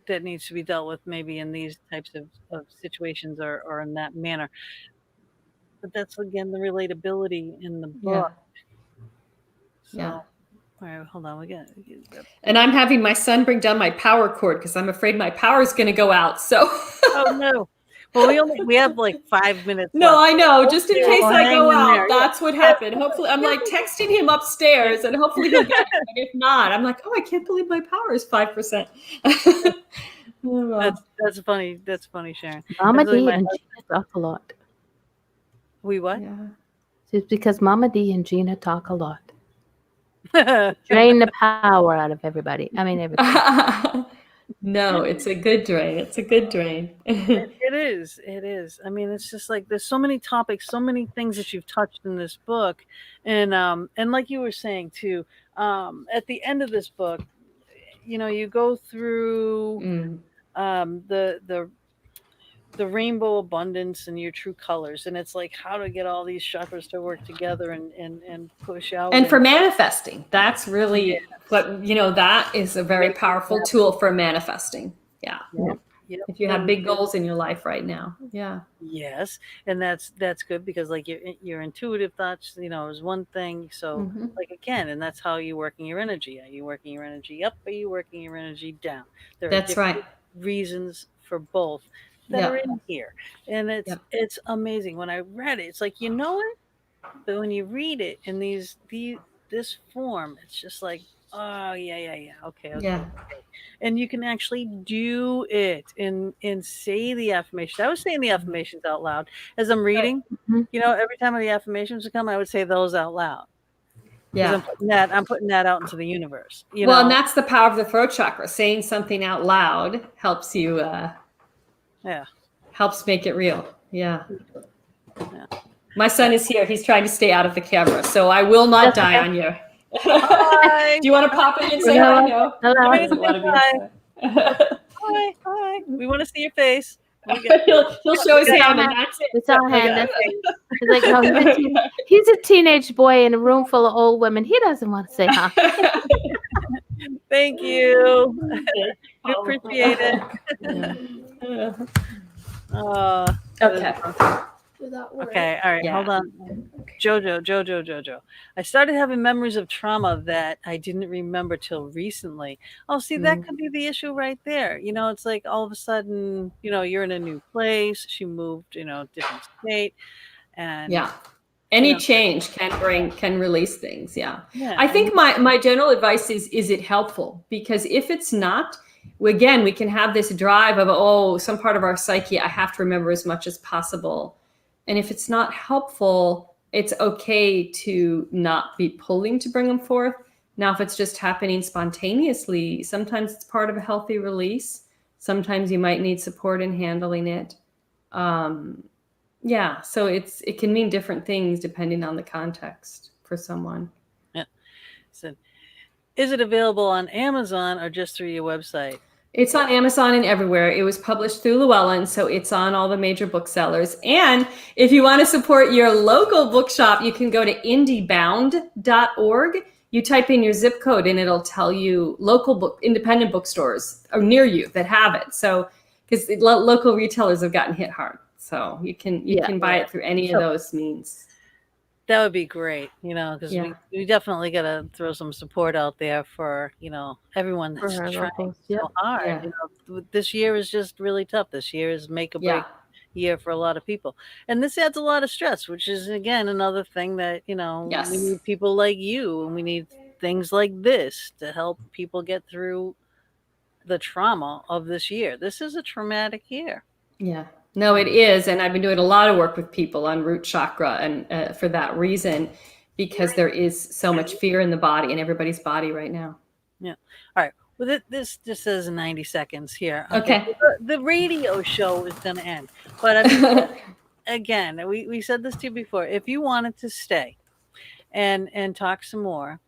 that needs to be dealt with maybe in these types of situations or in that manner. But that's, again, the relatability in the book. So, all right, hold on. And I'm having my son bring down my power cord because I'm afraid my power is going to go out. So. Oh, no. Well, we have like 5 minutes. No, left. I know. Just in case I go out, that's what happened. Hopefully, I'm like texting him upstairs, and hopefully he'll get it. But if not, I'm like, oh, I can't believe my power is 5%. That's funny. That's funny, Sharon. Mama D and Gina talk a lot. We what? Yeah. It's because Mama D and Gina talk a lot. Drain the power out of everybody. I mean, everybody. No, it's a good drain. It's a good drain. It is. It is. I mean, it's just like there's so many topics, so many things that you've touched in this book, and like you were saying too, at the end of this book, you go through the rainbow abundance and your true colors, and it's like how to get all these chakras to work together and push out. And for manifesting, that's really what that is a very powerful tool for manifesting. Yeah. If you have big goals in your life right now. Yeah. Yes. And that's good because like your intuitive thoughts, is one thing. So like again, and that's how you're working your energy. Are you working your energy up? Are you working your energy down? That's right. Reasons for both that are in here. And it's amazing. When I read it, it's like, it, but when you read it in this form, it's just like, oh yeah. Okay. And you can actually do it and say the affirmations. I was saying the affirmations out loud as I'm reading. Every time the affirmations would come, I would say those out loud. Yeah, I'm putting that out into the universe. Well, and that's the power of the throat chakra. Saying something out loud helps you. Helps make it real. Yeah. My son is here. He's trying to stay out of the camera, so I will not die on you. Hi. Do you want to pop in and say hi? No. Hi. We want to see your face. He'll show his hand, and that's it. It's all hand. That's it. He's like, no, he's a teenage boy in a room full of old women. He doesn't want to say hi. Thank you. We appreciate it. Okay. Okay, all right, hold on. Jojo. I started having memories of trauma that I didn't remember till recently. Oh, see, that could be the issue right there. It's like all of a sudden, you're in a new place. She moved, different state. And any change can release things. Yeah. I and think my general advice is it helpful? Because if it's not, again, we can have this drive of, some part of our psyche, I have to remember as much as possible. And if it's not helpful, it's okay to not be pulling to bring them forth. Now, if it's just happening spontaneously, sometimes it's part of a healthy release. Sometimes you might need support in handling it. So it can mean different things depending on the context for someone. Yeah. So, is it available on Amazon or just through your website? It's on Amazon and everywhere. It was published through Llewellyn, so it's on all the major booksellers. And if you want to support your local bookshop, you can go to indiebound.org. You type in your zip code and it'll tell you local independent bookstores are near you that have it. So, because local retailers have gotten hit hard, so you can buy it through any of those means. That would be great, because we definitely got to throw some support out there for, everyone that's trying so hard. This year is just really tough. This year is make or break year for a lot of people. And this adds a lot of stress, which is, again, another thing that, we need people like you, and we need things like this to help people get through the trauma of this year. This is a traumatic year. Yeah. No, it is. And I've been doing a lot of work with people on root chakra, and for that reason, because there is so much fear in the body, in everybody's body right now. Yeah. All right. Well, this just says 90 seconds here. Okay. The radio show is going to end. But I mean, again, we said this to you before. If you wanted to stay and talk some more,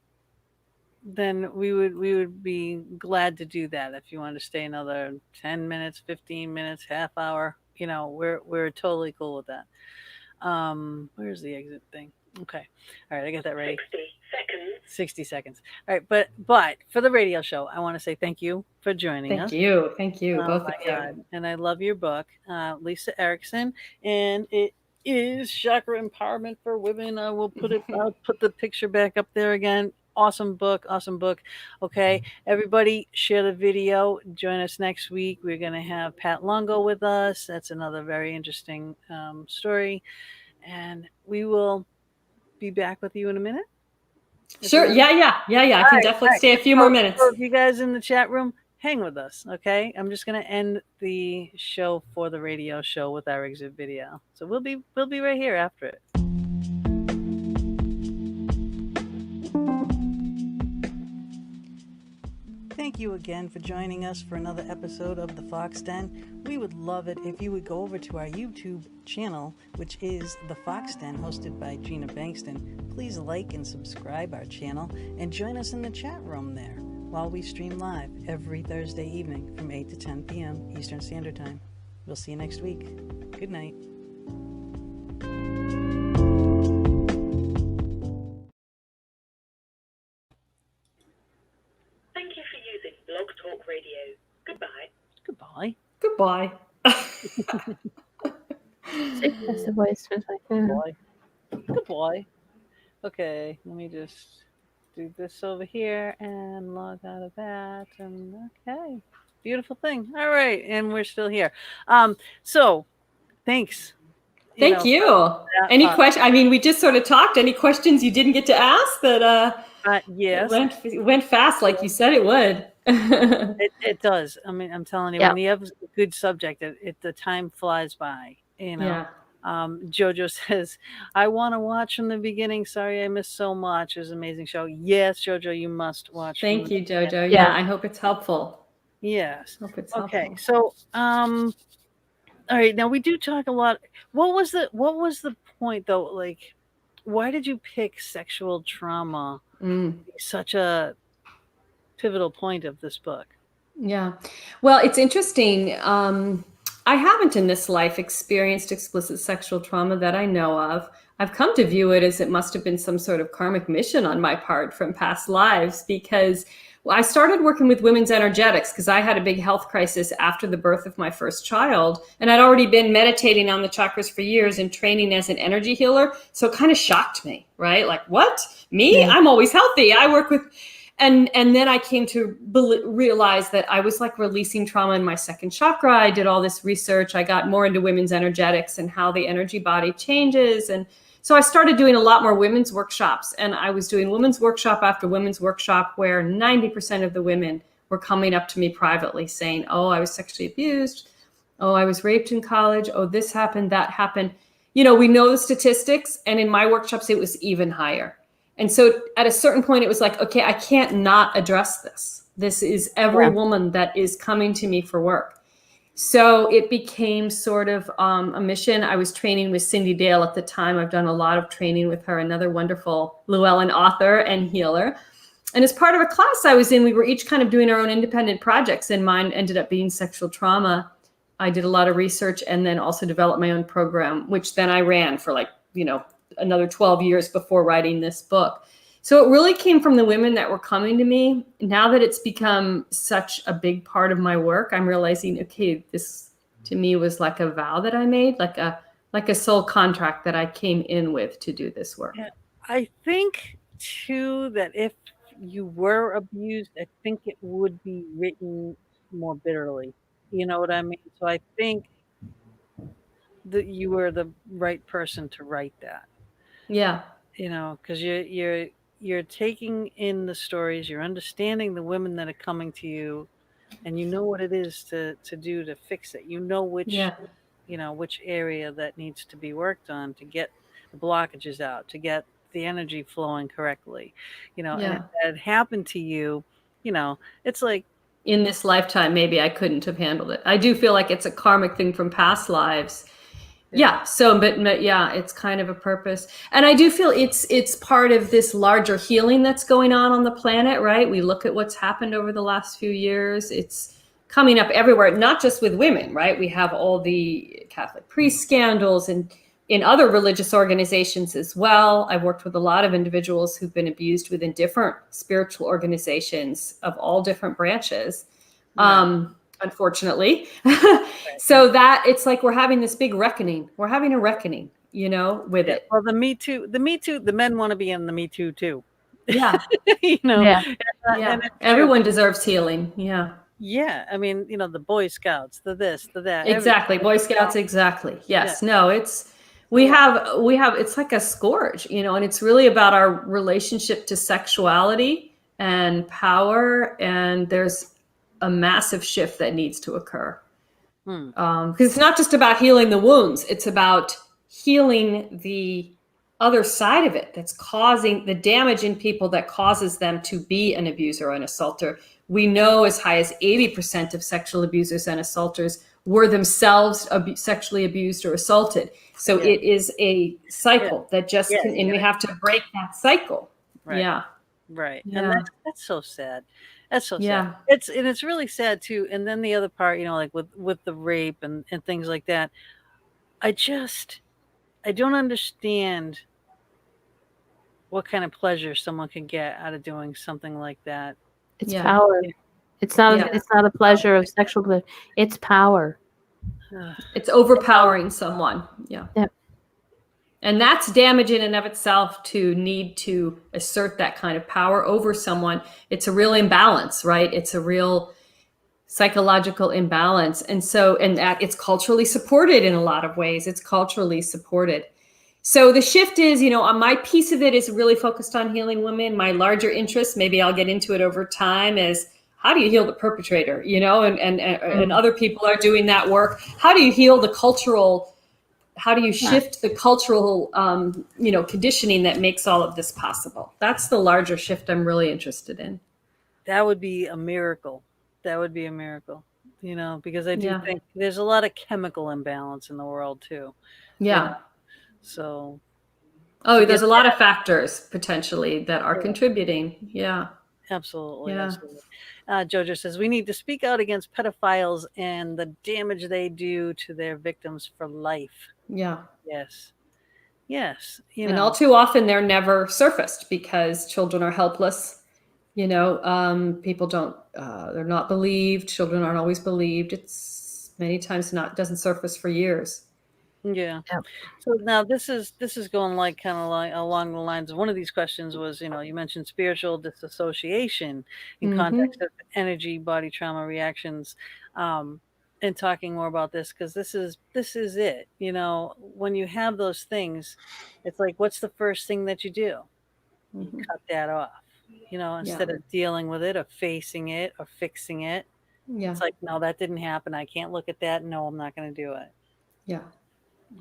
then we would be glad to do that. If you want to stay another 10 minutes, 15 minutes, half hour, we're totally cool with that. Where's the exit thing? Okay. All right, I got that ready. 60 seconds. All right, but for the radio show, I want to say thank you for joining us. Thank you, both of you. God. And I love your book, Lisa Erickson, and it is Chakra Empowerment for Women. I'll put the picture back up there again. Awesome book. Okay, everybody, share the video. Join us next week. We're going to have Pat Longo with us. That's another very interesting story. And we will be back with you in a minute. Sure. Yeah. I can definitely stay a few more minutes. So if you guys in the chat room, hang with us, okay? I'm just going to end the show for the radio show with our exit video. So we'll be right here after it. Thank you again for joining us for another episode of The Fox Den. We would love it if you would go over to our YouTube channel, which is The Fox Den, hosted by Gina Bankston. Please like and subscribe our channel and join us in the chat room there while we stream live every Thursday evening from 8 to 10 p.m. Eastern Standard Time. We'll see you next week. Good night. Goodbye. That's the voice. Goodbye. Okay, let me just do this over here and log out of that. And okay, beautiful thing. All right, and we're still here. So thanks. Thank you. Any question? I mean, we just sort of talked. Any questions you didn't get to ask that? Yes. It went fast, like you said it would. It does. I mean, I'm telling you, when you have a good subject, the time flies by. Jojo says, I want to watch from the beginning. Sorry I missed so much. It was an amazing show. Yes, Jojo, you must watch. Thank you, Jojo. Yeah, I hope it's helpful. Yes. Hope it's okay. helpful. So, all right. Now we do talk a lot. What was the point though? Like, why did you pick sexual trauma? Such a pivotal point of this book. Yeah. Well, it's interesting. I haven't in this life experienced explicit sexual trauma that I know of. I've come to view it as it must have been some sort of karmic mission on my part from past lives, because I started working with women's energetics because I had a big health crisis after the birth of my first child. And I'd already been meditating on the chakras for years and training as an energy healer. So it kind of shocked me, right? Like, what? Me? Yeah. I'm always healthy. I work with... And then I came to realize that I was like releasing trauma in my second chakra. I did all this research. I got more into women's energetics and how the energy body changes. And so I started doing a lot more women's workshops. And I was doing women's workshop after women's workshop where 90% of the women were coming up to me privately saying, oh, I was sexually abused. Oh, I was raped in college. Oh, this happened, that happened. You know, we know the statistics. And in my workshops, it was even higher. And so at a certain point, it was like, okay, I can't not address this. This is every woman that is coming to me for work. So it became sort of a mission. I was training with Cindy Dale at the time. I've done a lot of training with her, another wonderful Llewellyn author and healer. And as part of a class I was in, we were each kind of doing our own independent projects, and mine ended up being sexual trauma. I did a lot of research and then also developed my own program, which then I ran for like, another 12 years before writing this book. So it really came from the women that were coming to me. Now that it's become such a big part of my work, I'm realizing, okay, this to me was like a vow that I made, like a soul contract that I came in with to do this work. Yeah, I think too that if you were abused, I think it would be written more bitterly. You know what I mean? So I think that you were the right person to write that. Yeah. Because you're taking in the stories, you're understanding the women that are coming to you, and you know what it is to do to fix it. You know which which area that needs to be worked on to get the blockages out, to get the energy flowing correctly. And if that happened to you, it's like, in this lifetime, maybe I couldn't have handled it. I do feel like it's a karmic thing from past lives. Yeah. So, but yeah, it's kind of a purpose. And I do feel it's part of this larger healing that's going on the planet, right? We look at what's happened over the last few years. It's coming up everywhere, not just with women, right? We have all the Catholic priest scandals and in other religious organizations as well. I've worked with a lot of individuals who've been abused within different spiritual organizations of all different branches. Unfortunately. So that it's like we're having this big reckoning. We're having a reckoning, with it. Well, the Me Too, the men want to be in the Me Too too. Yeah. And everyone deserves healing. Yeah. Yeah. I mean, the Boy Scouts, the this, the that. Exactly. Boy Scouts. Exactly. Yes. Yeah. No, we have, it's like a scourge, and it's really about our relationship to sexuality and power. And there's a massive shift that needs to occur. Because it's not just about healing the wounds. It's about healing the other side of it that's causing the damage in people that causes them to be an abuser or an assaulter. We know as high as 80% of sexual abusers and assaulters were themselves sexually abused or assaulted. So it is a cycle that just and we have to break that cycle. Right. Yeah. Right. Yeah. And that's so sad. That's so sad. It's really sad too. And then the other part, like with the rape and things like that, I don't understand what kind of pleasure someone can get out of doing something like that. It's power. It's not a pleasure of sexual pleasure. It's power. It's overpowering someone. Yeah. And that's damage in and of itself to need to assert that kind of power over someone. It's a real imbalance, right? It's a real psychological imbalance. And that it's culturally supported in a lot of ways. It's culturally supported. So the shift is, my piece of it is really focused on healing women. My larger interest, maybe I'll get into it over time, is how do you heal the perpetrator, and other people are doing that work. How do you heal the cultural how do you shift the cultural, conditioning that makes all of this possible? That's the larger shift I'm really interested in. That would be a miracle. Because I do think there's a lot of chemical imbalance in the world too. Yeah. So. Oh, there's a lot of factors potentially that are contributing. Yeah. Absolutely. Yeah. Absolutely. Jojo says we need to speak out against pedophiles and the damage they do to their victims for life. Yeah. Yes. Yes. You And know. all too often they're never surfaced because children are helpless. People don't, they're not believed. Children aren't always believed. It's many times doesn't surface for years. Yeah. Yep. So now this is going like kind of like along the lines of one of these questions was, you mentioned spiritual disassociation in context of energy, body trauma reactions, and talking more about this because this is it. When you have those things, it's like, what's the first thing that you do? You cut that off. Instead of dealing with it or facing it or fixing it. Yeah. It's like, no, that didn't happen. I can't look at that. No, I'm not going to do it. Yeah.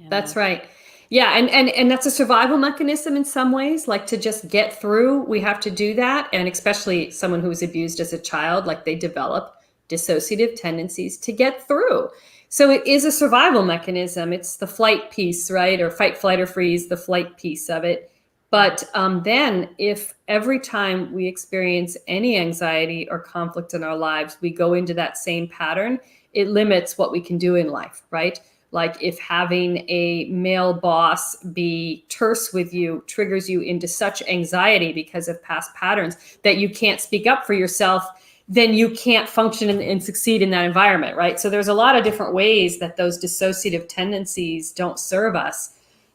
That's right. Yeah. And that's a survival mechanism in some ways, like to just get through. We have to do that. And especially someone who was abused as a child, like they develop dissociative tendencies to get through. So it is a survival mechanism. It's the flight piece, right? Or fight, flight, or freeze, the flight piece of it. But then if every time we experience any anxiety or conflict in our lives, we go into that same pattern, it limits what we can do in life, right? Like if having a male boss be terse with you triggers you into such anxiety because of past patterns that you can't speak up for yourself, then you can't function and succeed in that environment, right? So there's a lot of different ways that those dissociative tendencies don't serve us.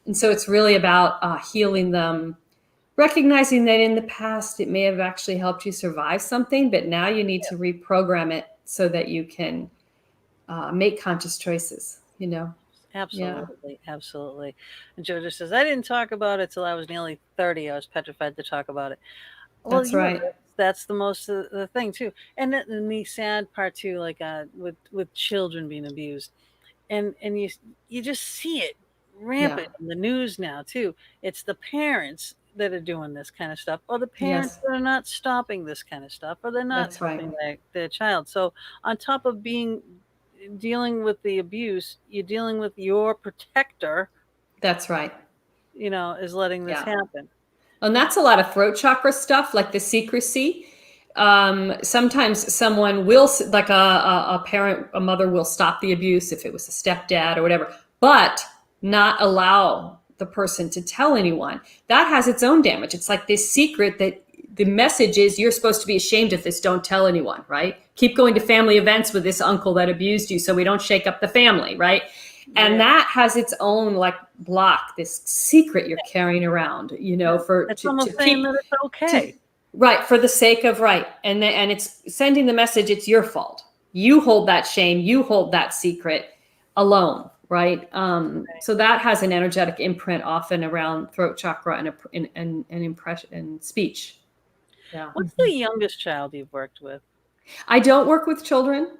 And so it's really about healing them, recognizing that in the past it may have actually helped you survive something, but now you need to reprogram it so that you can make conscious choices, Absolutely. Absolutely. And Jojo says, I didn't talk about it till I was nearly 30. I was petrified to talk about it. Well, That's right. That's the most the thing too. And then the sad part too, like with children being abused, and you just see it rampant in the news now too. It's the parents that are doing this kind of stuff, or the parents that are not stopping this kind of stuff, or they're not helping their child. So on top of dealing with the abuse, you're dealing with your protector. That's right. Is letting this happen. And that's a lot of throat chakra stuff, like the secrecy. Sometimes someone will, like a parent, a mother will stop the abuse if it was a stepdad or whatever, but not allow the person to tell anyone. That has its own damage. It's like this secret that the message is, you're supposed to be ashamed of this. Don't tell anyone, right? Keep going to family events with this uncle that abused you so we don't shake up the family, right? And that has its own like block, this secret you're carrying around, it's almost saying that it's okay. Right, for the sake of right. And it's sending the message it's your fault. You hold that shame, you hold that secret alone, right? So that has an energetic imprint often around throat chakra and impression and speech. Yeah. What's the youngest child you've worked with? I don't work with children.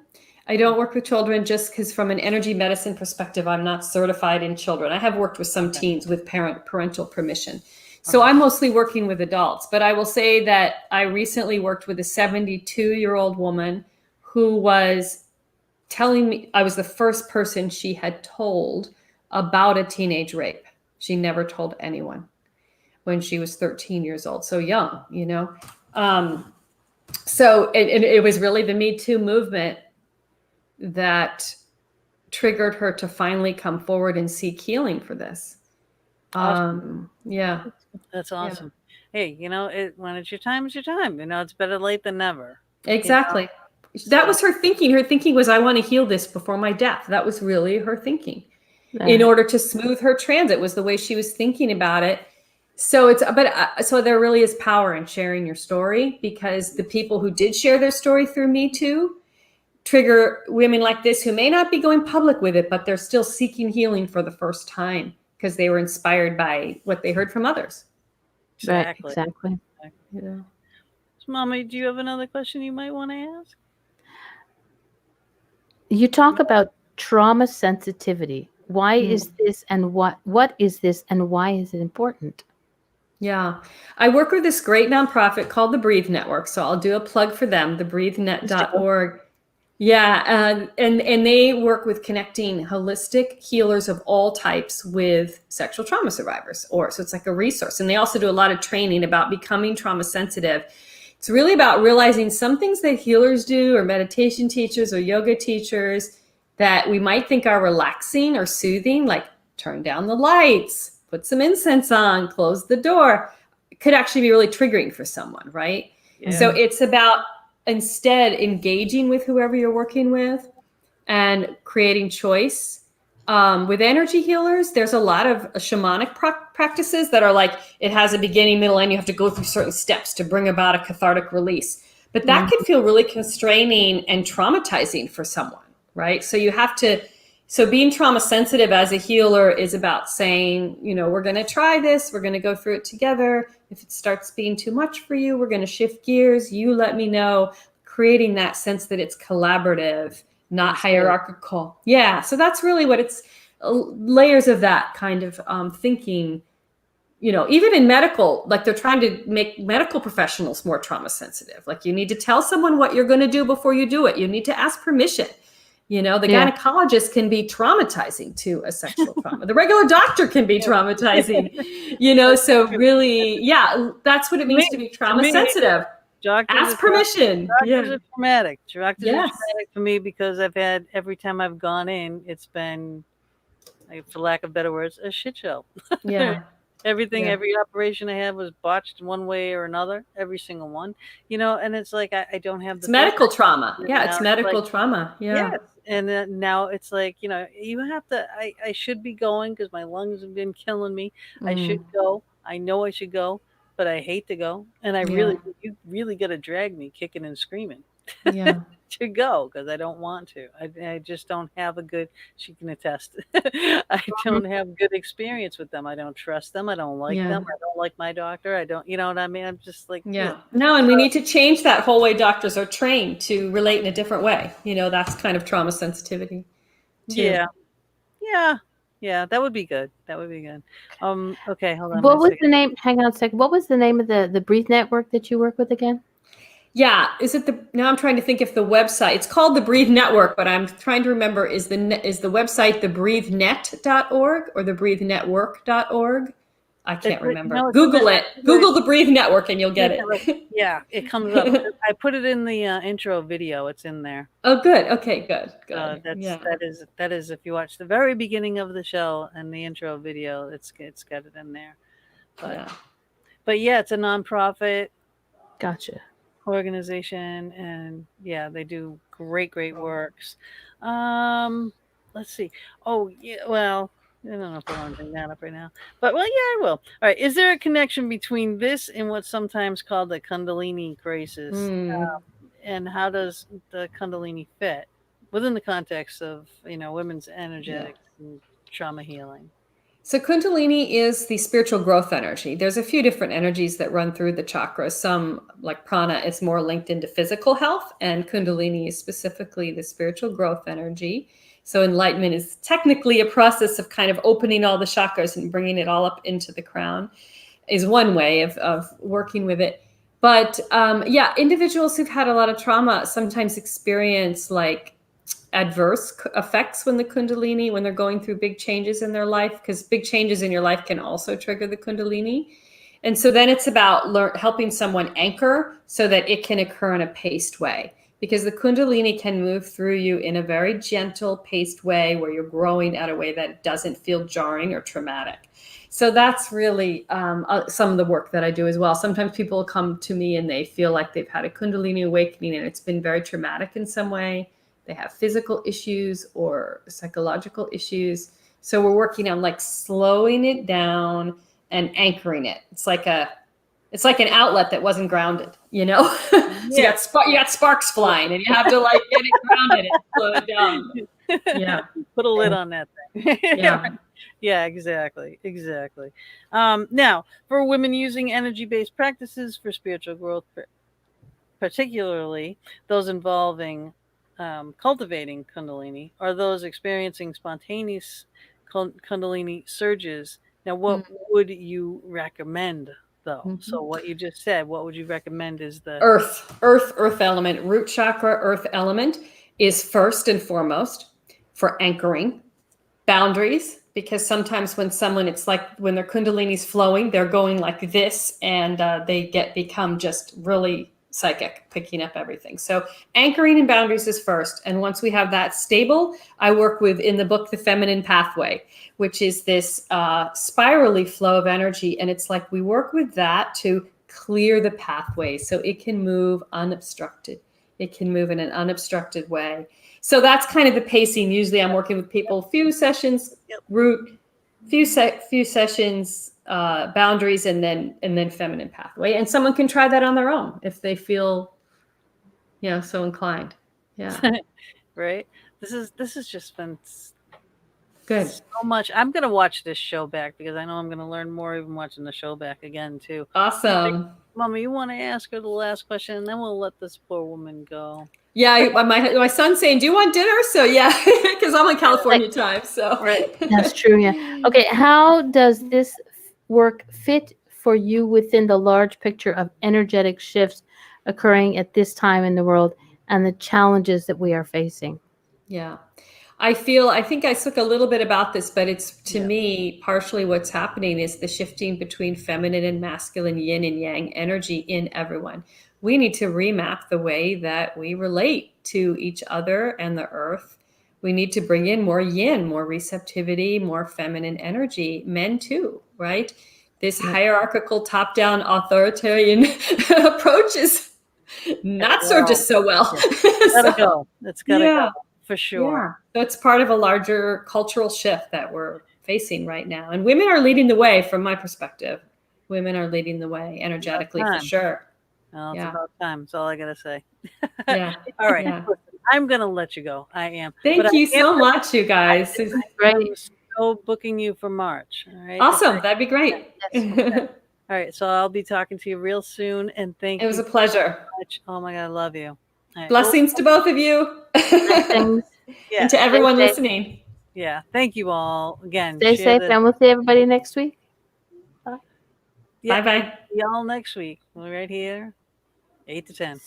Just because from an energy medicine perspective, I'm not certified in children. I have worked with some teens with parental permission. So I'm mostly working with adults. But I will say that I recently worked with a 72-year-old woman who was telling me I was the first person she had told about a teenage rape. She never told anyone when she was 13 years old. So young, So it was really the Me Too movement that triggered her to finally come forward and seek healing for this. Awesome. That's awesome. Hey, when it's your time, it's your time. It's better late than never. Exactly. That was her thinking. Her thinking was, I want to heal this before my death. That was really her thinking. In order to smooth her transit was the way she was thinking about it. So so there really is power in sharing your story, because the people who did share their story through Me Too trigger women like this who may not be going public with it, but they're still seeking healing for the first time because they were inspired by what they heard from others. Exactly. So, Mommy, do you have another question you might want to ask? You talk about trauma sensitivity. Why is this, and what is this, and why is it important? Yeah, I work with this great nonprofit called the Breathe Network. So I'll do a plug for them, thebreathenet.org. Yeah, and they work with connecting holistic healers of all types with sexual trauma survivors. So it's like a resource. And they also do a lot of training about becoming trauma sensitive, It's really about realizing some things that healers do, or meditation teachers or yoga teachers, that we might think are relaxing or soothing, like turn down the lights, put some incense on, close the door, could actually be really triggering for someone, right? Yeah. So it's about instead engaging with whoever you're working with and creating choice. With energy healers, there's a lot of shamanic practices that are like, it has a beginning, middle, end. You have to go through certain steps to bring about a cathartic release. But that can feel really constraining and traumatizing for someone, right? So you have to, so being trauma sensitive as a healer is about saying, you know, we're going to try this. We're going to go through it together. If it starts being too much for you, we're going to shift gears. You let me know, creating that sense that it's collaborative, not hierarchical. Yeah. So that's really what it's, layers of that kind of thinking, you know, even in medical, like they're trying to make medical professionals more trauma sensitive. Like you need to tell someone what you're going to do before you do it. You need to ask permission. You know, the gynecologist can be traumatizing to a sexual trauma. The regular doctor can be traumatizing, you know, so really, yeah, that's what it means to be trauma sensitive. Ask permission. Doctors are traumatic. Doctors are traumatic for me because I've had, every time I've gone in, it's been, for lack of better words, a shit show. Yeah. Every operation I had was botched one way or another, every single one, you know, and it's like, I don't have the. It's medical trauma. Yeah, it's medical trauma. Yeah. Yes. And then now it's like, you know, you have to, I should be going because my lungs have been killing me. I should go. I know I should go, but I hate to go. And you really got to drag me kicking and screaming to go, because I don't want to. I just don't have a good, she can attest. I don't have good experience with them. I don't trust them. I don't like them. I don't like my doctor. I don't, you know what I mean? I'm just like, no, and we need to change that whole way doctors are trained to relate in a different way. You know, that's kind of trauma sensitivity too. Yeah, that would be good. That would be good. Okay, hold on. What was the name? Hang on a second. What was the name of the Breathe Network that you work with again? Yeah, now I'm trying to think if the website, it's called the Breathe Network, but I'm trying to remember, is the website thebreathenet.org or thebreathenetwork.org? I can't remember. No, Google it. Google the Breathe Network and you'll get it. Yeah, it comes up. I put it in the intro video. It's in there. Oh, good. Okay, good. That is if you watch the very beginning of the show and the intro video, it's got it in there. But yeah, it's a nonprofit. Gotcha. Organization, and they do great works. Let's see. Oh yeah, well, I don't know if I want to bring that up right now, but I will. All right, is there a connection between this and what's sometimes called the Kundalini crisis? And how does the Kundalini fit within the context of, you know, women's energetics and trauma healing? So Kundalini is the spiritual growth energy. There's a few different energies that run through the chakras. Some, like prana, is more linked into physical health, and Kundalini is specifically the spiritual growth energy. So enlightenment is technically a process of kind of opening all the chakras and bringing it all up into the crown, is one way of working with it. But individuals who've had a lot of trauma sometimes experience like adverse effects when they're going through big changes in their life, because big changes in your life can also trigger the Kundalini. And so then it's about helping someone anchor so that it can occur in a paced way, because the Kundalini can move through you in a very gentle, paced way where you're growing at a way that doesn't feel jarring or traumatic. So that's really some of the work that I do as well. Sometimes people come to me and they feel like they've had a Kundalini awakening and it's been very traumatic in some way. They have physical issues or psychological issues. So we're working on like slowing it down and anchoring it. It's like an outlet that wasn't grounded, you know? So you got sparks flying and you have to like get it grounded and slow it down. Yeah. Put a lid on that thing. Yeah, exactly. Now, for women using energy-based practices for spiritual growth, particularly those involving cultivating Kundalini, or those experiencing spontaneous Kundalini surges. Now, what would you recommend, though? So what you just said, what would you recommend is the earth element, root chakra, earth element is first and foremost for anchoring. Boundaries, because sometimes when it's like when their Kundalini's flowing, they're going like this, and they become just really psychic, picking up everything. So anchoring and boundaries is first. And once we have that stable, I work with, in the book, The Feminine Pathway, which is this spirally flow of energy. And it's like we work with that to clear the pathway so it can move unobstructed. It can move in an unobstructed way. So that's kind of the pacing. Usually I'm working with people, few sessions, root, few sessions, boundaries, and then feminine pathway. And someone can try that on their own if they feel, so inclined. Yeah. Right. This has just been Good. so much. I'm going to watch this show back because I know I'm going to learn more even watching the show back again too. Awesome. Mama, you want to ask her the last question and then we'll let this poor woman go. Yeah, my son's saying, "Do you want dinner?" So yeah, because I'm on California time. So right, that's true. Yeah. Okay. How does this work fit for you within the large picture of energetic shifts occurring at this time in the world and the challenges that we are facing? Yeah, I think I spoke a little bit about this, but it's, to me, partially what's happening is the shifting between feminine and masculine, yin and yang energy in everyone. We need to remap the way that we relate to each other and the earth. We need to bring in more yin, more receptivity, more feminine energy, men too, right? This hierarchical, top-down, authoritarian approach is not served us so well. It's gotta go. It's gotta go, for sure. So it's part of a larger cultural shift that we're facing right now. And women are leading the way from my perspective. Women are leading the way energetically, for sure. Well, it's about time. That's all I got to say. Yeah. All right. Yeah. I'm going to let you go. I am. Thank you so much, you guys. Great. So booking you for March. All right. Awesome. That'd be great. All right. So I'll be talking to you real soon. And thank you. It was a pleasure. So much. Oh my God. I love you. Right. Blessings to both of you. And to everyone listening. Yeah. Thank you all again. Stay safe, and we'll see everybody next week. Bye. Bye-bye. See y'all next week. We're right here. 8 to 10.